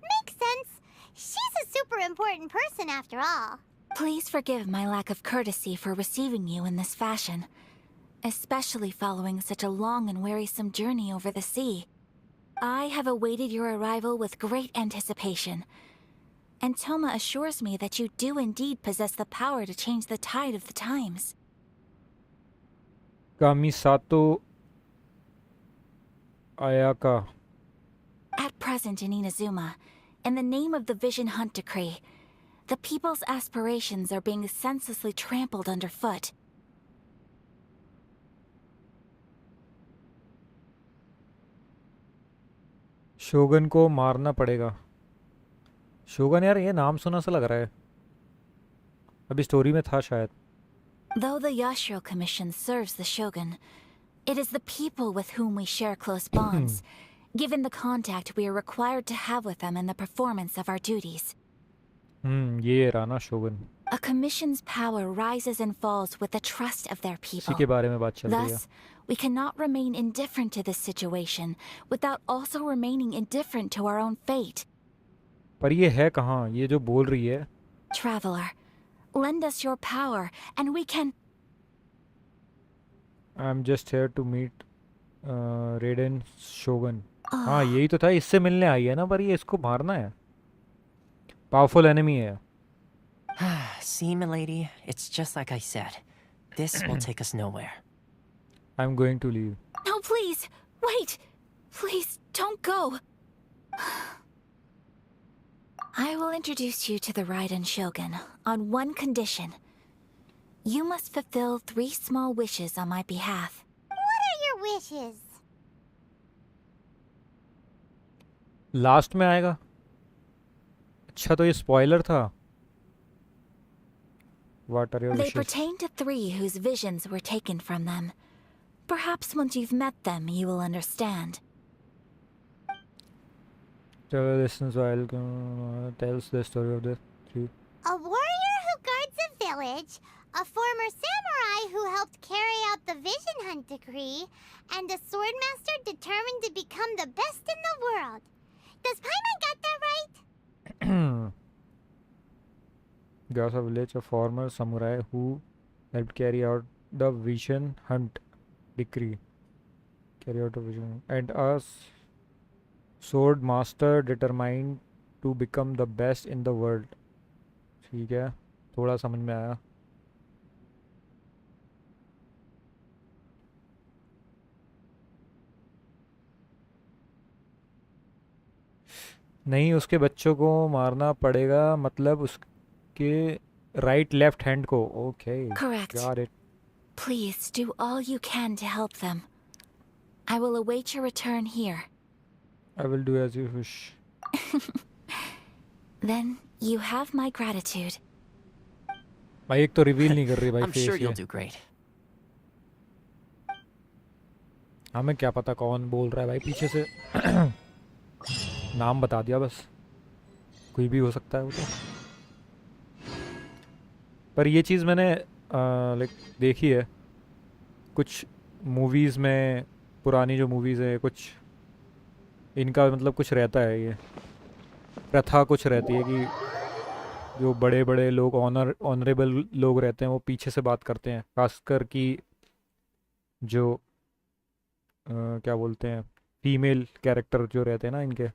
Makes sense. She's a super important person after all. Please forgive my lack of courtesy for receiving you in this fashion, especially following such a long and wearisome journey over the sea. I have awaited your arrival with great anticipation, and Toma assures me that you do indeed possess the power to change the tide of the times. Kamisato Ayaka. At present in Inazuma, in the name of the Vision Hunt Decree. The people's aspirations are being senselessly trampled underfoot. शोगन को मारना पड़ेगा। शोगन यार ये नाम सुना सा लग रहा है, अभी स्टोरी में था शायद। Though the Yashiro Commission serves the Shogun, it is the people with whom we share close bonds, given the contact we are required to have with them in the performance of our duties. ये रहा ना शोगन। A commission's power rises and falls with the trust of their people. इसी के बारे में बात चल रही है। Thus, we cannot remain indifferent to this situation without also remaining indifferent to our own fate. पर ये है कहाँ, ये जो बोल रही है? Traveler, lend us your power and we can... I'm just here to meet Raiden Shogun. हाँ यही तो था, इससे मिलने आई है ना, पर ये इसको मारना है। Powerful enemy है। See, milady, it's just like I said. This will take us nowhere. I'm going to leave. No, please! Wait! Please, don't go! I will introduce you to the Raiden Shogun on one condition. You must fulfill 3 small wishes on my behalf. What are your wishes? Last में आएगा। अच्छा तो ये spoiler था। What are your They wishes? pertain to 3 whose visions were taken from them. Perhaps once you've met them, you will understand. Listens while tells the story of the 3. A warrior who guards a village, a former samurai who helped carry out the Vision Hunt Decree, and a swordmaster determined to become the best in the world. Does Paimon get that right? Guards a village, a former samurai who helped carry out the Vision Hunt Decree. Carry out the vision. And a sword master determined to become the best in the world. ठीक है, थोड़ा समझ में आया। नहीं, उसके बच्चों को मारना पड़ेगा, मतलब उसके राइट लेफ्ट हैंड को। Okay, Correct. Got it. Please do all you can to help them. I will await your return here. I will do as you wish. Then you have my gratitude. भाई एक तो reveal नहीं कर रही भाई I'm face sure ये। you'll do great. हमें क्या पता कौन बोल रहा है भाई पीछे से। नाम बता दिया बस, कोई भी हो सकता है वो तो। पर ये चीज़ मैंने लाइक देखी है कुछ मूवीज़ में, पुरानी जो मूवीज़ हैं कुछ, इनका मतलब कुछ रहता है, ये प्रथा कुछ रहती है कि जो बड़े बड़े लोग ऑनरेबल लोग रहते हैं वो पीछे से बात करते हैं, खासकर कि जो क्या बोलते हैं फीमेल कैरेक्टर जो रहते हैं ना इनके,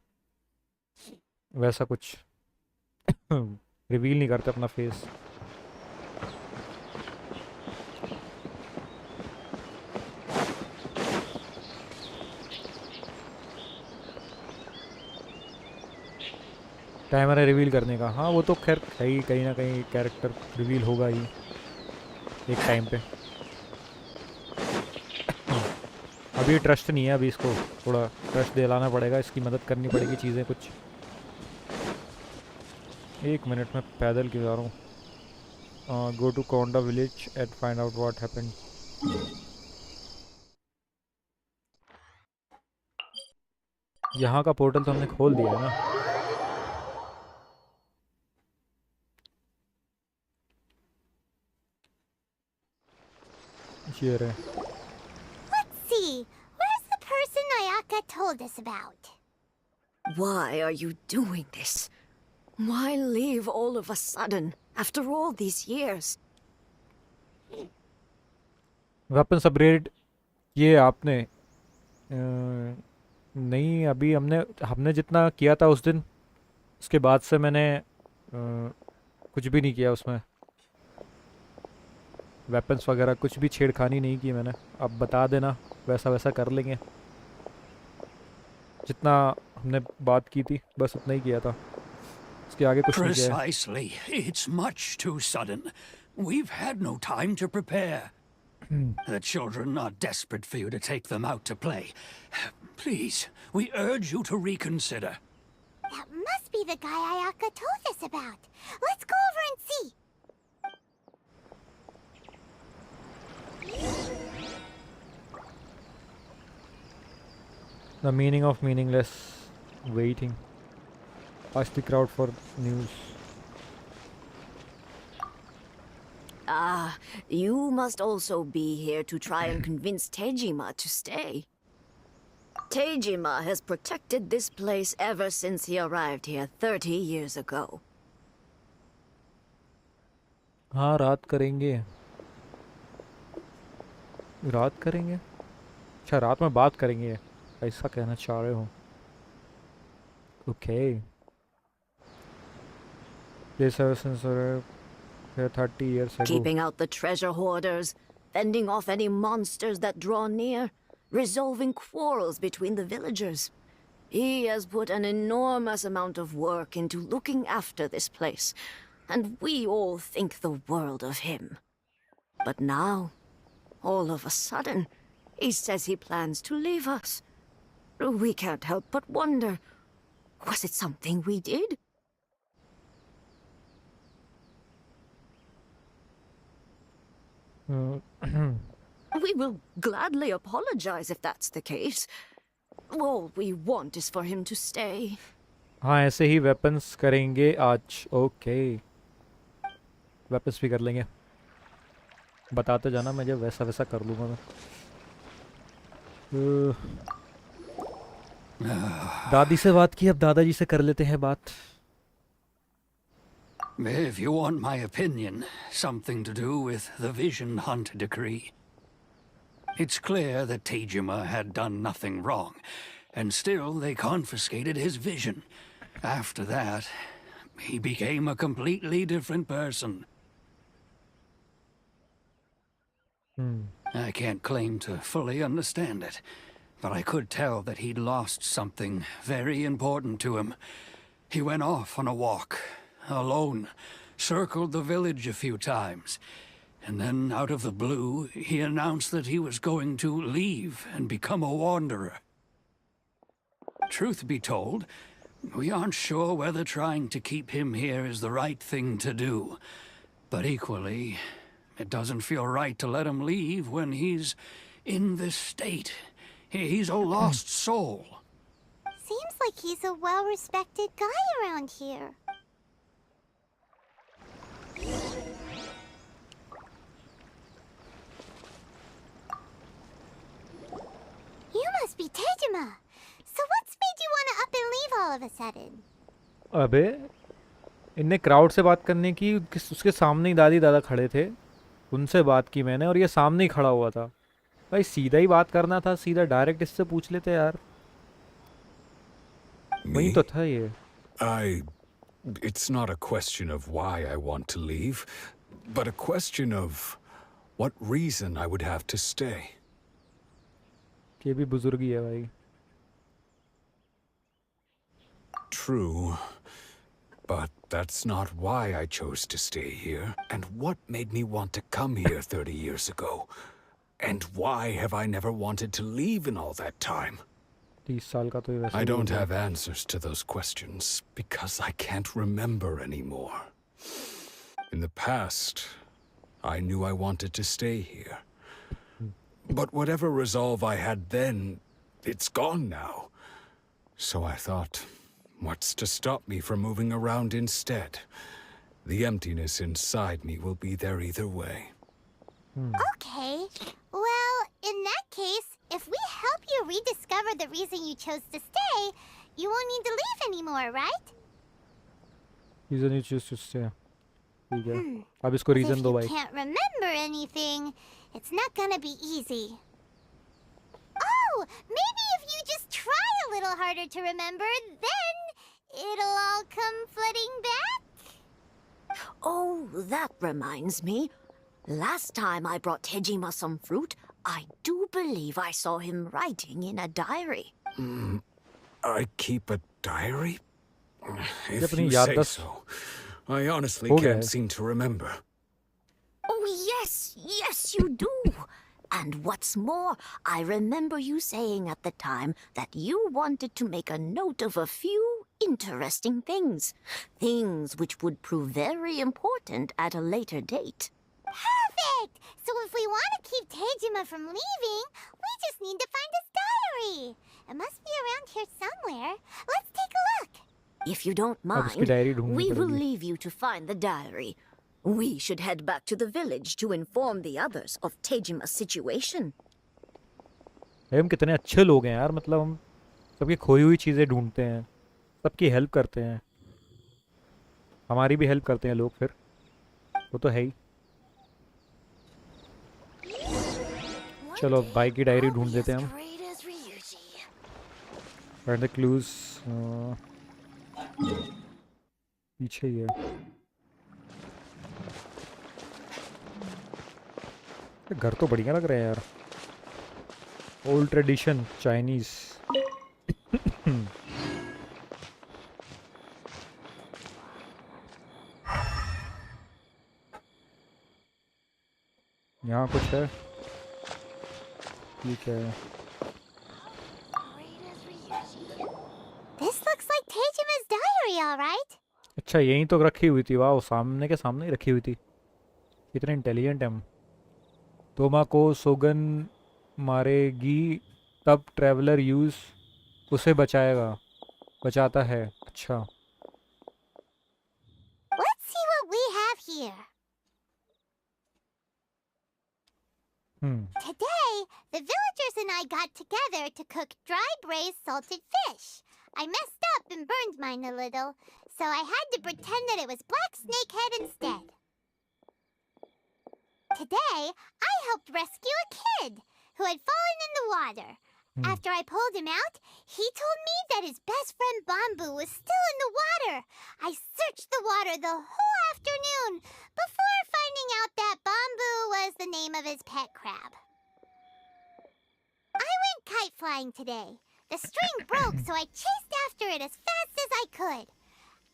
वैसा कुछ। रिवील नहीं करते अपना फेस। टाइमर है रिवील करने का। हाँ वो तो खैर है ही, कहीं ना कहीं कैरेक्टर रिवील होगा ही एक टाइम पे। अभी ट्रस्ट नहीं है, अभी इसको थोड़ा ट्रस्ट दिलाना पड़ेगा, इसकी मदद करनी पड़ेगी चीज़ें कुछ। 1 मिनट में पैदल क्यों जा रहा हूँ। Go to Konda village and find out what happened. यहाँ का पोर्टल तो हमने खोल दिया है ना। ये रहे। Let's see. Where's the person Ayaka told us about? Why are you doing this? Why leave all of a sudden, after all these years? Weapons upgrade ये आपने नहीं, अभी हमने जितना किया था उस दिन, उसके बाद से मैंने कुछ भी नहीं किया उसमें। वेपन्स वगैरह कुछ भी छेड़खानी नहीं की मैंने। अब बता देना, वैसा वैसा कर लेंगे जितना हमने बात की थी, बस उतना ही किया था, उसके आगे कुछ नहीं किया है। Precisely. It's much too sudden. We've had no time to prepare. The children are desperate for you to take them out to play. Please, we urge you to reconsider. That must be the guy Ayaka told us about. Let's go over and see. The meaning of meaningless waiting. Ask the crowd for news. Ah, you must also be here to try and convince Tejima to stay. Tejima has protected this place ever since he arrived here 30 years ago. हाँ, रात करेंगे। रात करेंगे? अच्छा, रात में बात करेंगे, ऐसा कहना चाह रहे हो? Okay. This ever since here 30 years ago. Keeping out the treasure hoarders, fending off any monsters that draw near, resolving quarrels between the villagers. He has put an enormous amount of work into looking after this place, and we all think the world of him. But now, all of a sudden, he says he plans to leave us. We can't help but wonder, was it something we did? We will gladly apologize if that's the case. All we want is for him to stay. हाँ, ऐसे ही weapons करेंगे आज। Okay. Weapons भी कर लेंगे। बताते जाना, मैं जब वैसा वैसा कर लूँगा मैं। दादी से बात की, अब दादाजी से कर लेते हैं बात। If you want my opinion, something to do with the Vision Hunt decree. It's clear that Tejima had done nothing wrong, and still they confiscated his vision. After that, he became a completely different person. I can't claim to fully understand it, but I could tell that he'd lost something very important to him. He went off on a walk, alone, circled the village a few times, and then out of the blue, he announced that he was going to leave and become a wanderer. Truth be told, we aren't sure whether trying to keep him here is the right thing to do, but equally, it doesn't feel right to let him leave when he's in this state. He's a lost soul. Seems like he's a well-respected guy around here. You must be Tejima. So what's made you want to up and leave all of a sudden? अबे, इनने crowd से बात करने की, उसके सामने ही दादी दादा खड़े थे, उनसे बात की मैंने, और ये सामने ही खड़ा हुआ था। भाई सीधा ही बात करना था, सीधा डायरेक्ट इससे पूछ लेते यार। वही तो था ये। It's not a question of why I want to leave, but a question of what reason I would have to stay. ये भी बुजुर्गी है भाई। True, but that's not why I chose to stay here. And what made me want to come here 30 years ago? And why have I never wanted to leave in all that time? 30 साल का तो ये वैसे I he don't हो गया। have answers to those questions because I can't remember anymore. In the past, I knew I wanted to stay here. But whatever resolve I had then, it's gone now. So I thought, what's to stop me from moving around instead? The emptiness inside me will be there either way. Okay. Well, in that case, if we help you rediscover the reason you chose to stay, you won't need to leave anymore, right? Reason you choose to stay. ठीक है। अब इसको reason दो भाई। If you can't remember anything, it's not gonna be easy. Oh, maybe if you just try a little harder to remember, then it'll all come flooding back. Oh, that reminds me. Last time I brought Tejima some fruit, I do believe I saw him writing in a diary. I keep a diary? ये If अपनी you say याददाश्त so. I honestly हो गया can't है. seem to remember. Oh, yes, you do. And what's more, I remember you saying at the time that you wanted to make a note of a few interesting things. Things which would prove very important at a later date. Perfect! So if we want to keep Tejima from leaving, we just need to find his diary. It must be around here somewhere. Let's take a look. If you don't अब उसकी mind, diary ढूंढनी we will पड़ेगी. leave you to find the diary. We should head back to the village to inform the others of Tejima's situation. हम कितने अच्छे लोग हैं यार, मतलब हम सबकी खोई हुई चीज़ें ढूंढते हैं, सबकी हेल्प करते हैं, हमारी भी हेल्प करते हैं लोग, फिर वो तो है ही. चलो भाई की डायरी ढूंढ देते हैं हम. Find the clues. पीछे ही है. घर तो बढ़िया लग रहे हैं यार. Old tradition Chinese. यहाँ कुछ है. ठीक है. This looks like Tejima's diary, all right? अच्छा यहीं तो रखी हुई थी. वाह, सामने के सामने ही रखी हुई थी. कितने इंटेलिजेंट है हम. तोमा को सोगन मारेगी तब ट्रैवलर यूज उसे बचाता है. अच्छा. Let's see what we have here. Today, the villagers and I got together to cook dry braised salted fish. I messed up and burned mine a little, so I had to pretend that it was black snakehead instead. Today, I helped rescue a kid who had fallen in the water. After I pulled him out, he told me that his best friend Bamboo was still in the water. I searched the water the whole afternoon before finding out that Bamboo was the name of his pet crab. I went kite flying today. The string broke, so I chased after it as fast as I could.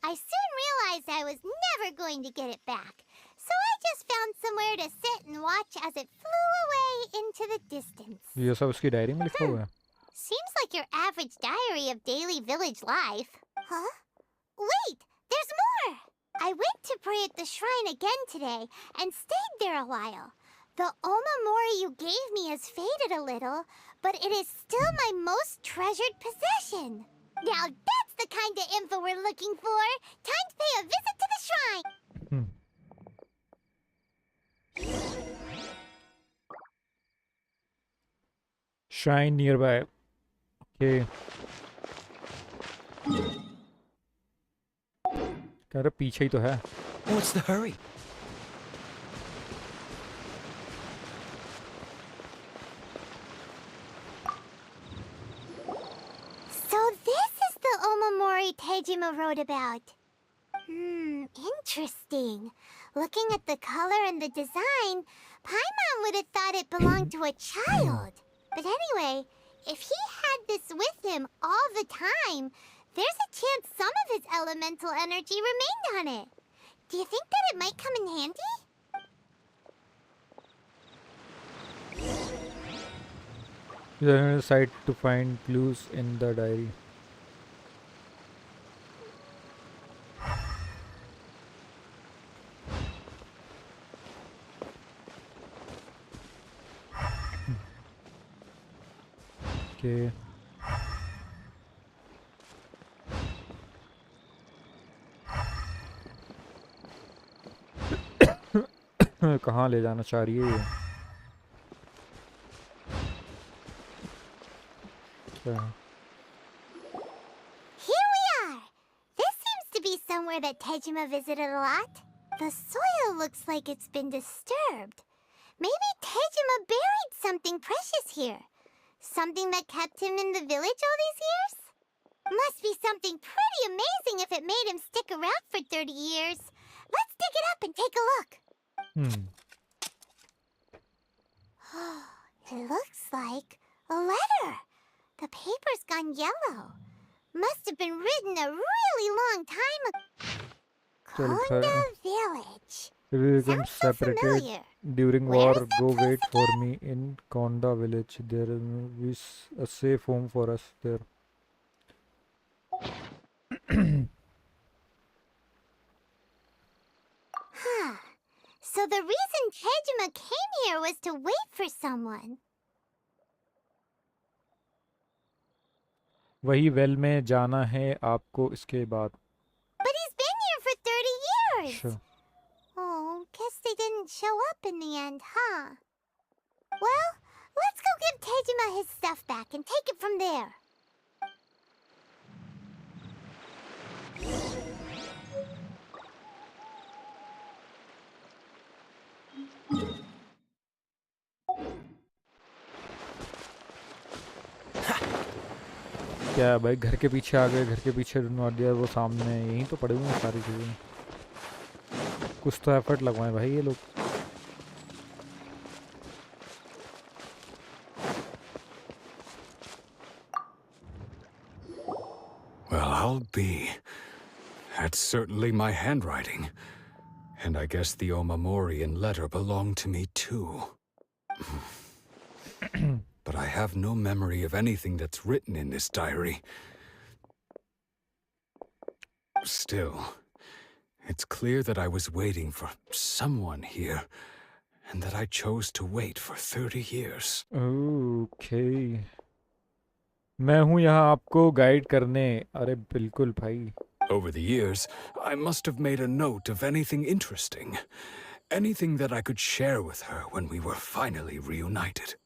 I soon realized I was never going to get it back, so I just found somewhere to sit and watch as it flew away into the distance. ये सब उसकी diary में लिखा हुआ है. Seems like your average diary of daily village life. Huh? Wait, there's more! I went to pray at the shrine again today and stayed there a while. The omamori you gave me has faded a little, but it is still my most treasured possession. Now that's the kind of info we're looking for. Time to pay a visit to the shrine. Shrine nearby. Okay. कह रहा पीछे ही तो है. What's the hurry? So this is the omamori Tejima wrote about. Interesting. Looking at the color and the design, Paimon would have thought it belonged to a child. But anyway, if he had this with him all the time, there's a chance some of his elemental energy remained on it. Do you think that it might come in handy? Use another site to find clues in the diary. Okay. कहाँ ले जाना चाह रही है ये? Here we are! This seems to be somewhere that Tejima visited a lot. The soil looks like it's been disturbed. Maybe Tejima buried something precious here. Something that kept him in the village all these years? Must be something pretty amazing if it made him stick around for 30 years. Let's dig it up and take a look. It looks like a letter. The paper's gone yellow. Must have been written a really long time ago. चल Konda Village. If we become Sounds so separated familiar. during Where war, is that go place wait for me in Konda village. There is a safe home for us there. Huh. So the reason Tejima came here was to wait for someone. वही well में जाना है आपको इसके बाद. But he's been here for 30 years. Sure. Oh, guess they didn't show up in the end, huh? Well, let's go give Tejima his stuff back and take it from there. क्या है भाई, घर के पीछे आ गए, घर के पीछे ढूंढवा दिया, वो सामने यहीं तो पड़े हुए हैं सारी चीज़ें. कुछ तो एफर्ट लगवाएं भाई ये लोग. Well, I'll be. That's certainly my handwriting. And I guess the Omamorian letter belonged to me too. But I have no memory of anything that's written in this diary. Still, it's clear that I was waiting for someone here, and that I chose to wait for 30 years. Okay. मैं हूँ यहाँ आपको guide करने. अरे बिल्कुल भाई. Over the years, I must have made a note of anything interesting. Anything that I could share with her when we were finally reunited.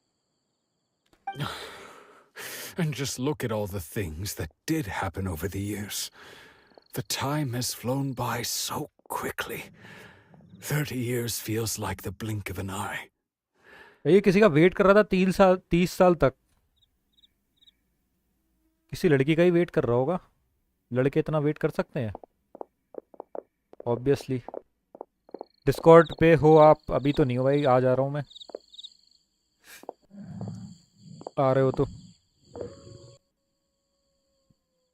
And just look at all the things that did happen over the years. The time has flown by so quickly. 30 years feels like the blink of an eye. ये किसी का wait कर रहा था 30 साल तक. किसी लड़की का ही वेट कर रहा होगा. लड़के इतना वेट कर सकते हैं? ऑब्वियसली. डिस्कॉर्ड पे हो आप? अभी तो नहीं हो भाई, आ जा रहा हूँ मैं. आ रहे हो तो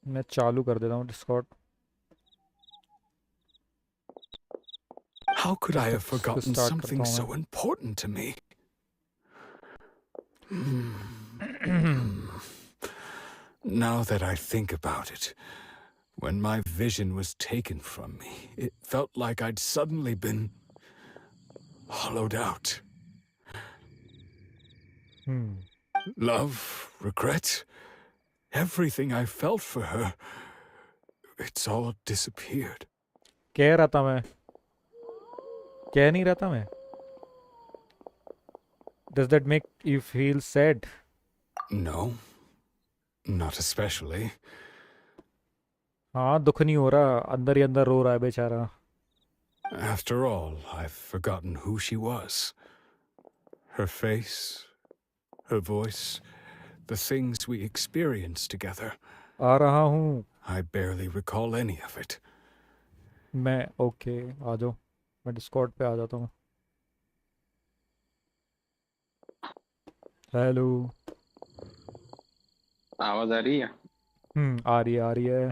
मैं चालू कर देता हूँ Discord. How could I have forgotten something so important to me? Now that I think about it, when my vision was taken from me, it felt like I'd suddenly been hollowed out. Love, regret, everything I felt for her, it's all disappeared. कह रहा था मैं. कह नहीं रहा था मैं. Does that make you feel sad? No, not especially. हाँ, दुख नहीं हो रहा, अंदर ही अंदर रो रहा है बेचारा. After all, I've forgotten who she was. Her face, her voice, the things we experienced together. आ रहा हूँ. I barely recall any of it. मैं ओके आ जाओ. मैं डिस्कॉर्ड पे आ जाता हूँ. हेलो. आवाज आ रही है? आ रही है, आ रही है.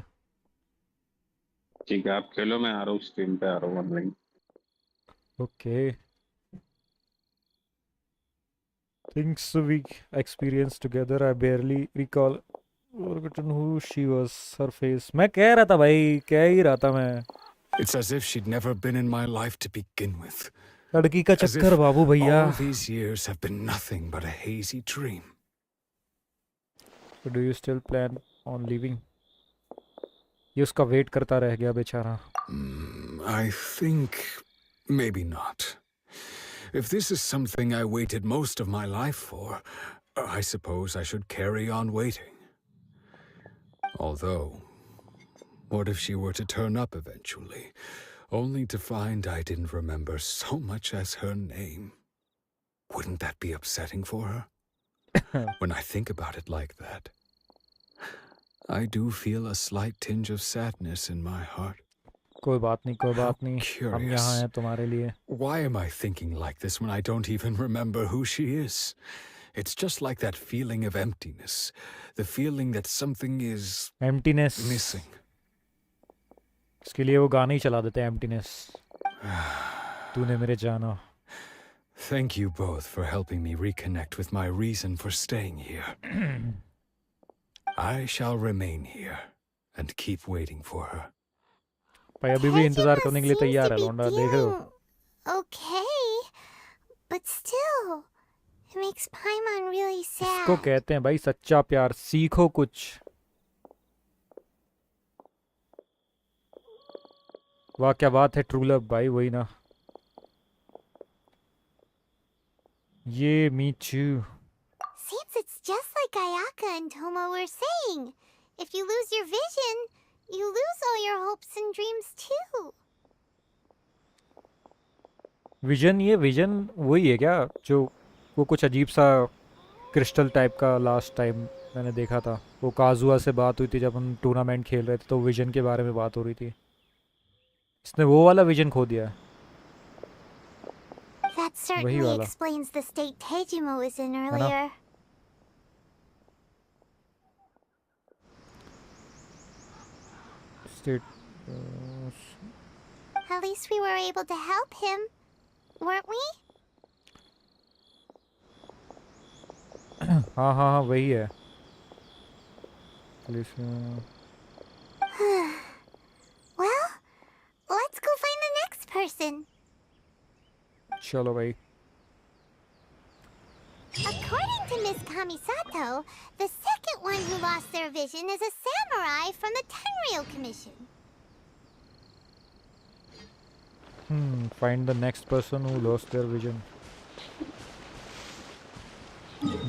ठीक है, आप खेलो, मैं आ रहा हूँ, स्ट्रीम पे आ रहा हूँ online. Okay. Things we experienced together, I barely recall. Forgotten who she was, her face. मैं कह रहा था भाई, कह ही रहा था मैं. It's as if she'd never been in my life to begin with. लड़की का As if चक्कर बाबू भैया. all these years have been nothing but a hazy dream. So do you still plan on leaving? ये उसका wait करता रह गया बेचारा. I think maybe not. If this is something I waited most of my life for, I suppose I should carry on waiting. Although, what if she were to turn up eventually, only to find I didn't remember so much as her name? Wouldn't that be upsetting for her? When I think about it like that, I do feel a slight tinge of sadness in my heart. कोई बात नहीं, कोई बात नहीं. हम Curious. यहाँ हैं तुम्हारे लिए. Why am I thinking like this when I don't even remember who she is? It's just like that feeling of emptiness. The feeling that something is Emptiness. missing. इसके लिए वो गाना ही चला देते हैं emptiness. तूने मेरे जाना. Thank you both for helping me reconnect with my reason for staying here. I shall remain here and keep waiting for her. भाई अभी भी इंतजार करने के लिए तैयार है लौंडा, देख रहे हो? Okay, but still, it makes Paimon really sad. इसको कहते हैं भाई सच्चा प्यार. सीखो कुछ. वाह क्या बात है ट्रू लव भाई, वही ना. ये me too. Seems it's just like Ayaka and Toma were saying. If you lose your vision, you lose all your hopes and dreams too. Vision, ये विजन वही है क्या जो वो कुछ अजीब सा क्रिस्टल टाइप का लास्ट टाइम मैंने देखा था. वो काजुआ से बात हुई थी जब हम टूर्नामेंट खेल रहे थे, तो विजन के बारे में बात हो रही थी. इसने वो वाला विजन खो दिया. That certainly explains the state Teijimo was in earlier. At least we were able to help him, weren't we? हाँ हाँ हाँ वही है. Well, let's go find the next person. चलो भाई. According to Miss Kamisato, the second one who lost their vision is a samurai from the Tenryou Commission. Find the next person who lost their vision.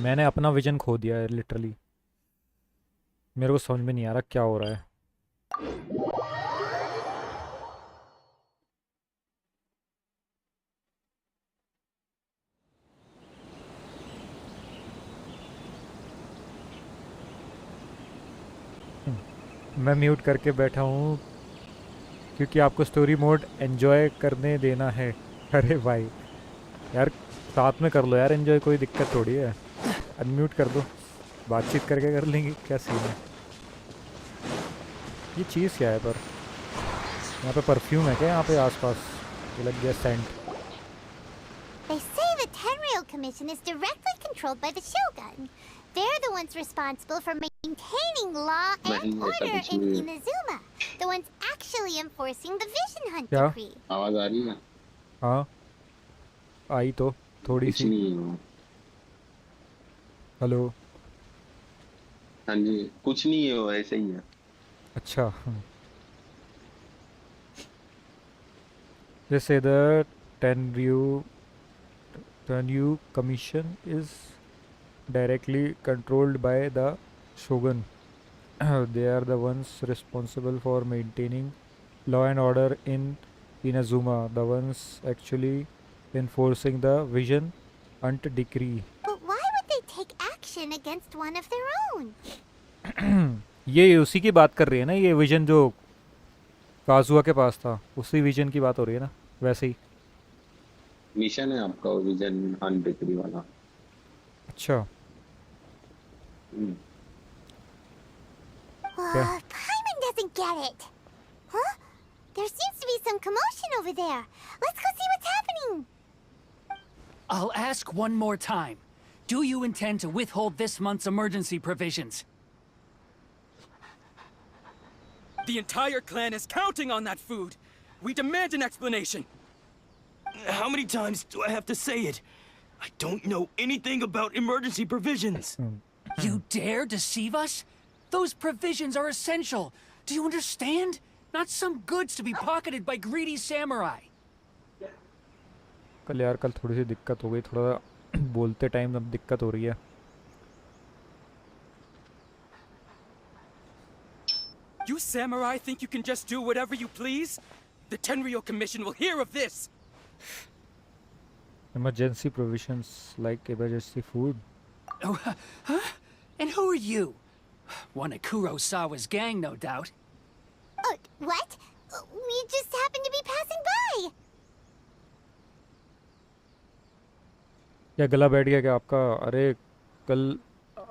मैंने अपना vision खो दिया है literally. मेरे को समझ में नहीं आ रहा क्या हो रहा है. मैं म्यूट करके बैठा हूँ क्योंकि आपको स्टोरी मोड एंजॉय करने देना है. अरे भाई यार साथ में कर लो यार एंजॉय, कोई दिक्कत थोड़ी है. अनम्यूट कर दो, बातचीत करके कर लेंगे. क्या सीन है? ये चीज़ क्या है? पर यहाँ पे परफ्यूम है क्या यहाँ पे आसपास? ये लग गया Saint. They say the Tenryou Commission is directly controlled by the Shogun. They're the ones responsible for maintaining law and order in Inazuma. The ones actually enforcing the Vision Hunt decree. आवाज आ रही है? हाँ आई तो थोड़ी सी. Hello. हाँ जी कुछ नहीं है, वो ऐसे ही है. अच्छा. They say the Tenryou Commission is directly controlled by the Shogun. They are the ones responsible for maintaining law and order in Inazuma, the ones actually enforcing the Vision Hunt decree. But why would they take action against one of their own? ये उसी की बात कर रही है ना, ये vision जो काजुआ के पास था, उसी विजन की बात हो रही है ना. वैसे ही मिशन है आपका विजन हंट डिक्री वाला. अच्छा. Paimon doesn't get it. Huh? There seems to be some commotion over there. Let's go see what's happening. I'll ask one more time. Do you intend to withhold this month's emergency provisions? The entire clan is counting on that food. We demand an explanation. How many times do I have to say it? I don't know anything about emergency provisions. You dare deceive us? Those provisions are essential. Do you understand? Not some goods to be pocketed by greedy samurai. कल यार कल थोड़ी सी दिक्कत हो गई, थोड़ा बोलते time अब दिक्कत हो रही है. You samurai think you can just do whatever you please? The Tenryou Commission will hear of this! Emergency provisions like emergency food. Oh, huh? And who are you? One of Kurosawa's gang, no doubt. What? We just happened to be passing by. या गला बैठ गया क्या आपका? अरे कल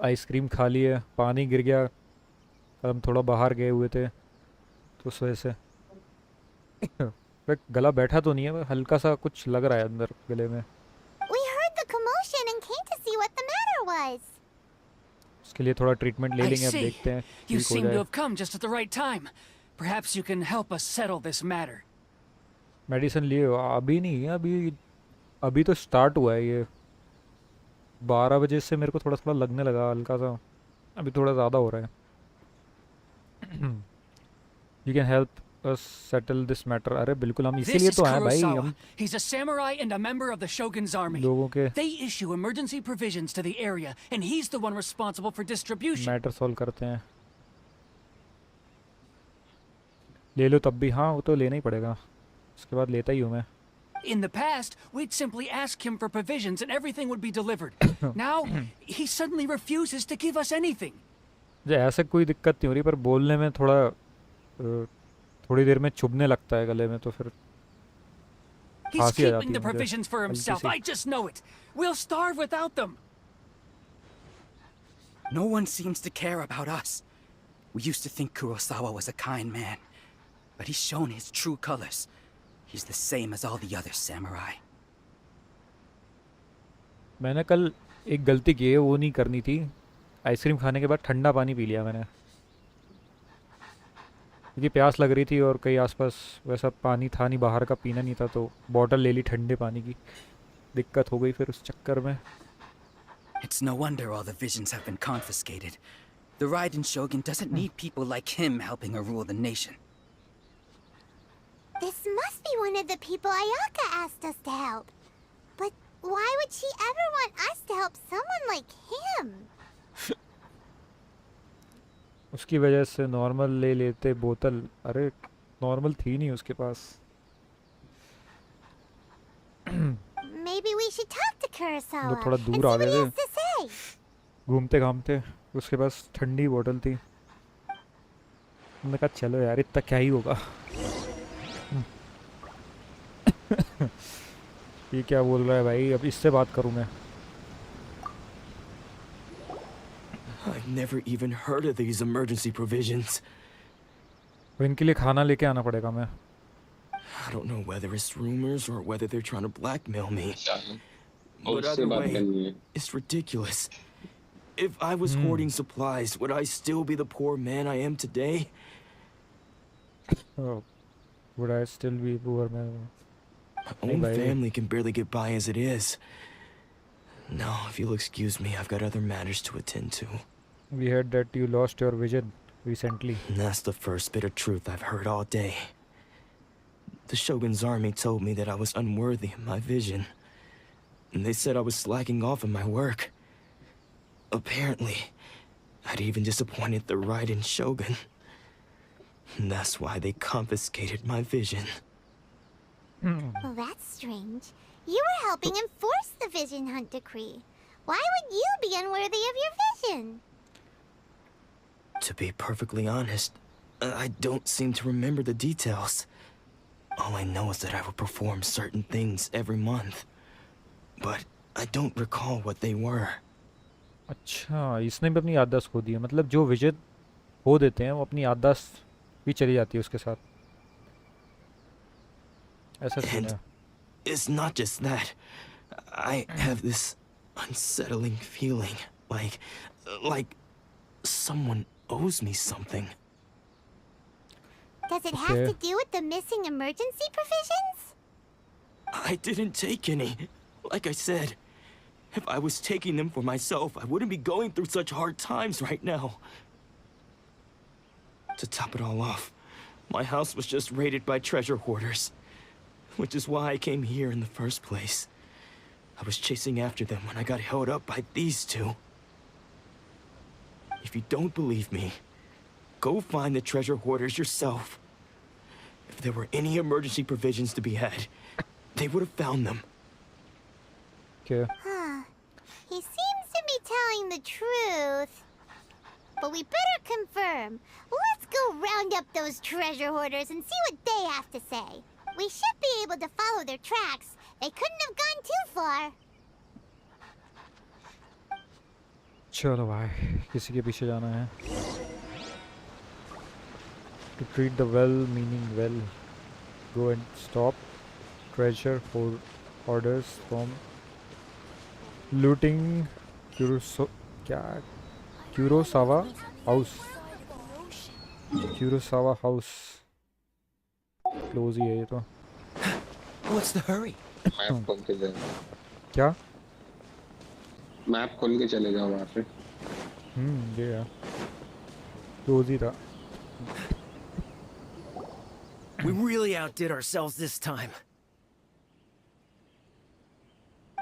ice cream खा ली है, पानी गिर गया, कल हम थोड़ा बाहर गए हुए थे तो उस वजह से गला बैठा तो नहीं है, हल्का सा कुछ लग रहा है अंदर गले में। We heard the commotion and came to see what the matter was. उसके लिए थोड़ा ट्रीटमेंट ले I लेंगे, अब see. देखते हैं You ठीक हो seem to जाए। have come just at the right time. Perhaps you can help us settle this matter. Medicine लिए हो? अभी नहीं है, अभी तो स्टार्ट हुआ है ये। 12 बजे से मेरे को थोड़ा थोड़ा लगने लगा हल्का सा, अभी थोड़ा ज़्यादा हो रहा है। You can help us settle this matter। अरे बिल्कुल, हम This इसीलिए is तो आए भाई, Kurosawa. हम He's a samurai and a member of the Shogun's army. लोगों के They issue emergency provisions to the area, and he's the one responsible for distribution. Matter solve करते हैं। ले लो तब भी, हाँ वो तो लेना ही पड़ेगा, उसके बाद लेता ही हूँ मैं। In the past, we'd simply ask him for provisions and everything would be delivered. Now, he suddenly refuses to give us anything. मुझे ऐसे कोई दिक्कत नहीं हो रही, पर बोलने में थोड़ी देर में चुभने लगता है गले में, तो फिर He's खांसी आ keeping जाती the है मुझे provisions for हल्की himself. C. I just know it. We'll starve without them. No one seems to care about us. We used to think Kurosawa was a kind man, but he's shown his true colors. He's the same as all the other samurai. मैंने कल एक गलती की है, वो नहीं करनी थी। आइसक्रीम खाने के बाद ठंडा पानी पी लिया मैंने, क्योंकि प्यास लग रही थी और कहीं आसपास वैसा पानी था नहीं, बाहर का पीना नहीं था, तो बॉटल ले ली ठंडे पानी की। दिक्कत हो गई फिर उस चक्कर में। It's no wonder all the visions have been confiscated. The Raiden Shogun doesn't need people like him helping her rule the nation. This must be one of the people Ayaka asked us to help. But why would she ever want us to help someone like him? उसकी वजह से normal ले लेते बोतल, अरे normal थी नहीं उसके पास। Maybe we should talk to Kurosawa वो थोड़ा and दूर see आ what he गए has to say. थे घूमते घामते, उसके पास ठंडी बोतल थी। मैंने कहा चलो यार, इतना क्या ही होगा। ये क्या बोल रहा है भाई, अब इससे बात करूं मैं? I've never even heard of these emergency provisions. और इनके लिए खाना लेके आना पड़ेगा मैं। I don't know whether it's rumors or whether they're trying to blackmail me. और But उससे either बात way, करनी है। it's ridiculous. If I was hoarding supplies, would I still be the poor man I am today? Oh, would I still be poor man? My own family can barely get by as it is. No, if you'll excuse me, I've got other matters to attend to. We heard that you lost your vision recently. And that's the first bit of truth I've heard all day. The Shogun's army told me that I was unworthy of my vision. And they said I was slacking off in my work. Apparently, I'd even disappointed the Raiden Shogun. And that's why they confiscated my vision. Well, that's strange. You were helping enforce the Vision Hunt decree. Why would you be unworthy of your vision? To be perfectly honest, I don't seem to remember the details. All I know is that I would perform certain things every month. But I don't recall what they were. अच्छा, इसने भी अपनी याददाश्त खो दी है, मतलब जो vision खो देते हैं वो अपनी याददाश्त भी चली जाती है उसके साथ, ऐसा सुना है। It's not just that. I have this unsettling feeling, like someone owes me something. Does it have to do with the missing emergency provisions? I didn't take any. Like I said, if I was taking them for myself, I wouldn't be going through such hard times right now. To top it all off, my house was just raided by treasure hoarders, which is why I came here in the first place. I was chasing after them when I got held up by these two. If you don't believe me, go find the treasure hoarders yourself. If there were any emergency provisions to be had, they would have found them. Okay. Huh. He seems to be telling the truth. But we better confirm. Let's go round up those treasure hoarders and see what they have to say. We should be able to follow their tracks. They couldn't have gone too far. चलो भाई किसी के पीछे जाना है. To treat the well meaning well. Go and stop treasure for orders from looting Kurosawa house. Kurosawa house. Close ही है ये तो. What's the hurry? मैप खोल के जाओ. क्या? मैप खोल के चले जाओ वहाँ पे. ये है. Close ही था. We really outdid ourselves this time.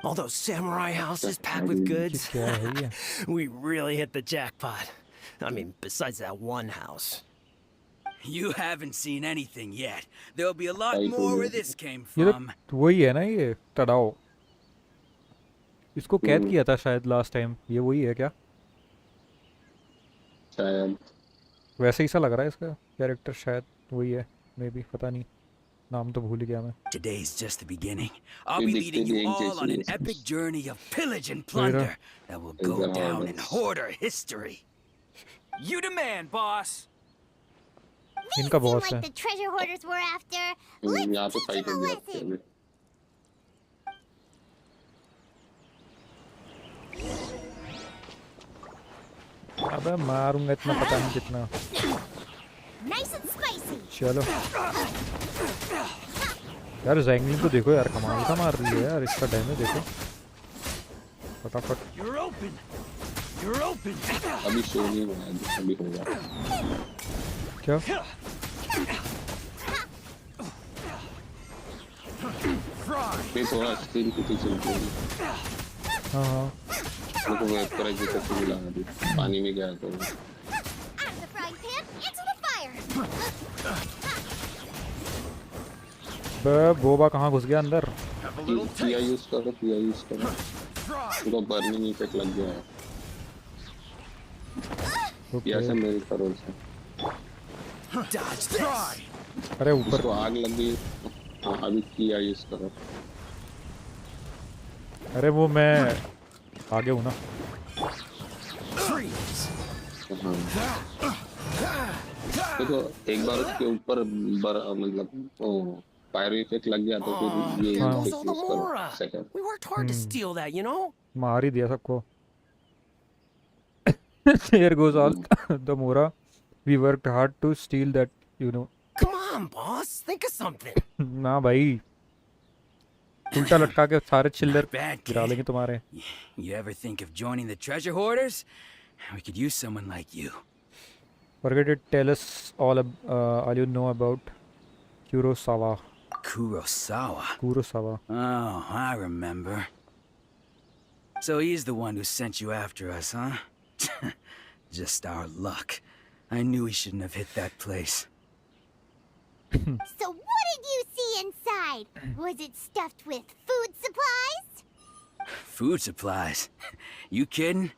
All those samurai houses packed with goods. We really hit the jackpot. I mean, besides that one house. You haven't seen anything yet. There'll be a lot more where this came ये from. तो वही है ना ये तड़ाओ. इसको कैद किया था शायद लास्ट टाइम. ये वही है क्या? शायद. वैसे ही सा लग रहा है इसका कैरेक्टर. शायद वही है. मे बी पता नहीं. नाम तो भूल गया मैं. Today's just the beginning. I'll be leading you all on an epic journey of pillage and plunder that will go down in hoarder history. You demand, boss. इनका बॉस है. Like the treasure hoarders were after. Let's teach them a lesson. अबे मारूंगा इतना पता नहीं कितना. Nice and spicy. चलो यार जैंगलिंग तो देखो यार कमाल का मार रही है यार. इसका डैमेज देखो फटाफट. You're open. You're open. अभी शो नहीं हुआ है. अभी होगा. क्या? ये थोड़ा स्टील की चीज़ है. हाँ. मेरे को वेट कर रही है. तो लगा दी. पानी में गया तो. बोबा कहाँ घुस गया अंदर? किया यूज करो. तो बर्निंग इफेक्ट लग गया है. किया से मेरे करोल से. अरे ऊपर तो आग लग गई. अभी किया यूज करो. अरे वो मैं आगे हूँ ना. देखो एक बार उसके ऊपर मतलब फायर इफेक्ट लग गया तो फिर ये second. We worked hard to steal that, you know? मार ही दिया सबको. Here goes all the Mora. We worked hard to steal that, you know. Come on, boss. Think of something. ना भाई. उल्टा लटका के सारे चिल्लर गिरा देंगे तुम्हारे. You ever think of joining the treasure hoarders? We could use someone like you. Forget it. Tell us all you know about Kurosawa. Kurosawa? Oh, I remember. So he's the one who sent you after us, huh? Just our luck. I knew he shouldn't have hit that place. So what did you see inside? Was it stuffed with food supplies? Food supplies? You kidding?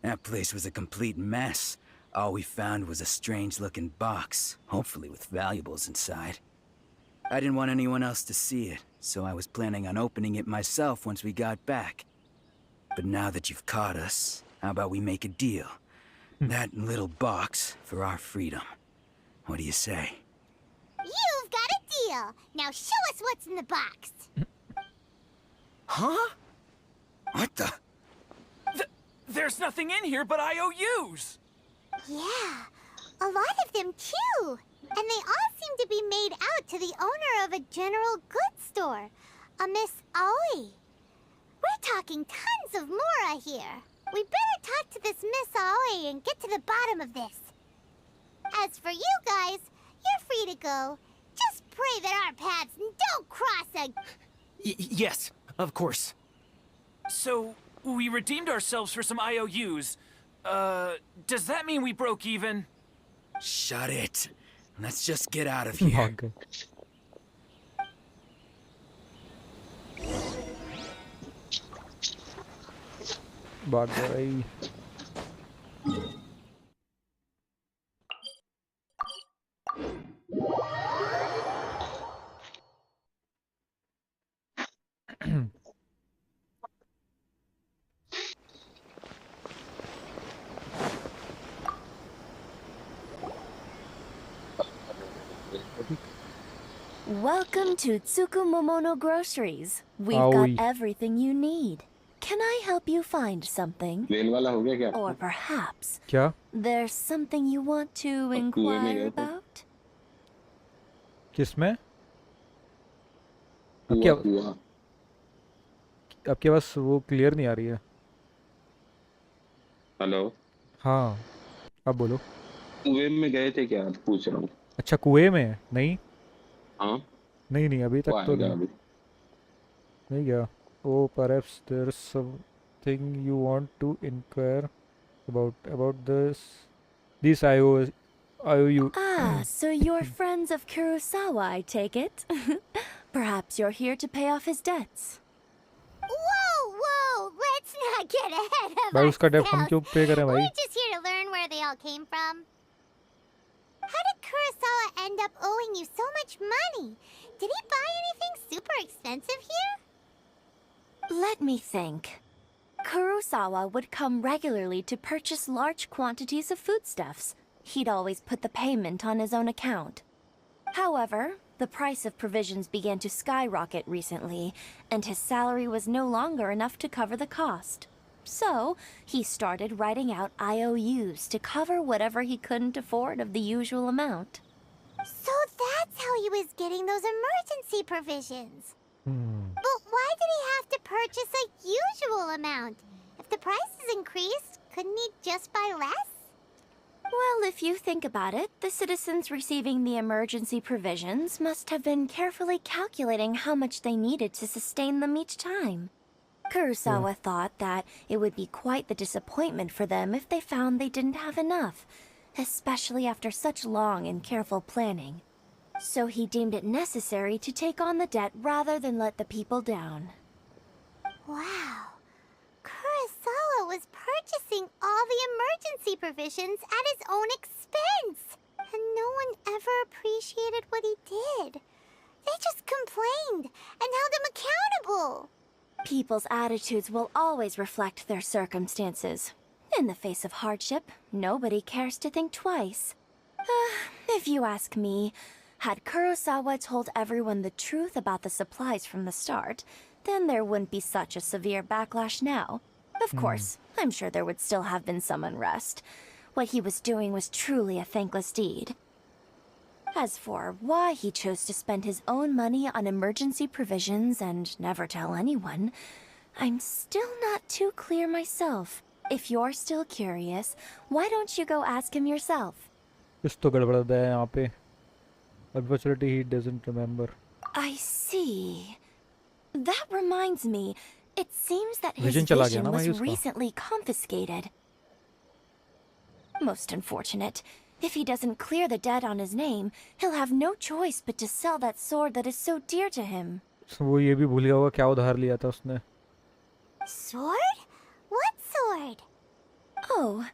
That place was a complete mess. All we found was a strange-looking box, hopefully with valuables inside. I didn't want anyone else to see it, so I was planning on opening it myself once we got back. But now that you've caught us, how about we make a deal? That little box for our freedom. What do you say? You've got a deal. Now show us what's in the box. Huh? What the? There's nothing in here but IOUs! Yeah, a lot of them too. And they all seem to be made out to the owner of a general goods store, a Miss Aoi. We're talking tons of Mora here. We better talk to this Miss Aoi and get to the bottom of this. As for you guys, you're free to go. Just pray that our paths don't cross again. Yes, of course. So, we redeemed ourselves for some IOUs. Does that mean we broke even? Shut it. Let's just get out of here. भाग गई. Welcome to Tsukumomono Groceries. We've got Aoi. everything you need. Can I help you find something? Well वाला हो गया क्या Or आपका? perhaps क्या? there's something you want to अब कुएं में inquire गए थे about? किसमें? कुआं कुआं आपके पास वो क्लियर नहीं आ रही है। हेलो हाँ, अब बोलो। कुएं में गए थे क्या पूछ रहा हूँ अच्छा, कुएं में? नहीं हाँ नहीं, अभी वो तक तो आएगा नहीं अभी नहीं गया। Oh, perhaps there's something you want to inquire about these IOU. Ah, so you're friends of Kurosawa, I take it? Perhaps you're here to pay off his debts. Whoa! Let's not get ahead of भाई उसका डेब्ट हम ourselves. क्यों पे करें भाई? We're just here to learn where they all came from. How did Kurosawa end up owing you so much money? Did he buy anything super expensive here? Let me think. Kurosawa would come regularly to purchase large quantities of foodstuffs. He'd always put the payment on his own account. However, the price of provisions began to skyrocket recently, and his salary was no longer enough to cover the cost. So, he started writing out IOUs to cover whatever he couldn't afford of the usual amount. So that's how he was getting those emergency provisions. But why did he have to purchase a usual amount? If the prices increased, couldn't he just buy less? Well, if you think about it, the citizens receiving the emergency provisions must have been carefully calculating how much they needed to sustain them each time. Kurosawa thought that it would be quite the disappointment for them if they found they didn't have enough, especially after such long and careful planning. So he deemed it necessary to take on the debt rather than let the people down. Wow. Kurosawa was purchasing all the emergency provisions at his own expense. And no one ever appreciated what he did. They just complained and held him accountable. People's attitudes will always reflect their circumstances. In the face of hardship, nobody cares to think twice. If you ask me, had Kurosawa told everyone the truth about the supplies from the start, then there wouldn't be such a severe backlash now. Of course, I'm sure there would still have been some unrest. What he was doing was truly a thankless deed. As for why he chose to spend his own money on emergency provisions and never tell anyone, I'm still not too clear myself. If you're still curious, why don't you go ask him yourself? कुछ तो गड़बड़ है यहाँ पे. Unfortunately, he doesn't remember. I see. That reminds me, it seems that his Vision चला गया vision ना भाई was उसका. recently confiscated. Most unfortunate. If he doesn't clear the debt on his name, he'll have no choice but to sell that sword that is so dear to him. वो ये भी भूल गया होगा क्या उधार लिया था उसने. Sword? What sword? Oh,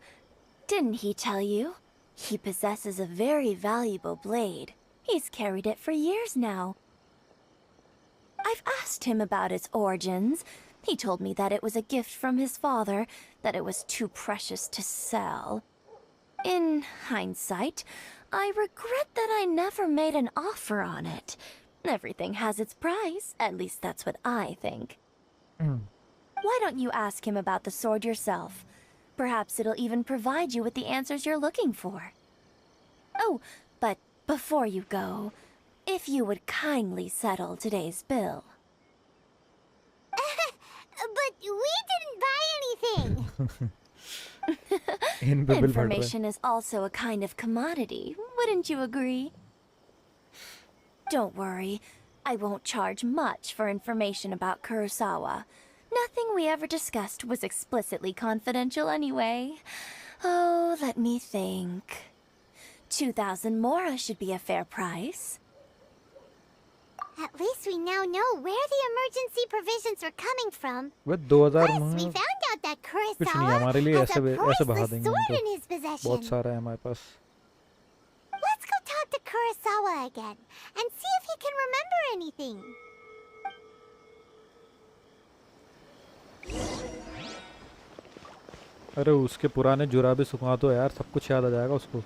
didn't he tell you? He possesses a very valuable blade. He's carried it for years now. I've asked him about its origins. He told me that it was a gift from his father, that it was too precious to sell. In hindsight, I regret that I never made an offer on it. Everything has its price, at least that's what I think. Why don't you ask him about the sword yourself? Perhaps it'll even provide you with the answers you're looking for. Oh, but before you go, if you would kindly settle today's bill. But we didn't buy anything. Information is also a kind of commodity, wouldn't you agree? Don't worry, I won't charge much for information about Kurosawa. Nothing we ever discussed was explicitly confidential anyway. Oh, let me think. 2,000 mora should be a fair price. At least we now know where the emergency provisions are coming from. वो 2000 Plus, we found out that कुछ नहीं है Kurosawa हमारे लिए has a ऐसे बहा priceless देंगे हम sword तो. in his possession. बहुत सारा है हमारे पास. Let's go talk to Kurosawa again and see if he can remember anything. अरे उसके पुराने जुराबे सुखा दो यार, सब कुछ याद आ जाएगा उसको.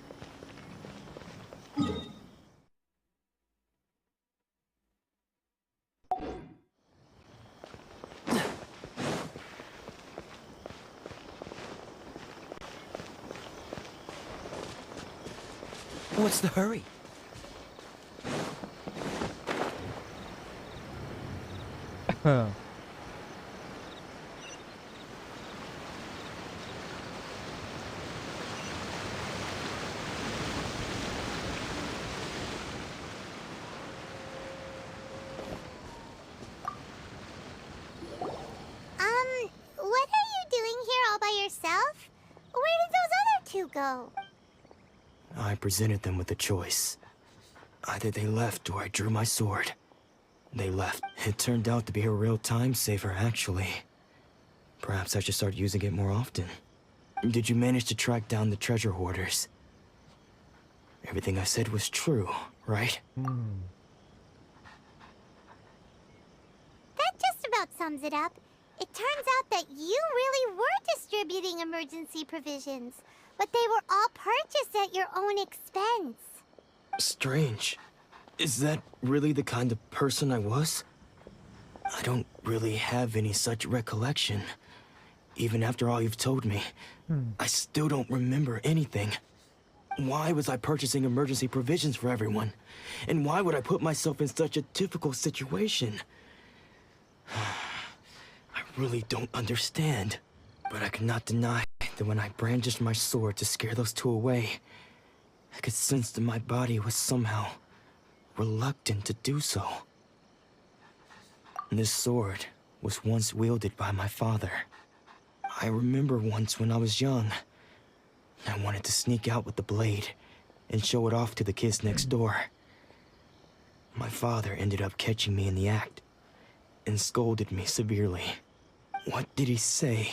What's the hurry? What are you doing here all by yourself? Where did those other two go? I presented them with a choice. Either they left or I drew my sword. They left. It turned out to be a real time saver, actually. Perhaps I should start using it more often. Did you manage to track down the treasure hoarders? Everything I said was true, right? That just about sums it up. It turns out that you really were distributing emergency provisions, but they were all purchased at your own expense. Strange. Is that really the kind of person I was? I don't really have any such recollection. Even after all you've told me, I still don't remember anything. Why was I purchasing emergency provisions for everyone? And why would I put myself in such a difficult situation? I really don't understand. But I cannot deny that when I brandished my sword to scare those two away, I could sense that my body was somehow reluctant to do so. This sword was once wielded by my father. I remember once when I was young, I wanted to sneak out with the blade and show it off to the kids next door. My father ended up catching me in the act and scolded me severely. What did he say?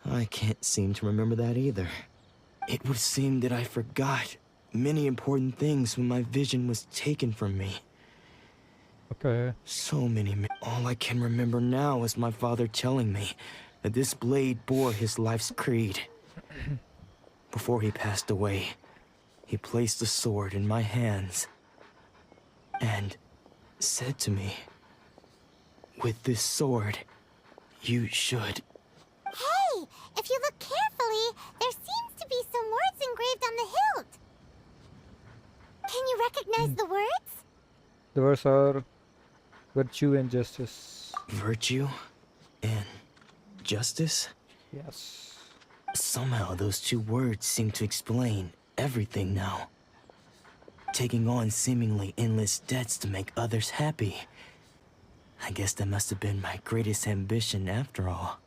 I can't seem to remember that either. It would seem that I forgot many important things when my vision was taken from me. Okay. So many. All I can remember now is my father telling me that this blade bore his life's creed. Before he passed away, he placed the sword in my hands and said to me, "With this sword, you should..." Hey, if you look carefully, there seems to be some words engraved on the hilt. Can you recognize the words? The words are virtue and justice. Virtue and justice? Yes. Somehow those two words seem to explain everything now. Taking on seemingly endless debts to make others happy. I guess that must have been my greatest ambition after all.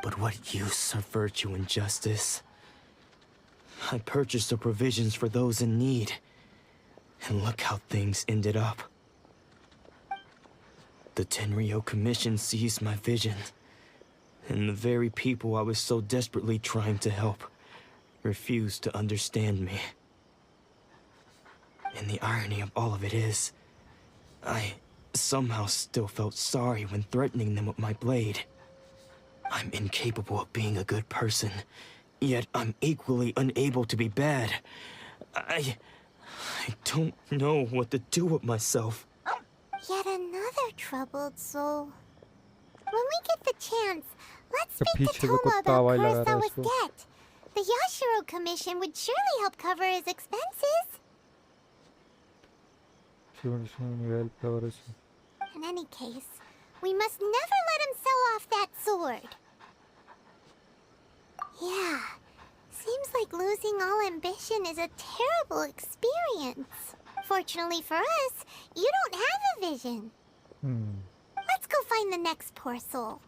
But what use are virtue and justice? I purchased the provisions for those in need, and look how things ended up. The Tenryo Commission seized my vision, and the very people I was so desperately trying to help refused to understand me. And the irony of all of it is, I somehow still felt sorry when threatening them with my blade. I'm incapable of being a good person, yet I'm equally unable to be bad. I don't know what to do with myself. Yet another troubled soul. When we get the chance, let's speak to पीछे को Toma कुत्ता about आवाज लगा रहा है Kurosawa's उसको. debt. The Yashiro Commission would surely help cover his expenses. In any case, we must never let him sell off that sword. Yeah, seems like losing all ambition is a terrible experience. Fortunately for us, you don't have a vision. Let's go find the next poor soul.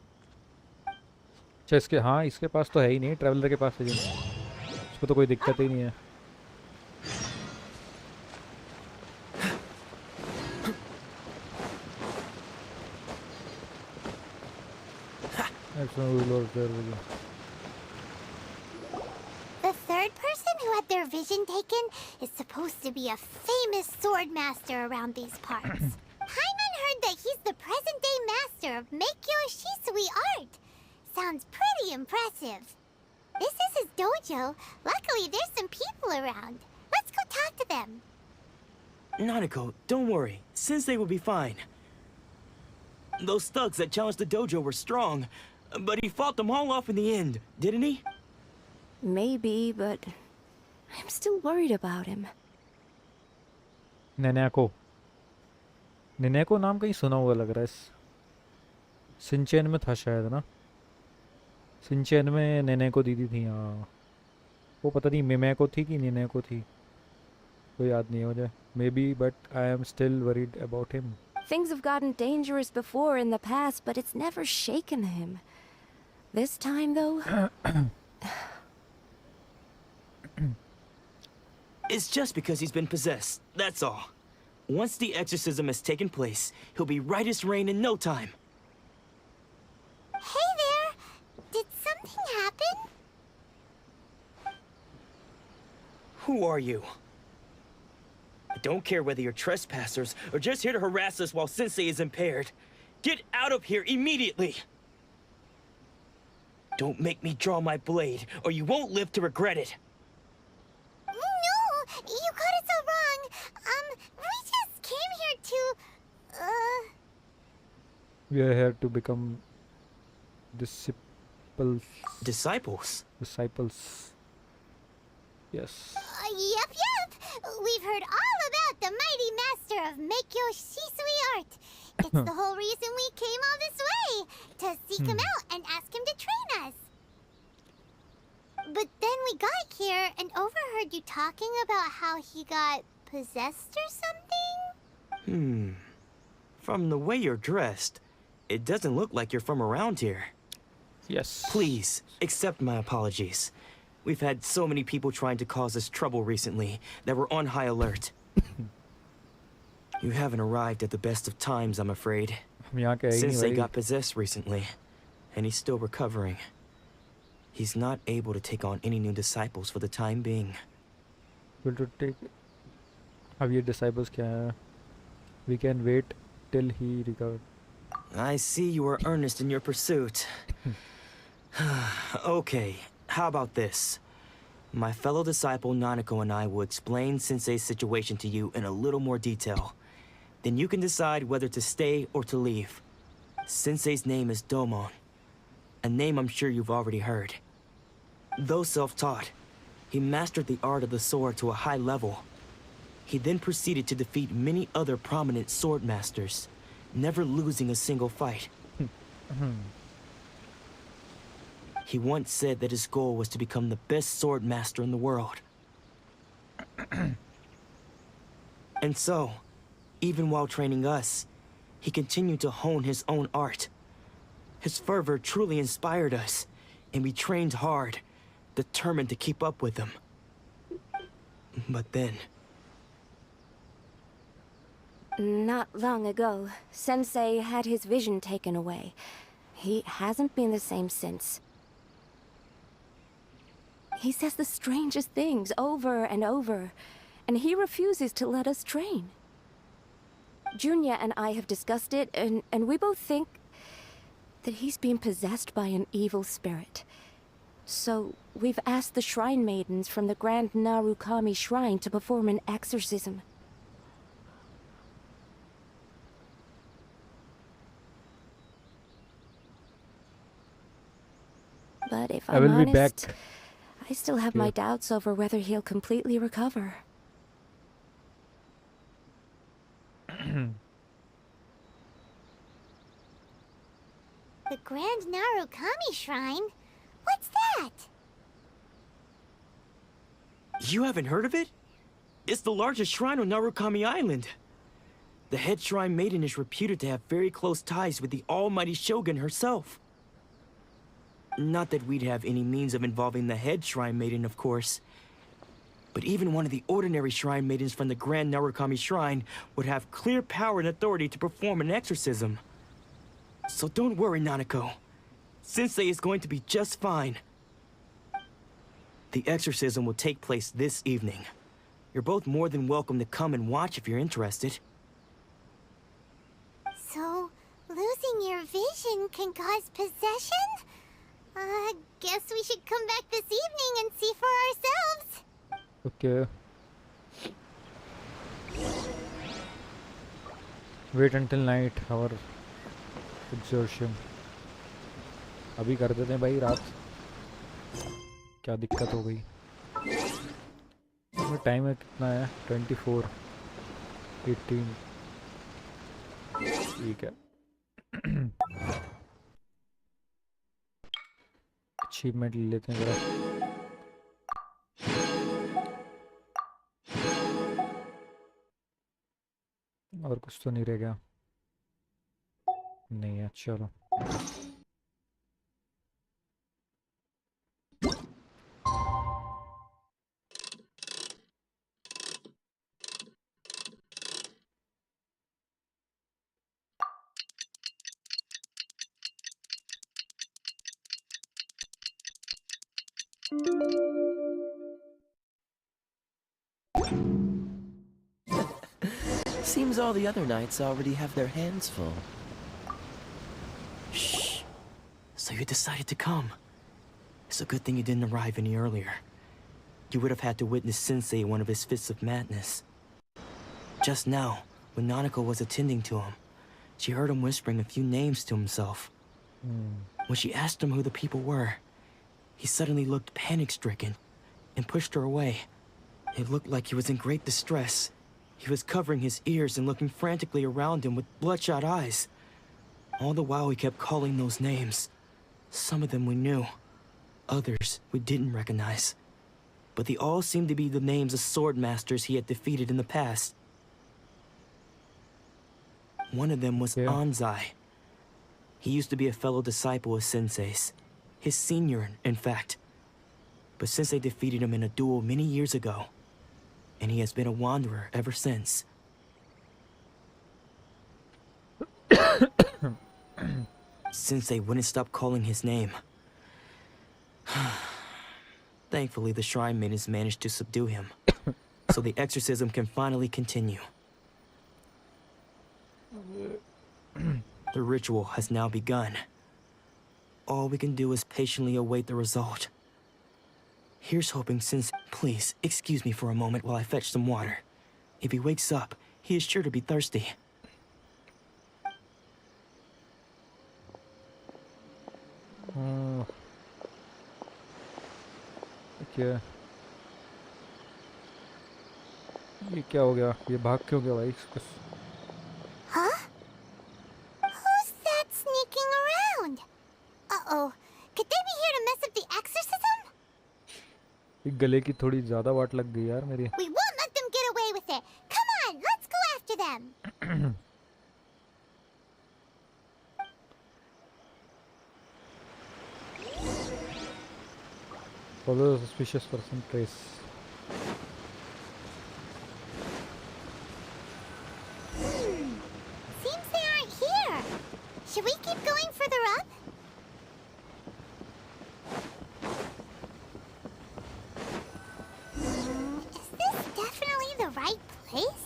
अच्छा इसके हाँ इसके पास तो है ही नहीं traveller के पास है उसको तो कोई दिक्कत ही नहीं है The third person who had their vision taken is supposed to be a famous sword master around these parts. Paimon heard that he's the present-day master of Meikyo Shisui art. Sounds pretty impressive. This is his dojo. Luckily, there's some people around. Let's go talk to them. Nanako, don't worry. Sensei will be fine. Those thugs that challenged the dojo were strong, but he fought them all off in the end, didn't he? Maybe, but I'm still worried about him. नेनेको नेनेको नाम कहीं सुना हुआ लग रहा है। सिंचेन में था शायद ना। सिंचेन में नेनेको दीदी थी। हाँ, वो पता नहीं मिमेको थी कि नेनेको थी, कोई याद नहीं है मुझे। May be, but I am still worried about him. Things have gotten dangerous before in the past, but it's never shaken him. This time, though... It's just because he's been possessed, that's all. Once the exorcism has taken place, he'll be right as rain in no time. Hey there! Did something happen? Who are you? I don't care whether you're trespassers or just here to harass us while Sensei is impaired. Get out of here immediately! Don't make me draw my blade, or you won't live to regret it. No! You got it so wrong! We just came here to... We are here to become disciples. Disciples? Disciples. Yes. Yep. We've heard all about the mighty master of Meikyo Shisui art. It's the whole reason we came all this way, to seek him out and ask him to train us. But then we got here and overheard you talking about how he got possessed or something? From the way you're dressed, it doesn't look like you're from around here. Yes. Please, accept my apologies. We've had so many people trying to cause us trouble recently that we're on high alert. You haven't arrived at the best of times, I'm afraid. Sensei got possessed recently, and he's still recovering. He's not able to take on any new disciples for the time being. Will to take... अब ये disciples क्या है? We can wait till he recovers. I see you are earnest in your pursuit. Okay, how about this? My fellow disciple Nanako and I will explain Sensei's situation to you in a little more detail. Then you can decide whether to stay or to leave. Sensei's name is Domon, a name I'm sure you've already heard. Though self-taught, he mastered the art of the sword to a high level. He then proceeded to defeat many other prominent sword masters, never losing a single fight. He once said that his goal was to become the best sword master in the world. And so, even while training us, he continued to hone his own art. His fervor truly inspired us, and we trained hard, determined to keep up with him. But then... Not long ago, Sensei had his vision taken away. He hasn't been the same since. He says the strangest things over and over, and he refuses to let us train. Junya and I have discussed it, and we both think that he's been possessed by an evil spirit. So, we've asked the Shrine Maidens from the Grand Narukami Shrine to perform an exorcism. But if I'm honest, I still have my doubts over whether he'll completely recover. The Grand Narukami Shrine? What's that? You haven't heard of it? It's the largest shrine on Narukami Island. The head shrine maiden is reputed to have very close ties with the almighty Shogun herself. Not that we'd have any means of involving the head shrine maiden, of course. But even one of the ordinary shrine maidens from the Grand Narukami Shrine would have clear power and authority to perform an exorcism. So don't worry, Nanako. Sensei is going to be just fine. The exorcism will take place this evening. You're both more than welcome to come and watch if you're interested. So, losing your vision can cause possession? Guess we should come back this evening and see for ourselves. Okay. Wait until night, our exertion. अभी कर देते हैं भाई रात. क्या दिक्कत हो गई? टाइम है कितना है? 24 18 ठीक है। अचीवमेंट ले लेते हैं जरा। और कुछ तो नहीं रह गया? नहीं है, चलो। Seems all the other knights already have their hands full. Shh. So you decided to come. It's a good thing you didn't arrive any earlier. You would have had to witness Sensei one of his fits of madness. Just now, when Nanako was attending to him, she heard him whispering a few names to himself. When she asked him who the people were, he suddenly looked panic-stricken and pushed her away. It looked like he was in great distress. He was covering his ears and looking frantically around him with bloodshot eyes. All the while he kept calling those names. Some of them we knew, others we didn't recognize. But they all seemed to be the names of sword masters he had defeated in the past. One of them was Anzai. He used to be a fellow disciple of Sensei's. His senior, in fact. But Sensei defeated him in a duel many years ago. And he has been a wanderer ever since. Sensei wouldn't stop calling his name. Thankfully, the shrine maidens managed to subdue him. So the exorcism can finally continue. The ritual has now begun. All we can do is patiently await the result. Here's hoping since... Please, excuse me for a moment while I fetch some water. If he wakes up, he is sure to be thirsty. क्या ये क्या हो गया? ये भाग क्यों गया भाई? Huh? Who's that sneaking around? Uh-oh. Could they be here to mess up the exorcism? ये गले की थोड़ी ज़्यादा वाट लग गई यार मेरी। We won't let them get away with it. Come on, let's go after them. Follow the suspicious person trace. Seems they aren't here. Should we keep going further up? Is this definitely the right place?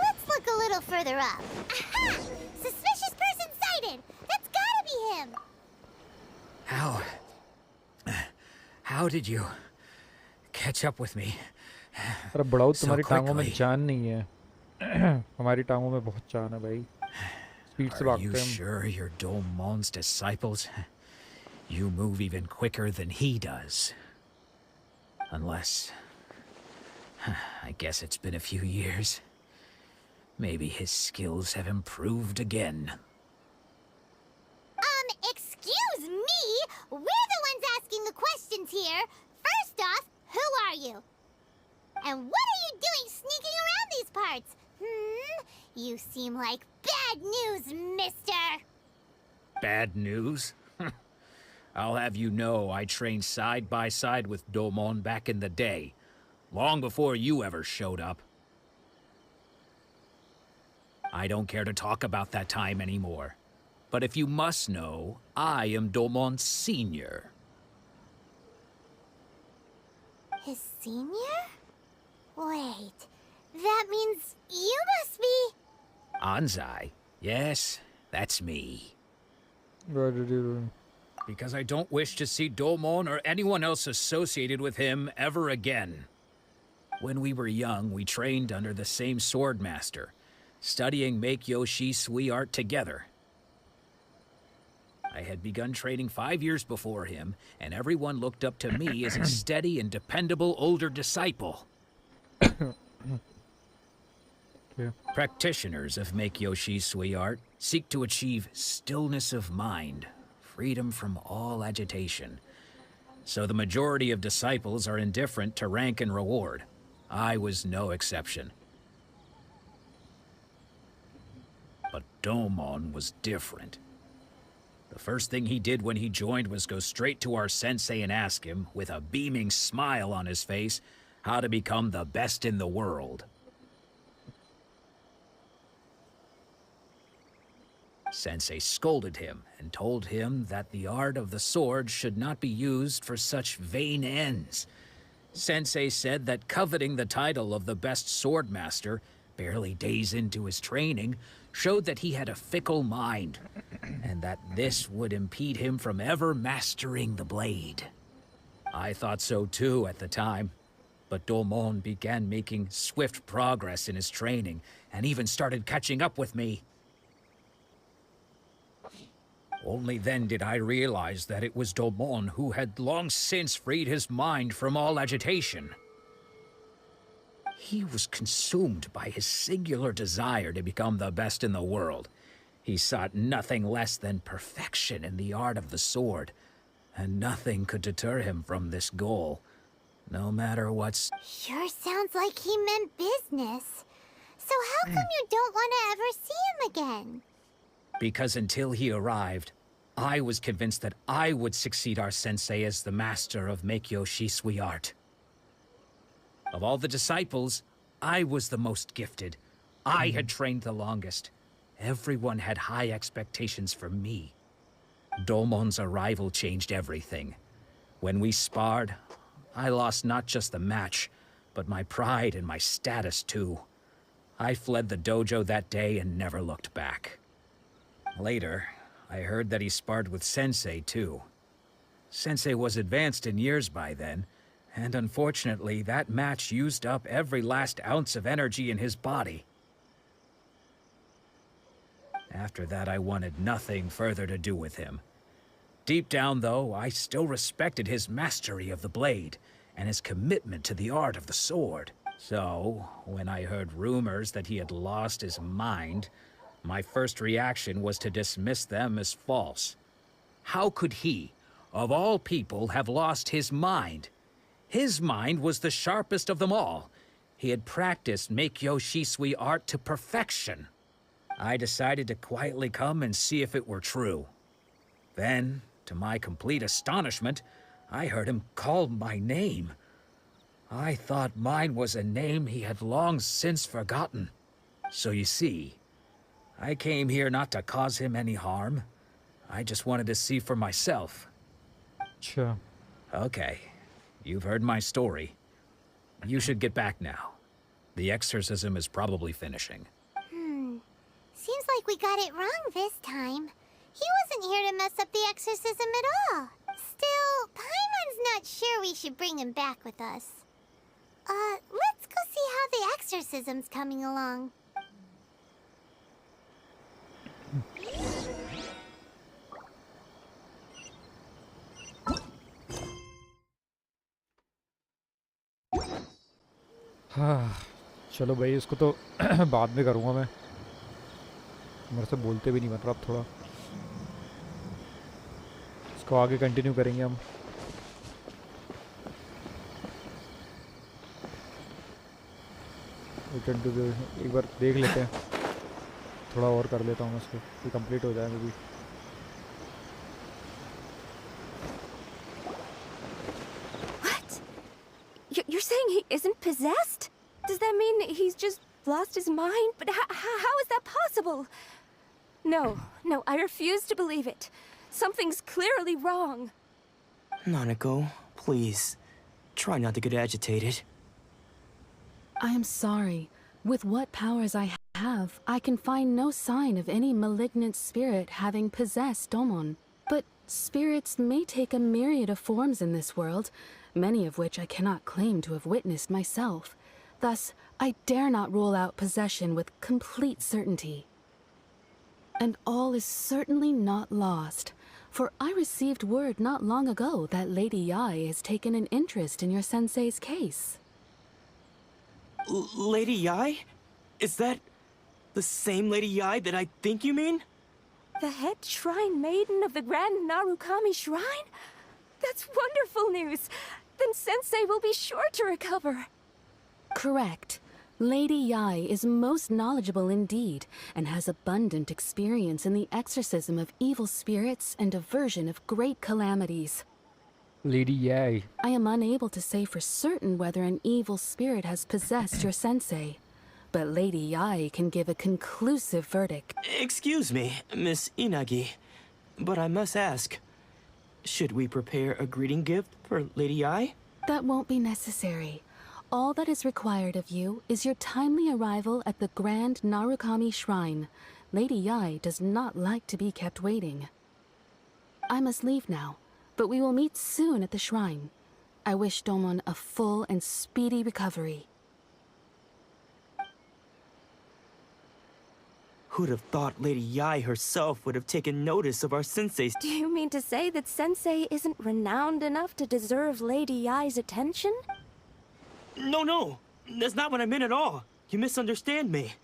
Let's look a little further up. Aha! Suspicious person sighted! That's gotta be him! How did you catch up with me? अरे बड़ाऊ, So तुम्हारी टांगों में quickly? जान नहीं है। हमारी टांगों में बहुत जान है भाई। स्पीड से Are भागते you हैं हम। sure you're Domon's disciples? You move even quicker than he does. Unless... I guess it's been a few years. Maybe his skills have improved again. Excuse me? We're the ones asking the questions here. First off, who are you? And what are you doing sneaking around these parts? You seem like bad news, mister. Bad news? I'll have you know I trained side by side with Domon back in the day. Long before you ever showed up. I don't care to talk about that time anymore. But if you must know, I am Domon's senior. His senior? Wait, that means you must be... Anzai? Yes, that's me. What did you do? Because I don't wish to see Domon or anyone else associated with him ever again. When we were young, we trained under the same sword master, studying Make-Yoshi Sui art together. I had begun training 5 years before him, and everyone looked up to me as a steady and dependable older disciple. Practitioners of Make-Yoshi Sui art seek to achieve stillness of mind, freedom from all agitation. So the majority of disciples are indifferent to rank and reward. I was no exception. But Domon was different. The first thing he did when he joined was go straight to our sensei and ask him, with a beaming smile on his face, how to become the best in the world. Sensei scolded him and told him that the art of the sword should not be used for such vain ends. Sensei said that coveting the title of the best sword master, barely days into his training, showed that he had a fickle mind, and that this would impede him from ever mastering the blade. I thought so too at the time, but Domon began making swift progress in his training, and even started catching up with me. Only then did I realize that it was Domon who had long since freed his mind from all agitation. He was consumed by his singular desire to become the best in the world. He sought nothing less than perfection in the art of the sword, and nothing could deter him from this goal, no matter what's... Sure sounds like he meant business. So how come you don't want to ever see him again? Because until he arrived, I was convinced that I would succeed our sensei as the master of Make-Yoshi Sui art. Of all the disciples, I was the most gifted. I had trained the longest. Everyone had high expectations for me. Domon's arrival changed everything. When we sparred, I lost not just the match, but my pride and my status too. I fled the dojo that day and never looked back. Later, I heard that he sparred with Sensei too. Sensei was advanced in years by then, and unfortunately that match used up every last ounce of energy in his body. After that, I wanted nothing further to do with him. Deep down, though, I still respected his mastery of the blade and his commitment to the art of the sword. So, when I heard rumors that he had lost his mind, my first reaction was to dismiss them as false. How could he, of all people, have lost his mind? His mind was the sharpest of them all. He had practiced Make-Yoshi Sui art to perfection. I decided to quietly come and see if it were true. Then, to my complete astonishment, I heard him call my name. I thought mine was a name he had long since forgotten. So you see, I came here not to cause him any harm. I just wanted to see for myself. Sure. Okay, you've heard my story. You should get back now. The exorcism is probably finishing. Seems like we got it wrong this time. He wasn't here to mess up the exorcism at all. Still, Paimon's not sure we should bring him back with us. Let's go see how the exorcism's coming along. चलो भाई, इसको तो बाद में करूँगा मैं. मेरे से बोलते भी नहीं बन रहा अब थोड़ा. इसको आगे कंटिन्यू करेंगे हम. एक बार देख लेते हैं. थोड़ा और कर लेता हूँ इसको, ये कंप्लीट हो जाएगा भी. What? You're saying he isn't possessed? Does that mean he's just lost his mind? But how is that possible? No, I refuse to believe it. Something's clearly wrong. Nanako, please. Try not to get agitated. I am sorry. With what powers I have, I can find no sign of any malignant spirit having possessed Domon. But spirits may take a myriad of forms in this world, many of which I cannot claim to have witnessed myself. Thus, I dare not rule out possession with complete certainty. And all is certainly not lost. For I received word not long ago that Lady Yai has taken an interest in your sensei's case. Lady Yai? Is that the same Lady Yai that I think you mean? The head shrine maiden of the Grand Narukami Shrine? That's wonderful news! Then Sensei will be sure to recover. Correct. Lady Yai is most knowledgeable indeed, and has abundant experience in the exorcism of evil spirits and aversion of great calamities. Lady Yai. I am unable to say for certain whether an evil spirit has possessed your sensei, but Lady Yai can give a conclusive verdict. Excuse me, Miss Inagi, but I must ask, should we prepare a greeting gift for Lady Yai? That won't be necessary. All that is required of you is your timely arrival at the Grand Narukami Shrine. Lady Yai does not like to be kept waiting. I must leave now, but we will meet soon at the shrine. I wish Domon a full and speedy recovery. Who'd have thought Lady Yai herself would have taken notice of our sensei's— Do you mean to say that Sensei isn't renowned enough to deserve Lady Yai's attention? No, that's not what I meant at all. You misunderstand me.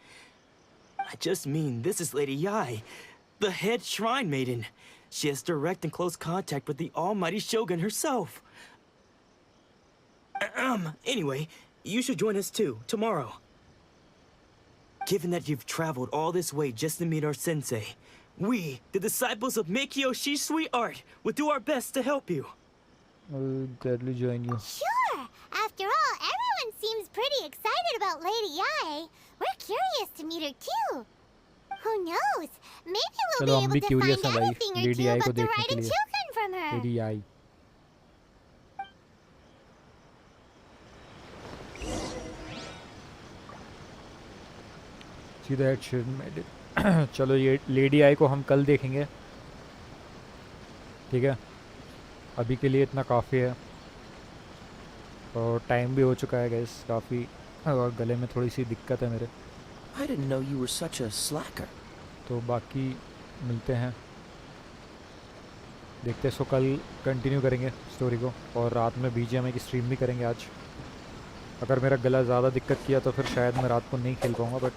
I just mean this is Lady Yai, the head shrine maiden. She has direct and close contact with the almighty Shogun herself. Anyway, you should join us too, tomorrow. Given that you've traveled all this way just to meet our sensei, we, the disciples of Meikyo Shisui Art, will do our best to help you. I'll gladly join you. Sure! After all, everyone seems pretty excited about Lady Yai. We're curious to meet her too. Who knows? Maybe we'll चलो हम be भी able to curious find हैं भाई anything or lady two आई को about the देखने के writing लिए children from her. Lady आई सीधा हेड चलो ये लेडी आई को हम कल देखेंगे ठीक है अभी के लिए इतना काफ़ी है और टाइम भी हो चुका है गैस काफ़ी और गले में थोड़ी सी दिक्कत है मेरे I didn't know you were such a slacker. तो बाकी मिलते हैं देखते हैं सो कल कंटिन्यू करेंगे स्टोरी को और रात में बीजीएमआई की स्ट्रीम भी करेंगे आज अगर मेरा गला ज़्यादा दिक्कत किया तो फिर शायद मैं रात को नहीं खेल पाऊँगा बट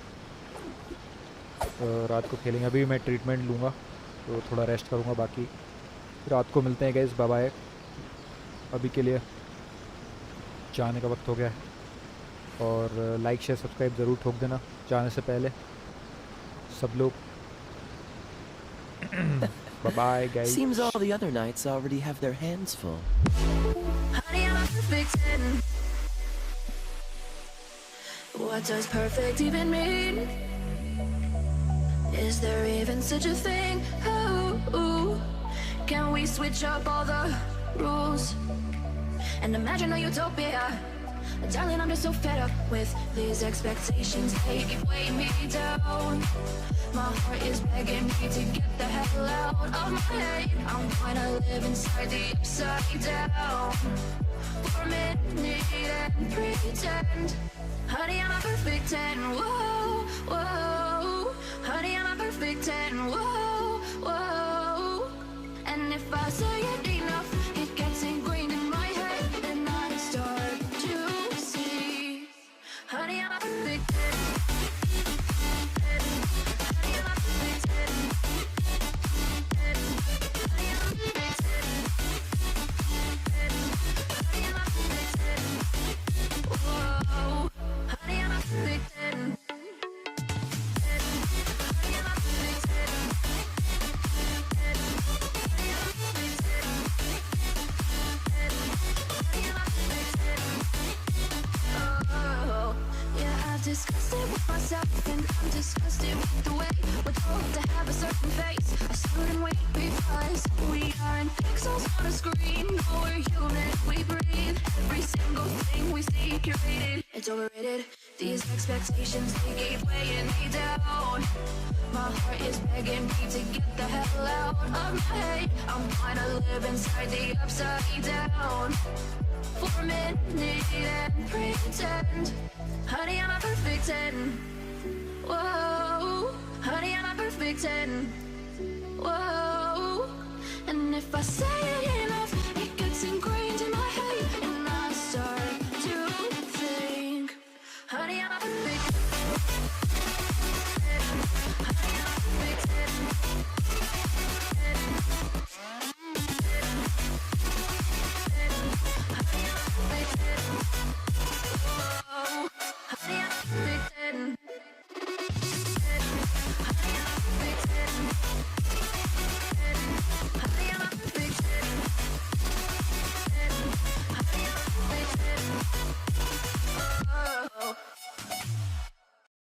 रात को खेलेंगे अभी मैं ट्रीटमेंट लूँगा तो थोड़ा रेस्ट करूँगा बाकी रात को मिलते हैं गाइस बाय बाय अभी के लिए जाने का वक्त हो गया है और लाइक शेयर सब्सक्राइब ज़रूर ठोक देना जाने से पहले सब लोग bye bye guys Seems all the other knights already have their hands full. Honey, I'm a perfect 10. What does perfect even mean? Is there even such a thing? Ooh, can we switch up all the rules and imagine a utopia? Darling, I'm just so fed up with these expectations. They weigh me down. My heart is begging me to get the hell out of my head. I'm gonna live inside the upside down for a minute and pretend. Honey, I'm a perfect 10. Whoa, whoa. Honey, I'm a perfect 10. Whoa, whoa. And if I say it enough, it gets ingrained in my head, and I start to see. Honey, I'm a perfect 10. Honey, I'm a perfect 10. Honey, I'm a perfect 10. Honey, I'm a perfect 10. Whoa. Honey, I'm a perfect 10. Disgusted with myself, and I'm disgusted with the way we're told to have a certain face, a certain weight, because we aren't pixels on a screen. No, we're human, we breathe. Every single thing we see curated, it's overrated. These expectations, they keep weighing me down. My heart is begging me to get the hell out of my head. I'm gonna live inside the upside down for a minute and pretend. Honey, I'm a perfect 10. Whoa, honey, I'm a perfect 10. Whoa, And if I say it in